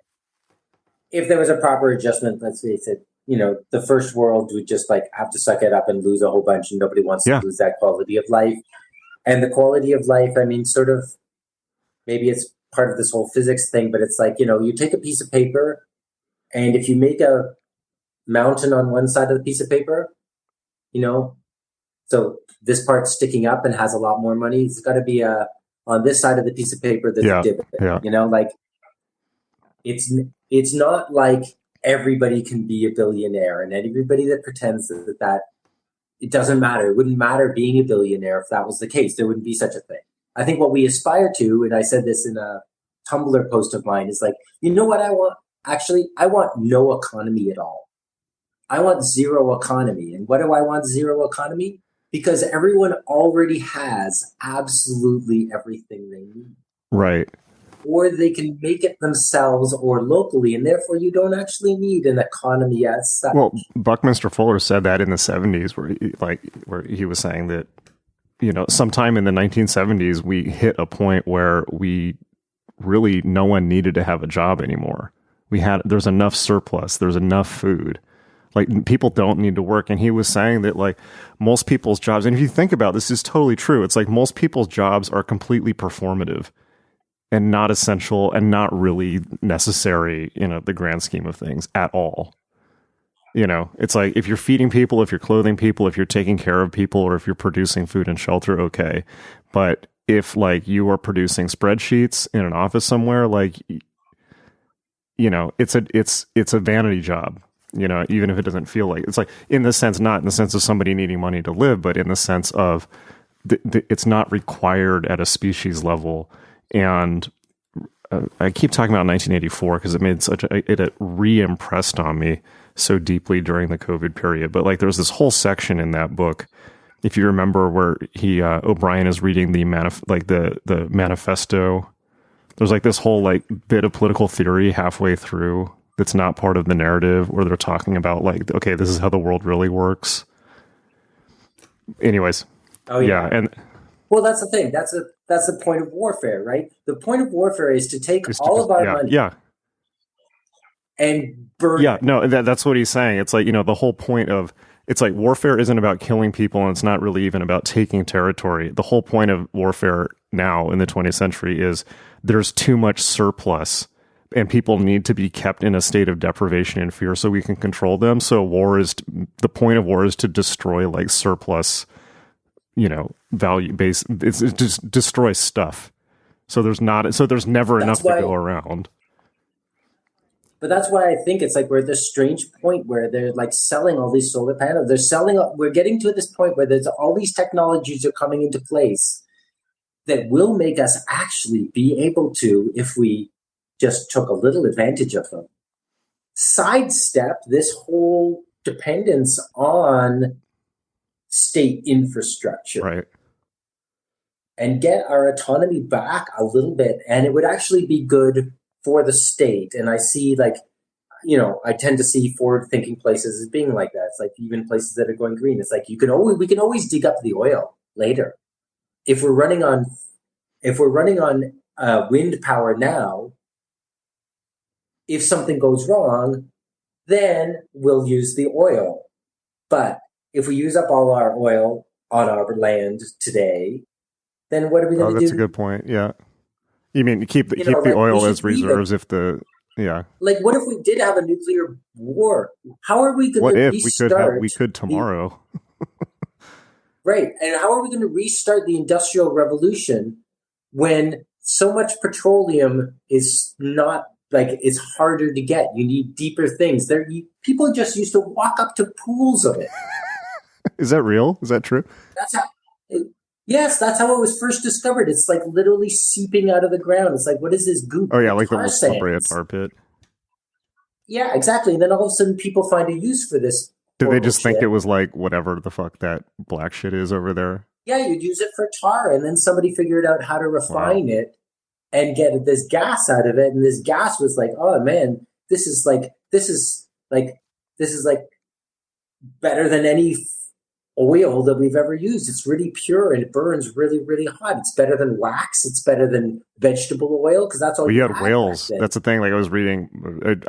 S2: if there was a proper adjustment, let's face it, you know, the first world would just like have to suck it up and lose a whole bunch, and nobody wants to lose that quality of life. And the quality of life, I mean, sort of, maybe it's part of this whole physics thing, but it's like, you know, you take a piece of paper, and if you make a mountain on one side of the piece of paper, you know, so this part's sticking up and has a lot more money, it's got to be on this side of the piece of paper there's a divot, you know, like, it's not like everybody can be a billionaire, and everybody that pretends that it doesn't matter. It wouldn't matter being a billionaire if that was the case. There wouldn't be such a thing. I think what we aspire to, and I said this in a Tumblr post of mine, is like, you know what I want? Actually, I want no economy at all. I want zero economy. And what do I want zero economy? Because everyone already has absolutely everything they need.
S1: Right.
S2: Or they can make it themselves or locally, and therefore you don't actually need an economy as such.
S1: Well, Buckminster Fuller said that in the 70s, where he was saying that, you know, sometime in the 1970s, we hit a point where no one needed to have a job anymore. There's enough surplus, there's enough food. Like, people don't need to work. And he was saying that, like, most people's jobs, and if you think about it, this is totally true. It's like most people's jobs are completely performative. and not essential and not really necessary in the grand scheme of things at all. It's like if you're feeding people, if you're clothing people, if you're taking care of people, or if you're producing food and shelter, okay. But if like you are producing spreadsheets in an office somewhere, like, it's a vanity job, even if it doesn't feel like it's like in the sense, not in the sense of somebody needing money to live, but in the sense of it's not required at a species level. And I keep talking about 1984 because it re-impressed on me so deeply during the COVID period. But like, there's this whole section in that book, if you remember, where O'Brien is reading the manifesto. There's like this whole like bit of political theory halfway through that's not part of the narrative, where they're talking about like, okay, this is how the world really works. Anyways.
S2: Oh yeah.
S1: And
S2: well, that's the thing. That's the point of warfare, right? The point of warfare is to take all of our money.
S1: Yeah.
S2: And burn.
S1: Yeah, no, that's what he's saying. It's like, the whole point of, it's like warfare isn't about killing people, and it's not really even about taking territory. The whole point of warfare now in the 20th century is there's too much surplus, and people need to be kept in a state of deprivation and fear so we can control them. So the point of war is to destroy like surplus, value based. It's just destroy stuff. So there's never enough to go around.
S2: But that's why I think it's like we're at this strange point where they're like selling all these solar panels. We're getting to this point where there's all these technologies are coming into place that will make us actually be able to, if we just took a little advantage of them, sidestep this whole dependence on state infrastructure.
S1: Right.
S2: And get our autonomy back a little bit. And it would actually be good for the state. And I see I tend to see forward-thinking places as being like that. It's like even places that are going green. It's like we can always dig up the oil later. If we're running on wind power now, if something goes wrong, then we'll use the oil. But if we use up all our oil on our land today, then what are we going to do?
S1: Oh, that's a good point. Yeah. You mean keep the oil as reserves Like, what if we did have a nuclear war? How are we going to restart? We could tomorrow.
S2: Right. And how are we going to restart the Industrial Revolution when so much petroleum is not, like, it's harder to get? You need deeper things. People just used to walk up to pools of it.
S1: Is that real? Is that true?
S2: Yes, that's how it was first discovered. It's like literally seeping out of the ground. It's like, what is this goop?
S1: Oh yeah, like the slippery tar pit.
S2: Yeah, exactly. And then all of a sudden people find a use for this.
S1: Did they just think it was like whatever the fuck that black shit is over there?
S2: Yeah, you'd use it for tar, and then somebody figured out how to refine it and get this gas out of it. And this gas was like, oh man, this is better than any oil that we've ever used. It's really pure and it burns really, really hot. It's better than wax. It's better than vegetable oil because that's all.
S1: You had whales. That's the thing. Like I was reading,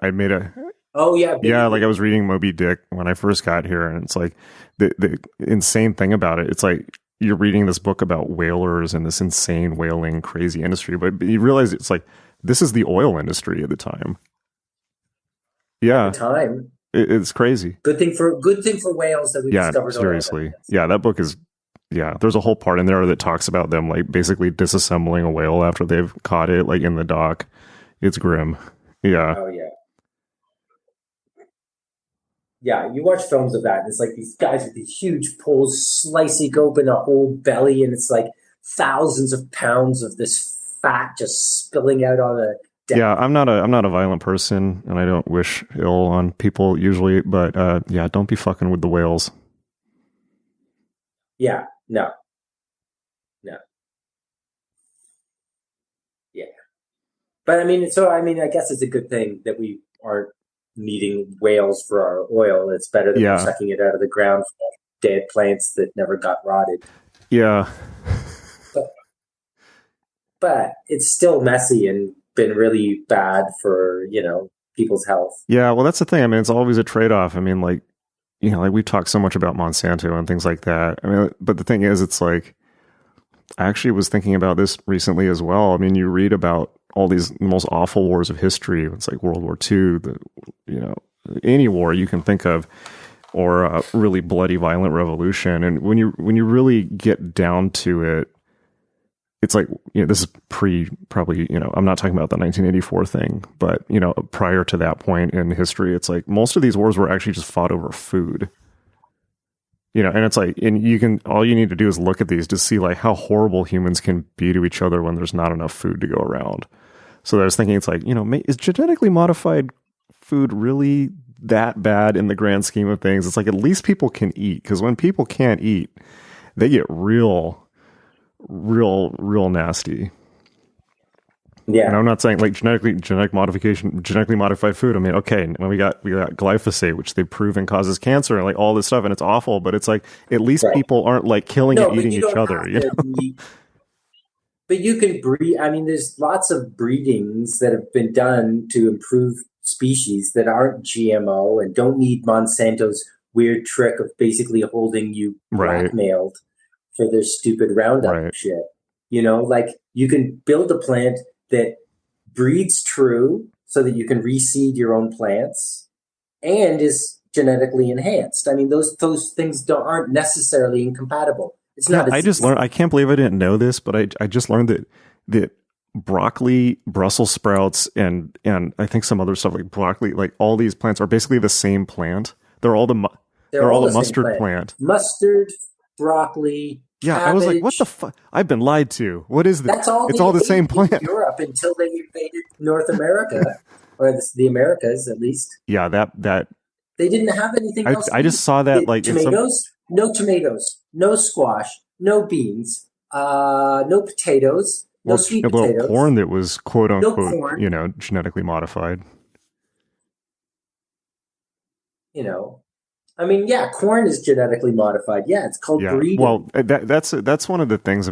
S1: I made a.
S2: Oh yeah,
S1: like I was reading Moby Dick when I first got here, and it's like the insane thing about it. It's like you're reading this book about whalers and this insane whaling crazy industry, but you realize it's like this is the oil industry at the time. Yeah,
S2: at the time.
S1: It's crazy.
S2: Good thing for whales that we discovered.
S1: Seriously. Yeah, that book is. Yeah, there's a whole part in there that talks about them like basically disassembling a whale after they've caught it, like in the dock. It's grim. Yeah.
S2: Oh yeah. Yeah, you watch films of that, and it's like these guys with these huge poles slicing open a whole belly, and it's like thousands of pounds of this fat just spilling out on a.
S1: Yeah, I'm not a violent person, and I don't wish ill on people usually. But yeah, don't be fucking with the whales.
S2: Yeah, no. Yeah, but I guess it's a good thing that we aren't needing whales for our oil. It's better than sucking it out of the ground from dead plants that never got rotted.
S1: Yeah,
S2: but it's still messy and been really bad for, people's health.
S1: Yeah, well, that's the thing. I mean, it's always a trade-off. I mean, like we've talked so much about Monsanto and things like that. I mean, but the thing is, it's like I actually was thinking about this recently as well. I mean, you read about all these most awful wars of history. It's like World War II, any war you can think of, or a really bloody, violent revolution. And when you really get down to it, it's like, this is probably, I'm not talking about the 1984 thing, but, prior to that point in history, it's like most of these wars were actually just fought over food. And it's like, and all you need to do is look at these to see like how horrible humans can be to each other when there's not enough food to go around. So I was thinking, it's like, is genetically modified food really that bad in the grand scheme of things? It's like, at least people can eat, because when people can't eat, they get real nasty.
S2: Yeah.
S1: And I'm not saying like genetic modification, genetically modified food. I mean, okay, when we got glyphosate, which they've proven causes cancer and like all this stuff, and it's awful, but it's like, at least people aren't like killing and eating each other.
S2: But you can breed. I mean, there's lots of breedings that have been done to improve species that aren't GMO and don't need Monsanto's weird trick of basically holding you blackmailed for their stupid Roundup shit. Like you can build a plant that breeds true so that you can reseed your own plants and is genetically enhanced. I mean, those things aren't necessarily incompatible. It's not.
S1: I just learned. I can't believe I didn't know this, but I just learned that broccoli, Brussels sprouts, and I think some other stuff like broccoli, like all these plants are basically the same plant. They're all the mustard plant.
S2: Mustard, broccally.
S1: Yeah,
S2: cabbage.
S1: I was like, what the fuck? I've been lied to. What is this?
S2: That's all.
S1: It's all the same plant.
S2: In Europe until they invaded North America, or the Americas at least.
S1: Yeah, that.
S2: They didn't have anything else.
S1: I just saw that like
S2: no tomatoes, no squash, no beans, no potatoes, no sweet potatoes.
S1: Corn that was quote unquote, genetically modified.
S2: I mean, yeah, corn is genetically modified. Yeah, it's called breeding.
S1: Well, that's one of the things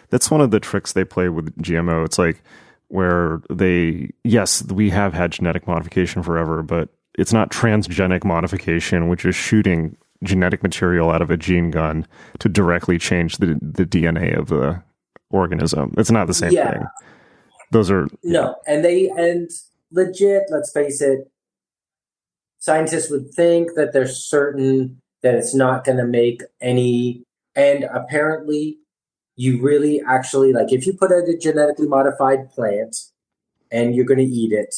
S1: that's one of the tricks they play with GMO. It's like where we have had genetic modification forever, but it's not transgenic modification, which is shooting genetic material out of a gene gun to directly change the DNA of the organism. It's not the same thing. Those are
S2: no, and legit. Let's face it. Scientists would think that they're certain that it's not going to make any, and apparently you really actually, like if you put out a genetically modified plant and you're going to eat it,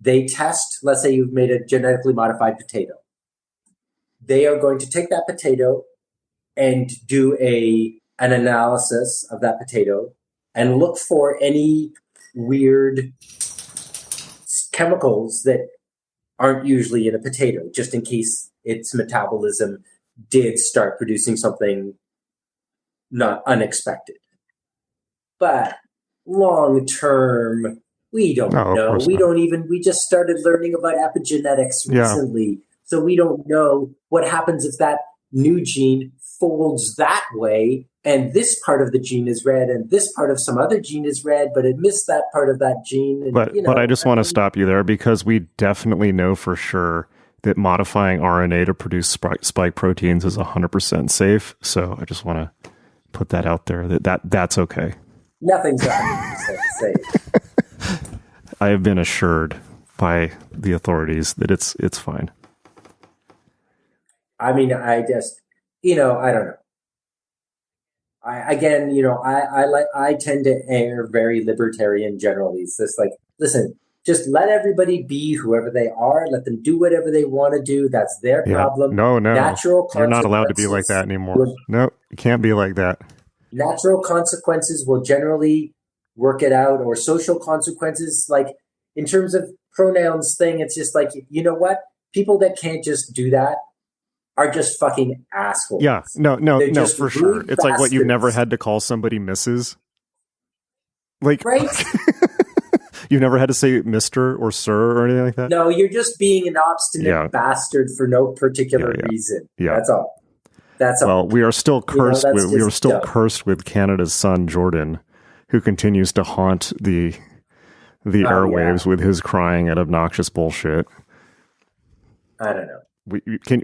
S2: they test, let's say you've made a genetically modified potato. They are going to take that potato and do an analysis of that potato and look for any weird chemicals that aren't usually in a potato, just in case its metabolism did start producing something not unexpected. But long term, we don't know. We just started learning about epigenetics recently. Yeah. So we don't know what happens if that new gene folds that way and this part of the gene is red and this part of some other gene is red, but it missed that part of that gene. And,
S1: but I just want to stop you there, because we definitely know for sure that modifying RNA to produce spike proteins is 100% safe. So I just want to put that out there, that's okay.
S2: Nothing's 100% safe.
S1: I have been assured by the authorities that it's fine.
S2: I mean, I just, I don't know. I tend to err very libertarian generally. It's just like, listen, just let everybody be whoever they are. Let them do whatever they want to do. That's their problem.
S1: No.
S2: Natural consequences.
S1: You're not allowed to be like that anymore. No, you can't be like that.
S2: Natural consequences will generally work it out, or social consequences. Like in terms of pronouns thing, it's just like, you know what? People that can't just do that are just fucking assholes.
S1: Yeah, no, for sure. It's like what, you've never had to call somebody Mrs. Like,
S2: right?
S1: You've never had to say Mr. or Sir or anything like that?
S2: No, you're just being an obstinate bastard for no particular reason. Yeah. That's all.
S1: Well, we are still cursed cursed with Canada's son Jordan, who continues to haunt the airwaves with his crying at obnoxious bullshit.
S2: I don't know.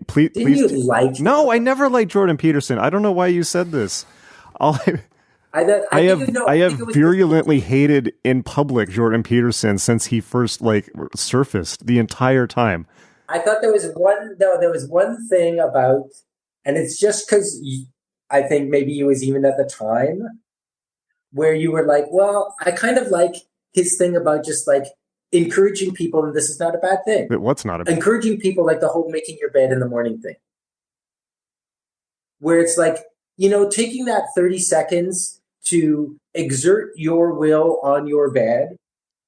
S1: Please.
S2: You like?
S1: No, I never liked Jordan Peterson. I don't know why you said this. I have virulently hated in public Jordan Peterson since he first surfaced the entire time.
S2: I thought there was one thing about, and it's just because I think maybe it was even at the time where you were like, well, I kind of like his thing about just like encouraging people, and this is not a bad thing.
S1: But what's not a bad thing?
S2: Encouraging people, like the whole making your bed in the morning thing. Where it's like, taking that 30 seconds to exert your will on your bed.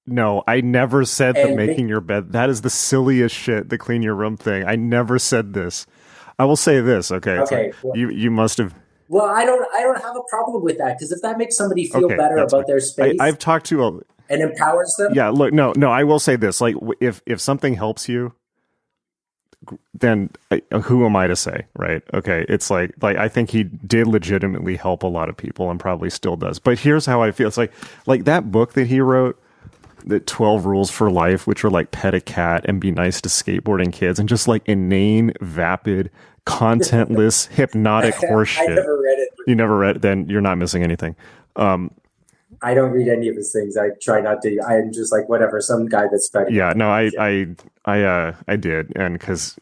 S1: No, I never said that making your bed. That is the silliest shit, the clean your room thing. I never said this. I will say this, okay?
S2: Okay.
S1: Well, you must have.
S2: Well, I don't have a problem with that, because if that makes somebody feel better about their space,
S1: I've talked to
S2: and empowers them.
S1: Yeah, look, no, I will say this: like, if something helps you, then who am I to say, right? Okay, it's like I think he did legitimately help a lot of people, and probably still does. But here's how I feel: it's like that book that he wrote, the 12 Rules for Life, which are like pet a cat and be nice to skateboarding kids, and just like inane, vapid, contentless, hypnotic horseshit. I never read it. You never read it? Then you're not missing anything.
S2: I don't read any of his things. I try not to. I'm just like, whatever, some guy that's studying.
S1: Yeah, no, I did. And because,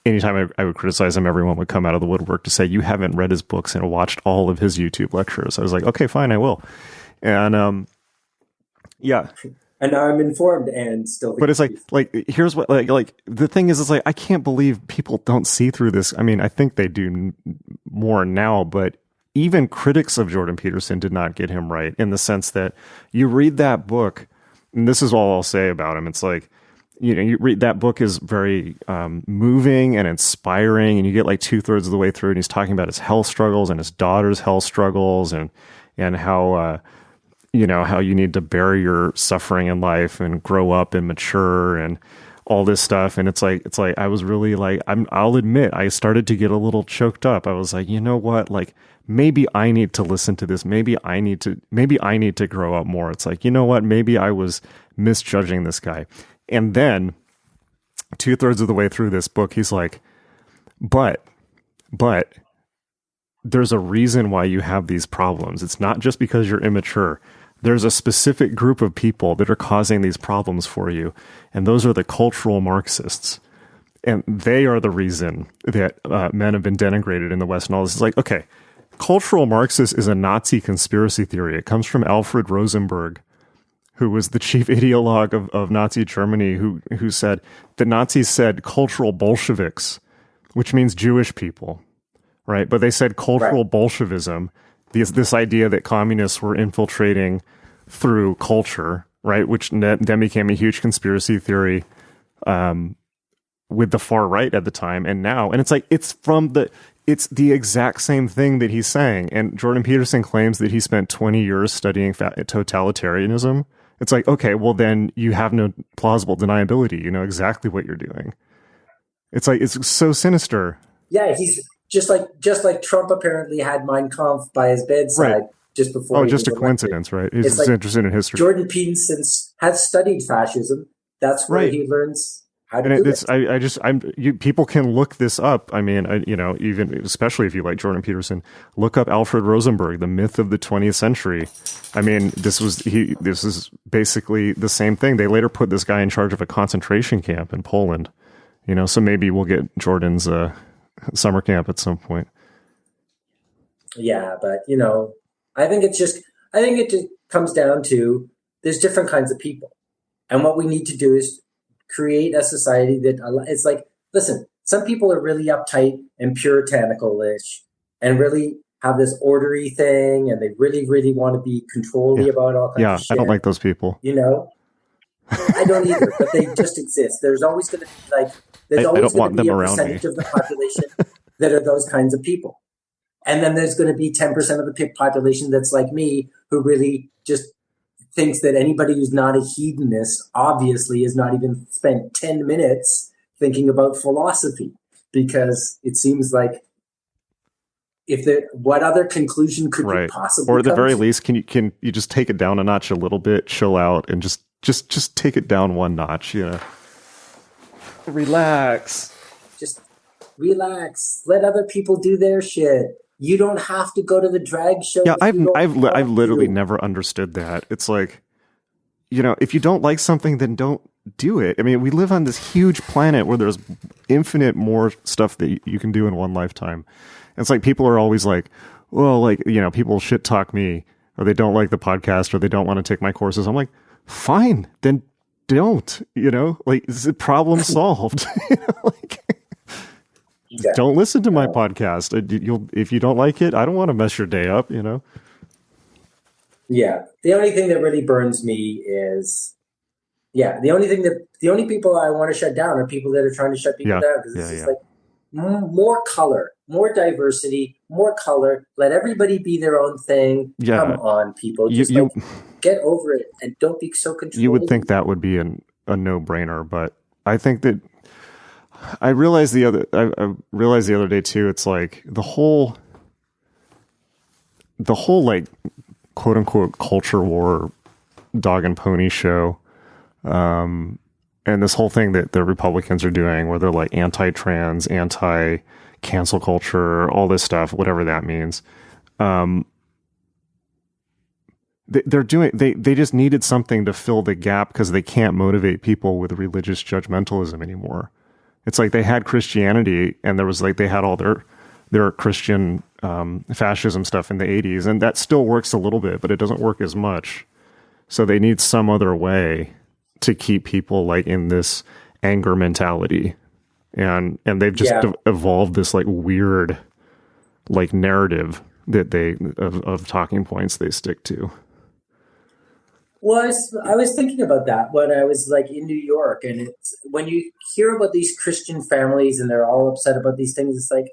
S1: anytime I would criticize him, everyone would come out of the woodwork to say, you haven't read his books and watched all of his YouTube lectures. I was like, okay, fine, I will. And, yeah.
S2: And now I'm informed and still.
S1: But it's like, here's what, like the thing is, it's like, I can't believe people don't see through this. I mean, I think they do more now, but even critics of Jordan Peterson did not get him right, in the sense that you read that book, and this is all I'll say about him. It's like, you read that book is very moving and inspiring, and you get like 2/3 of the way through, and he's talking about his health struggles and his daughter's health struggles, and how how you need to bury your suffering in life and grow up and mature and all this stuff. And it's like I was really like, I'll admit, I started to get a little choked up. I was like, you know what, like, maybe I need to listen to this. Maybe I need to grow up more. It's like, you know what, maybe I was misjudging this guy. And then 2/3 of the way through this book, he's like, but there's a reason why you have these problems. It's not just because you're immature. There's a specific group of people that are causing these problems for you, and those are the cultural Marxists. And they are the reason that men have been denigrated in the West and all this. It's like, okay, cultural Marxist is a Nazi conspiracy theory. It comes from Alfred Rosenberg, who was the chief ideologue of Nazi Germany, who said the Nazis said cultural Bolsheviks, which means Jewish people, right? But they said cultural Bolshevism, this idea that communists were infiltrating through culture, right? Which then became a huge conspiracy theory with the far right at the time, and now, and it's like it's the exact same thing that he's saying. And Jordan Peterson claims that he spent 20 years studying totalitarianism. It's like, okay, well then you have no plausible deniability. You know exactly what you're doing. It's like, it's so sinister.
S2: Yeah, he's just like Trump apparently had Mein Kampf by his bedside just before.
S1: Oh, just a coincidence, right? He's just interested in history.
S2: Jordan Peterson has studied fascism. That's where he learns how to do it.
S1: People can look this up. I mean, even especially if you like Jordan Peterson, look up Alfred Rosenberg, the myth of the 20th century. I mean, this is basically the same thing. They later put this guy in charge of a concentration camp in Poland. So maybe we'll get Jordan's summer camp at some point.
S2: Yeah, but I think it just comes down to there's different kinds of people, and what we need to do is create a society that it's like, listen, some people are really uptight and puritanical-ish and really have this ordery thing, and they really, really want to be controlly about all kinds of shit.
S1: I don't like those people.
S2: I don't either, but they just exist. There's always going to be there's always going to be a percentage of the population that are those kinds of people. And then there's going to be 10% of the population that's like me, who really just thinks that anybody who's not a hedonist obviously has not even spent 10 minutes thinking about philosophy, because it seems like what other conclusion could you possibly,
S1: or at the very least, can you just take it down a notch a little bit, chill out, and just take it down one notch, relax.
S2: Just relax. Let other people do their shit. You don't have to go to the drag show.
S1: Yeah, I've literally never understood that. It's like, if you don't like something, then don't do it. I mean, we live on this huge planet where there's infinite more stuff that you can do in one lifetime. And it's like people are always like, well, like, people shit talk me, or they don't like the podcast, or they don't want to take my courses. I'm like, fine, then don't, like, is the problem solved? Don't listen to my podcast. If you don't like it, I don't want to mess your day up,
S2: Yeah. The only thing that really burns me is, the only people I want to shut down are people that are trying to shut people down. Because it's just like, more color, more diversity, more color. Let everybody be their own thing. Yeah. Come on, people. Just get over it and don't be so controlling.
S1: You would think that would be a no-brainer, but I think that I realized the other day too. It's like the whole like quote unquote culture war dog and pony show, and this whole thing that the Republicans are doing, where they're like anti-trans, anti-cancel culture, all this stuff, whatever that means. They're doing. They just needed something to fill the gap because they can't motivate people with religious judgmentalism anymore. It's like they had Christianity, and there was like they had all their Christian fascism stuff in the 80s, and that still works a little bit, but it doesn't work as much. So they need some other way to keep people like in this anger mentality, and they've just evolved this like weird like narrative that they of talking points they stick to.
S2: Well, I was thinking about that when I was like in New York, and it's when you hear about these Christian families and they're all upset about these things. It's like,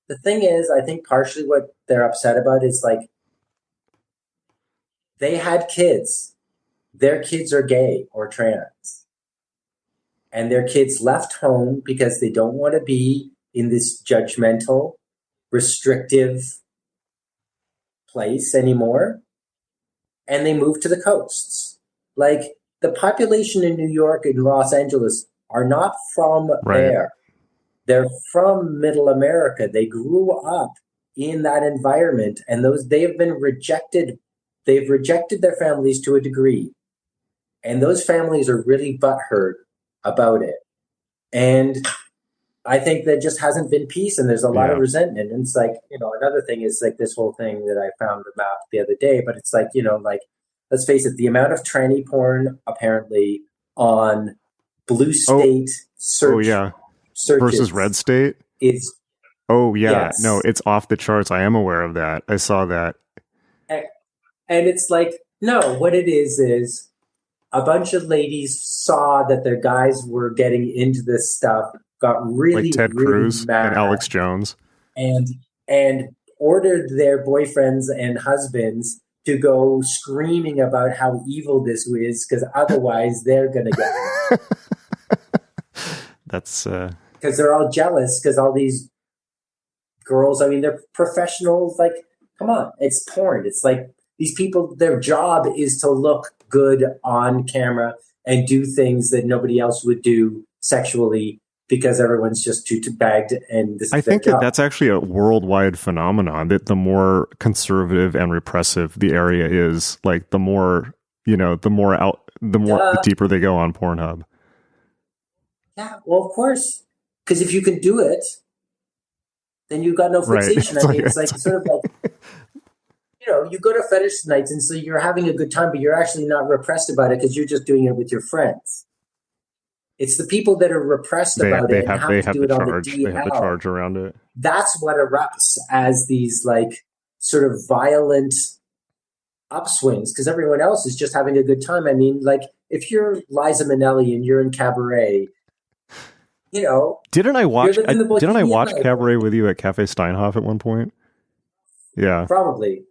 S2: the thing is, I think partially what they're upset about is like they had kids, their kids are gay or trans, and their kids left home because they don't want to be in this judgmental, restrictive place anymore. And they moved to the coasts. Like, the population in New York and Los Angeles are not from there. They're from Middle America. They grew up in that environment, and they have been rejected. They've rejected their families to a degree, and those families are really butthurt about it. And I think there just hasn't been peace, and there's a lot of resentment. And it's like, another thing is like this whole thing that I found a map the other day, but it's like, like, let's face it, the amount of tranny porn apparently on blue state searches
S1: versus red state
S2: is.
S1: Oh yeah. No, it's off the charts. I am aware of that. I saw that.
S2: And it's like, no, what it is a bunch of ladies saw that their guys were getting into this stuff, got really,
S1: like Ted
S2: really
S1: Cruz
S2: mad,
S1: and Alex Jones,
S2: and ordered their boyfriends and husbands to go screaming about how evil this is, because otherwise they're gonna get it.
S1: That's
S2: because they're all jealous because all these girls, I mean, they're professionals. Like, come on, it's porn. It's like these people, their job is to look good on camera and do things that nobody else would do sexually, because everyone's just too bagged, and this is
S1: I think that's actually a worldwide phenomenon, that the more conservative and repressive the area is, like the more, the deeper they go on Pornhub.
S2: Yeah, well, of course, because if you can do it, then you've got no fixation. Right. I mean, it's like sort of like, you go to fetish nights, and so you're having a good time, but you're actually not repressed about it because you're just doing it with your friends. It's the people that are repressed about it and have to do it on the DL.
S1: They have the charge around it.
S2: That's what erupts as these like sort of violent upswings, because everyone else is just having a good time. I mean, like if you're Liza Minnelli and you're in Cabaret,
S1: Didn't I watch Cabaret with you at Cafe Steinhoff at one point? Yeah,
S2: probably.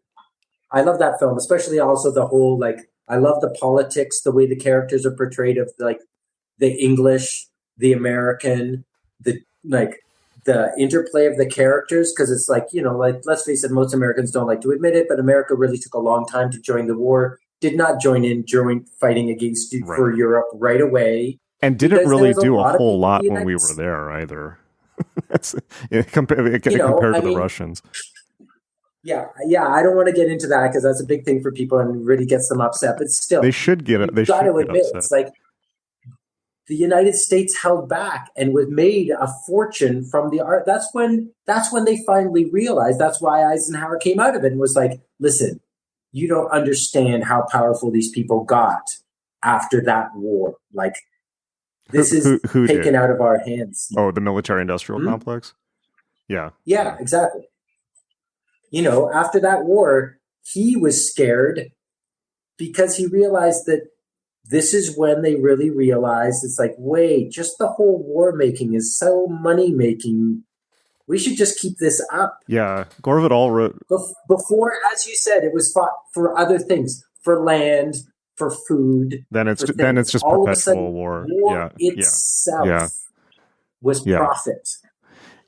S2: I love that film, especially also the whole like. I love the politics, the way the characters are portrayed of like. The English, the American, the interplay of the characters, because it's like, like, let's face it, most Americans don't like to admit it, but America really took a long time to join the war, did not join in during fighting against for Europe right away.
S1: And didn't really do a whole lot when we were there either. That's compared to the Russians.
S2: Yeah, yeah. I don't want to get into that because that's a big thing for people and really gets them upset. But
S1: They
S2: still,
S1: should get it. They
S2: you've got to
S1: should get
S2: admit,
S1: upset.
S2: it's like the United States held back and was made a fortune from the art. That's when they finally realized. That's why Eisenhower came out of it and was like, "Listen, you don't understand how powerful these people got after that war. Like this is
S1: Who
S2: taken
S1: did?
S2: out of our hands."
S1: Oh, the military-industrial
S2: Hmm?
S1: complex. Yeah.
S2: Yeah, exactly. After that war, he was scared because he realized that this is when they really realized it's like, wait, just the whole war making is so money making. We should just keep this up.
S1: Yeah. Gore Vidal wrote.
S2: Before, as you said, it was fought for other things, for land, for food.
S1: Then it's
S2: for
S1: then it's
S2: things.
S1: just
S2: All of a
S1: perpetual
S2: sudden,
S1: war.
S2: war
S1: Yeah.
S2: itself
S1: Yeah.
S2: was
S1: Yeah.
S2: profit.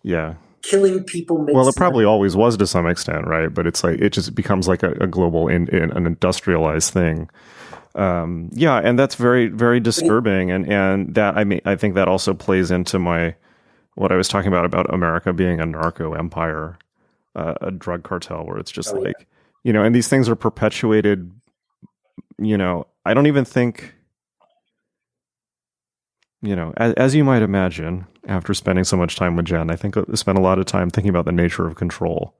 S1: Yeah.
S2: Killing people makes
S1: Well, it probably
S2: money.
S1: always was to some extent, right? But it's like it just becomes like a global, an industrialized thing. Yeah, and that's very, very disturbing. And that I think that also plays into what I was talking about America being a narco empire, a drug cartel, where it's just like, and these things are perpetuated. I don't even think, as you might imagine, after spending so much time with Jen, I think I spent a lot of time thinking about the nature of control.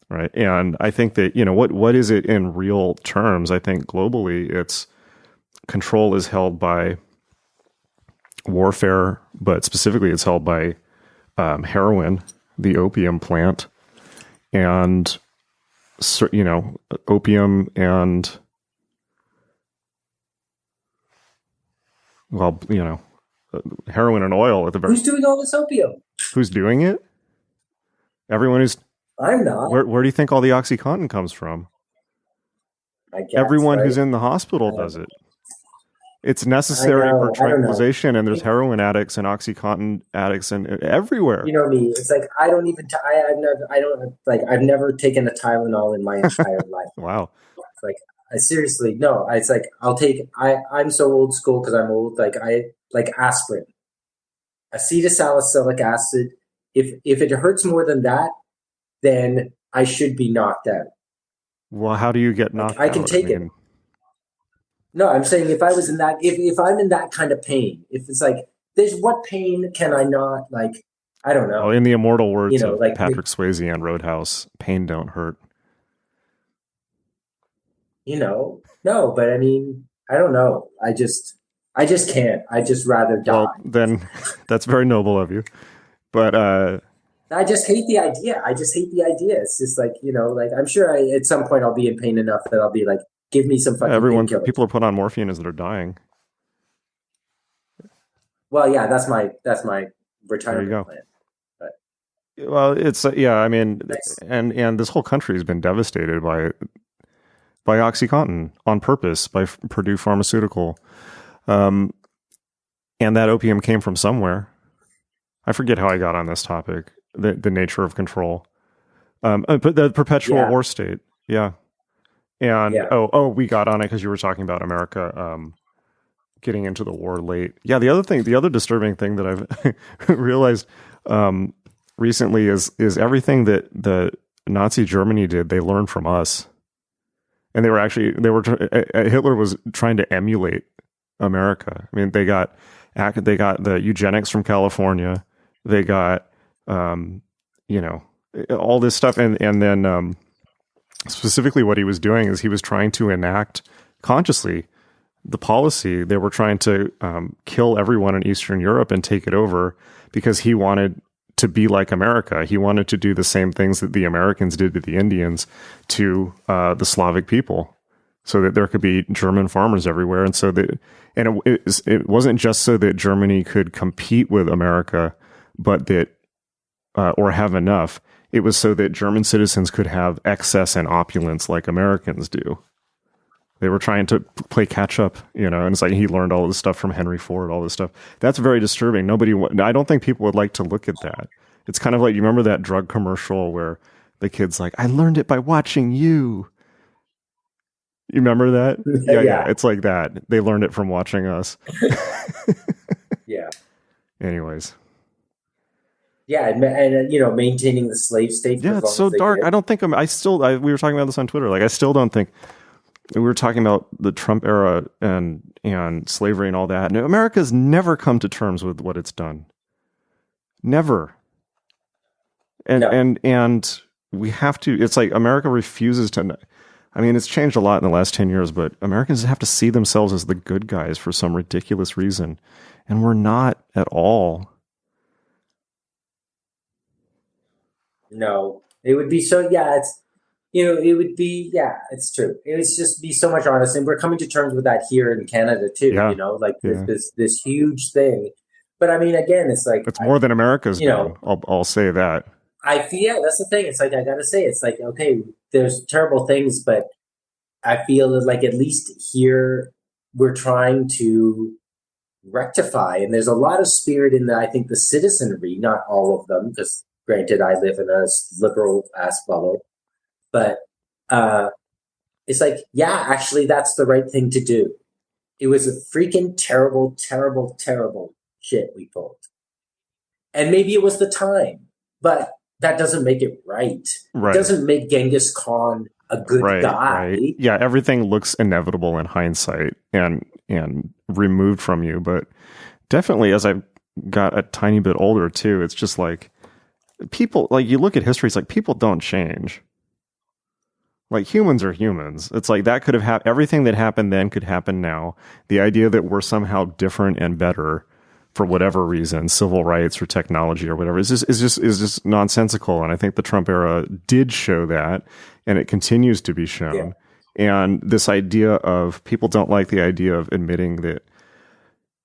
S1: Right. And I think that, what is it in real terms? I think globally it's control is held by warfare, but specifically it's held by heroin, the opium plant, and, opium and, well, heroin and oil at the very.
S2: Who's doing all this opium?
S1: Who's doing it? Everyone who's.
S2: I'm not.
S1: Where do you think all the OxyContin comes from?
S2: I guess,
S1: Everyone
S2: right?
S1: who's in the hospital does it. It's necessary for tranquilization, and there's heroin addicts and OxyContin addicts and everywhere.
S2: You know me. It's like I don't even. I've never taken a Tylenol in my entire life.
S1: Wow.
S2: It's like I seriously no. It's like I'll take. I'm so old school because I'm old. Like I like aspirin, acetylsalicylic acid. If it hurts more than that, then I should be knocked out.
S1: Well, how do you get knocked out?
S2: I can take it. No, I'm saying if I was in that, if I'm in that kind of pain, if it's like, there's what pain can I not, like, I don't know.
S1: Well, in the immortal words of
S2: like
S1: Patrick Swayze and Roadhouse, pain don't hurt.
S2: No, but I mean, I don't know. I just can't. I just rather die.
S1: Well, then that's very noble of you. But,
S2: I just hate the idea. It's just like, like I'm sure at some point I'll be in pain enough that I'll be like, give me some fucking painkillers.
S1: People are put on morphine as they're dying.
S2: Well, yeah, that's my retirement plan. But.
S1: Well, it's I mean, nice. and this whole country has been devastated by OxyContin on purpose by Purdue Pharmaceutical, and that opium came from somewhere. I forget how I got on this topic. The nature of control, but the perpetual war state, yeah. And we got on it because you were talking about America getting into the war late. Yeah, the other disturbing thing that I've realized recently is everything that the Nazi Germany did, they learned from us, and Hitler was trying to emulate America. I mean, they got the eugenics from California, they got all this stuff, and then. Specifically, what he was doing is he was trying to enact consciously the policy. They were trying to kill everyone in Eastern Europe and take it over because he wanted to be like America. He wanted to do the same things that the Americans did to the Indians to the Slavic people, so that there could be German farmers everywhere. And so it wasn't just so that Germany could compete with America, but that or have enough. It was so that German citizens could have excess and opulence like Americans do. They were trying to play catch up, and it's like he learned all this stuff from Henry Ford, all this stuff. That's very disturbing. I don't think people would like to look at that. It's kind of like, you remember that drug commercial where the kid's like, I learned it by watching you. You remember that? Yeah. It's like that. They learned it from watching us.
S2: Yeah.
S1: Anyways.
S2: Yeah, and maintaining the slave state for
S1: Yeah,
S2: as
S1: it's
S2: long
S1: so
S2: as they
S1: dark.
S2: did.
S1: I don't think we were talking about this on Twitter. Like, I still don't think we were talking about the Trump era and slavery and all that. And America's never come to terms with what it's done. Never. And
S2: No.
S1: and we have to. It's like America refuses to. I mean, it's changed a lot in the last 10 years, but Americans have to see themselves as the good guys for some ridiculous reason, and we're not at all.
S2: No, it would be so. Yeah, it would be. Yeah, it's true. It would just be so much honest, and we're coming to terms with that here in Canada too.
S1: Yeah.
S2: Like
S1: Yeah.
S2: this huge thing. But I mean, again, it's like
S1: It's more than America's done. I'll say that.
S2: I feel, yeah, that's the thing. It's like, I gotta say, it's like, okay, there's terrible things, but I feel that, like, at least here we're trying to rectify, and there's a lot of spirit in I think the citizenry, not all of them, because granted, I live in a liberal ass bubble, but it's like, yeah, actually, that's the right thing to do. It was a freaking terrible, terrible, terrible shit we pulled. And maybe it was the time, but that doesn't make it right.
S1: Right.
S2: It doesn't make Genghis Khan a good guy.
S1: Right. Yeah, everything looks inevitable in hindsight and removed from you. But definitely, as I got a tiny bit older too, it's just like people, like, you look at history, it's like people don't change. Like, humans are humans. It's like that could have happened. Everything that happened then could happen now. The idea that we're somehow different and better for whatever reason, civil rights or technology or whatever, is just nonsensical. And I think the Trump era did show that, and it continues to be shown. Yeah. And this idea of people don't like the idea of admitting that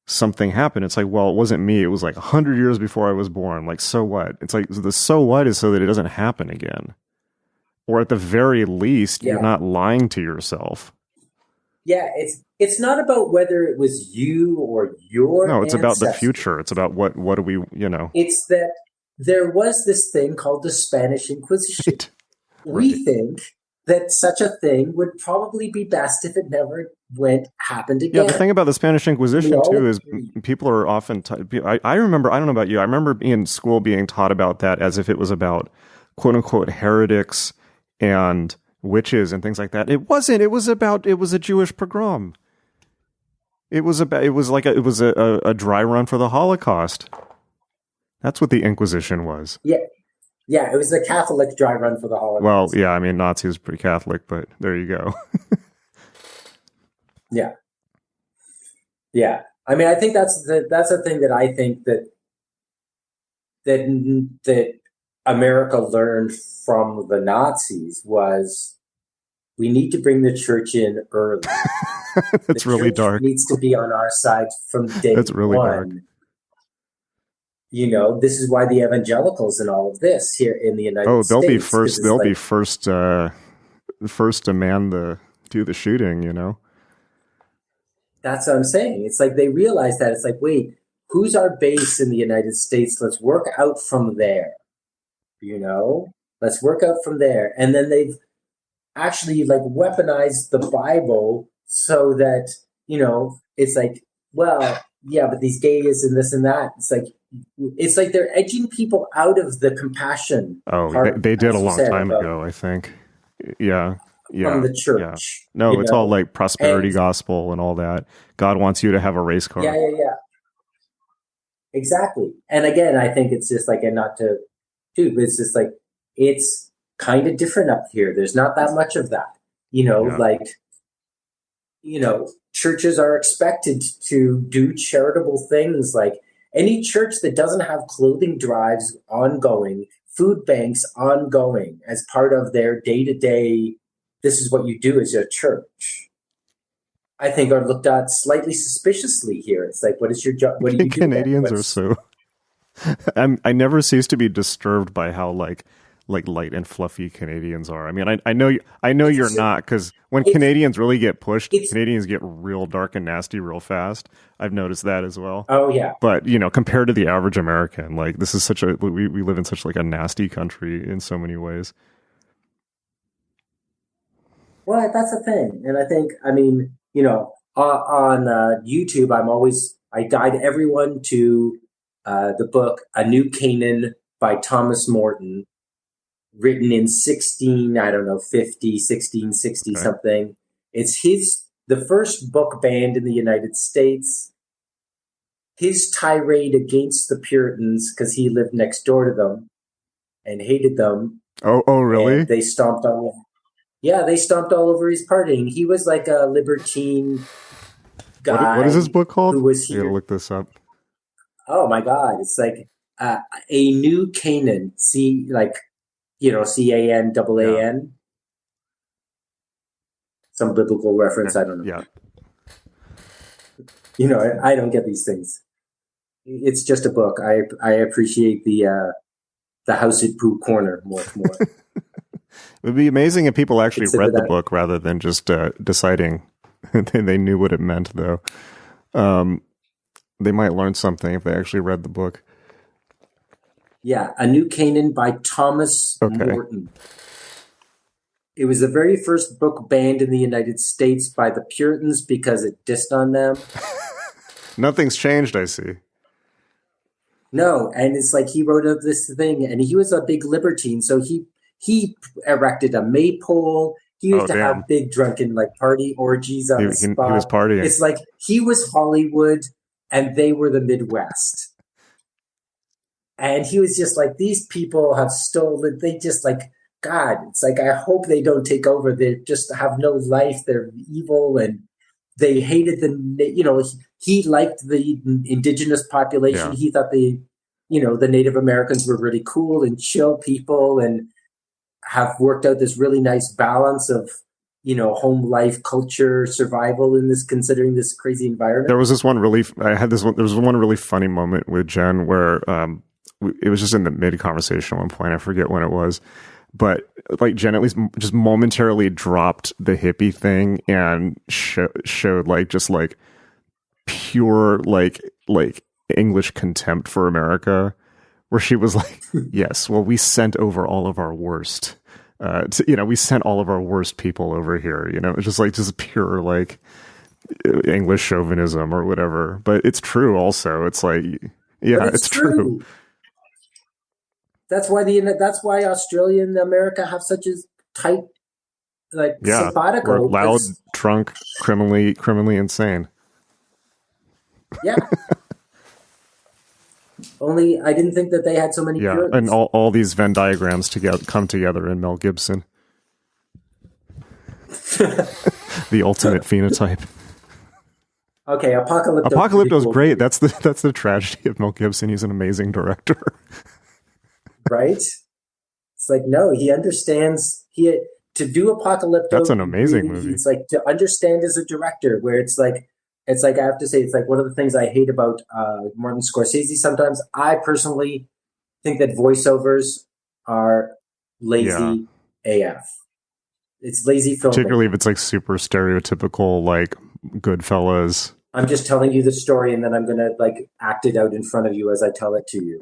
S1: something happened. It's like, well, it wasn't me. It was like 100 years before I was born. Like, so what? It's like, the so what is so that it doesn't happen again. Or at the very least, you're not lying to yourself.
S2: Yeah, it's not about whether it was you or your
S1: No, it's about the
S2: ancestors.
S1: future. It's about what do we,
S2: It's that there was this thing called the Spanish Inquisition.
S1: Right.
S2: We think that such a thing would probably be best if it never happened again.
S1: Yeah, the thing about the Spanish Inquisition too is people are often I remember, I don't know about you, I remember in school being taught about that as if it was about quote unquote heretics and witches and things like that. It wasn't. It was a Jewish pogrom. It was a dry run for the Holocaust. That's what the Inquisition was.
S2: Yeah. Yeah, it was a Catholic dry run for the Holocaust.
S1: Well, yeah, I mean, Nazis were pretty Catholic, but there you go.
S2: Yeah. Yeah. I mean, I think that's the thing that I think that America learned from the Nazis was we need to bring the church in early.
S1: That's really dark.
S2: It needs to be on our side from day
S1: That's really
S2: one.
S1: Dark.
S2: This is why the evangelicals and all of this here in the United States.
S1: They'll be first. They'll be first to do the shooting.
S2: That's what I'm saying. It's like they realize that. It's like, wait, who's our base in the United States? Let's work out from there. Let's work out from there. And then they've actually like weaponized the Bible so that, it's like, well, yeah, but these gays and this and that. It's like they're edging people out of the compassion.
S1: Oh, they did a long time ago, I think. Yeah.
S2: From the church.
S1: Yeah. No, it's all like prosperity gospel and all that. God wants you to have a race car.
S2: Yeah. Exactly. And again, I think it's just like, and not to, dude, but it's just like, it's kind of different up here. There's not that much of that, churches are expected to do charitable things. Like any church that doesn't have clothing drives ongoing, food banks ongoing as part of their day-to-day, this is what you do as a church, I think are looked at slightly suspiciously here. It's like, what is your job? What do you do?
S1: Canadians are so... I never cease to be disturbed by how like light and fluffy Canadians are. I mean, I know you're not, because when Canadians really get pushed, Canadians get real dark and nasty real fast. I've noticed that as well.
S2: Oh yeah.
S1: But compared to the average American, like this is we live in such like a nasty country in so many ways.
S2: Well, that's the thing, and I think on YouTube, I guide everyone to the book A New Canaan by Thomas Morton, written in 1660 something. It's the first book banned in the United States. His tirade against the Puritans, because he lived next door to them and hated them.
S1: Oh, really?
S2: And they stomped all over his partying. He was like a libertine guy.
S1: What is this book called?
S2: Who was here.
S1: You gotta look this up.
S2: Oh my God. It's like A New Canaan. CANAAN.
S1: Yeah.
S2: Some biblical reference. I don't know.
S1: Yeah.
S2: I don't get these things. It's just a book. I appreciate the House at Pooh Corner more.
S1: It would be amazing if people actually read the book rather than just deciding they knew what it meant, though. They might learn something if they actually read the book.
S2: Yeah, A New Canaan by Thomas Morton. It was the very first book banned in the United States by the Puritans because it dissed on them.
S1: Nothing's changed, I see.
S2: No, and it's like he wrote up this thing, and he was a big libertine, so he erected a maypole. He used to have big drunken party orgies on the spot.
S1: He was partying.
S2: It's like he was Hollywood, and they were the Midwest. And he was just like, these people have stolen. They just God, it's like, I hope they don't take over. They just have no life. They're evil. And they hated he liked the indigenous population. Yeah. He thought the Native Americans were really cool and chill people and have worked out this really nice balance of, home life, culture, survival in this, considering this crazy environment.
S1: There was one really funny moment with Jen where, it was just in the mid conversation at one point. I forget when it was, but Jen at least just momentarily dropped the hippie thing and showed pure English contempt for America, where she was like, "Yes, well, we sent over all of our worst. We sent all of our worst people over here. It's just pure English chauvinism or whatever." But it's true. Also, it's it's true.
S2: That's why Australia and America have such a tight, simpatico.
S1: We're loud, drunk, criminally insane.
S2: Yeah. Only I didn't think that they had so many.
S1: Yeah, Puritans. And all these Venn diagrams come together in Mel Gibson. The ultimate phenotype.
S2: Okay,
S1: Apocalypto's great. That's the tragedy of Mel Gibson. He's an amazing director. Right?
S2: It's no, he understands. To do Apocalypto.
S1: That's an amazing movie.
S2: It's to understand as a director, where it's I have to say, it's one of the things I hate about Martin Scorsese. Sometimes I personally think that voiceovers are lazy AF. It's lazy filmmaking.
S1: Particularly if it's super stereotypical, Goodfellas.
S2: I'm just telling you the story, and then I'm going to act it out in front of you as I tell it to you.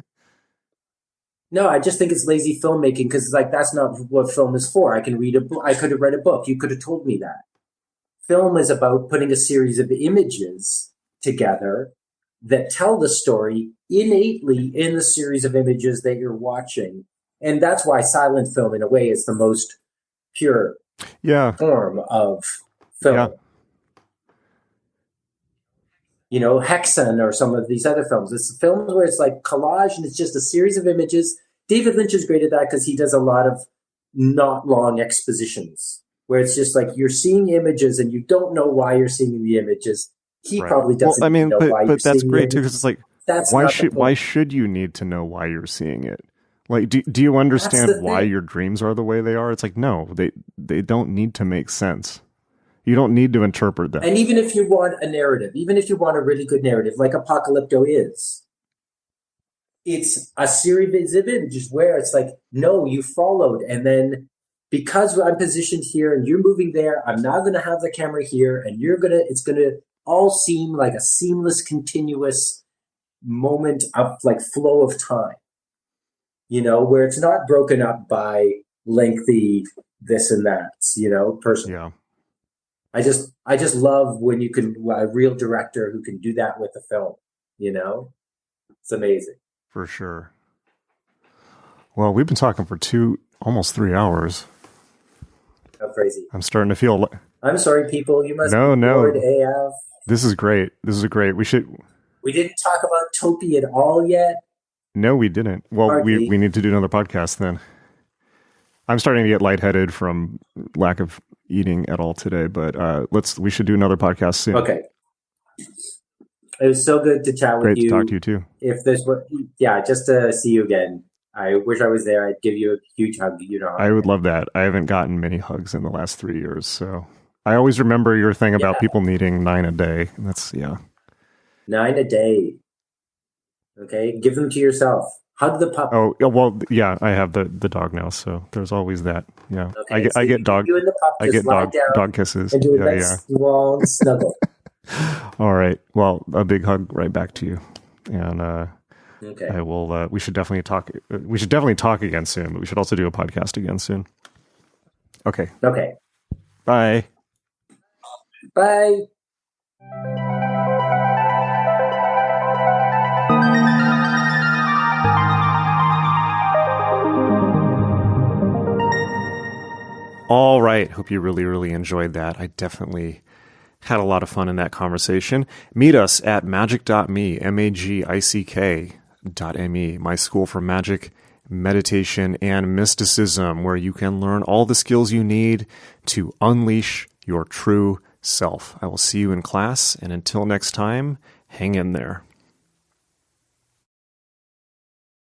S2: No, I just think it's lazy filmmaking because that's not what film is for. I can read a book. I could have read a book. You could have told me that. Film is about putting a series of images together that tell the story innately in the series of images that you're watching. And that's why silent film, in a way, is the most pure form of film. Yeah. Hexen or some of these other films. It's films where it's collage and it's just a series of images. David Lynch is great at that because he does a lot of not long expositions where it's just you're seeing images and you don't know why you're seeing the images. He probably doesn't know why you're seeing it. But that's great too because it's
S1: why should you need to know why you're seeing it? Do you understand why your dreams are the way they are? It's no, they don't need to make sense. You don't need to interpret them.
S2: And even if you want a narrative, even if you want a really good narrative, like Apocalypto is, it's a series of images where it's no, you followed. And then because I'm positioned here and you're moving there, I'm now going to have the camera here and it's going to all seem like a seamless, continuous moment of flow of time, where it's not broken up by lengthy this and that, person.
S1: Yeah.
S2: I just love when you can a real director who can do that with the film. It's amazing.
S1: For sure. Well, we've been talking for almost 3 hours.
S2: How crazy.
S1: I'm starting to feel...
S2: I'm sorry, people. You must be bored AF.
S1: This is great. We
S2: didn't talk about Topi at all yet?
S1: No, we didn't. Well, we need to do another podcast then. I'm starting to get lightheaded from lack of eating at all today, but we should do another podcast soon.
S2: Okay. It was so good to chat with you.
S1: Great to talk to you too.
S2: Just to see you again. I wish I was there. I'd give you a huge hug. You know,
S1: I would love that. I haven't gotten many hugs in the last 3 years, so I always remember your thing about people needing 9 a day. That's
S2: 9 a day. Okay, give them to yourself. Hug the pup.
S1: Oh well, yeah. I have the dog now, so there's always that. Yeah, okay, I get dog.
S2: You and the pup
S1: I get dog kisses.
S2: And do a nice long snuggle.
S1: All right. Well, a big hug right back to you, and
S2: okay.
S1: I will. We should definitely talk. We should definitely talk again soon, but we should also do a podcast again soon. Okay.
S2: Okay.
S1: Bye.
S2: Bye.
S1: All right. Hope you really, really enjoyed that. I definitely had a lot of fun in that conversation. Meet us at magick.me, magick.me, my school for magic, meditation, and mysticism, where you can learn all the skills you need to unleash your true self. I will see you in class, and until next time, hang in there.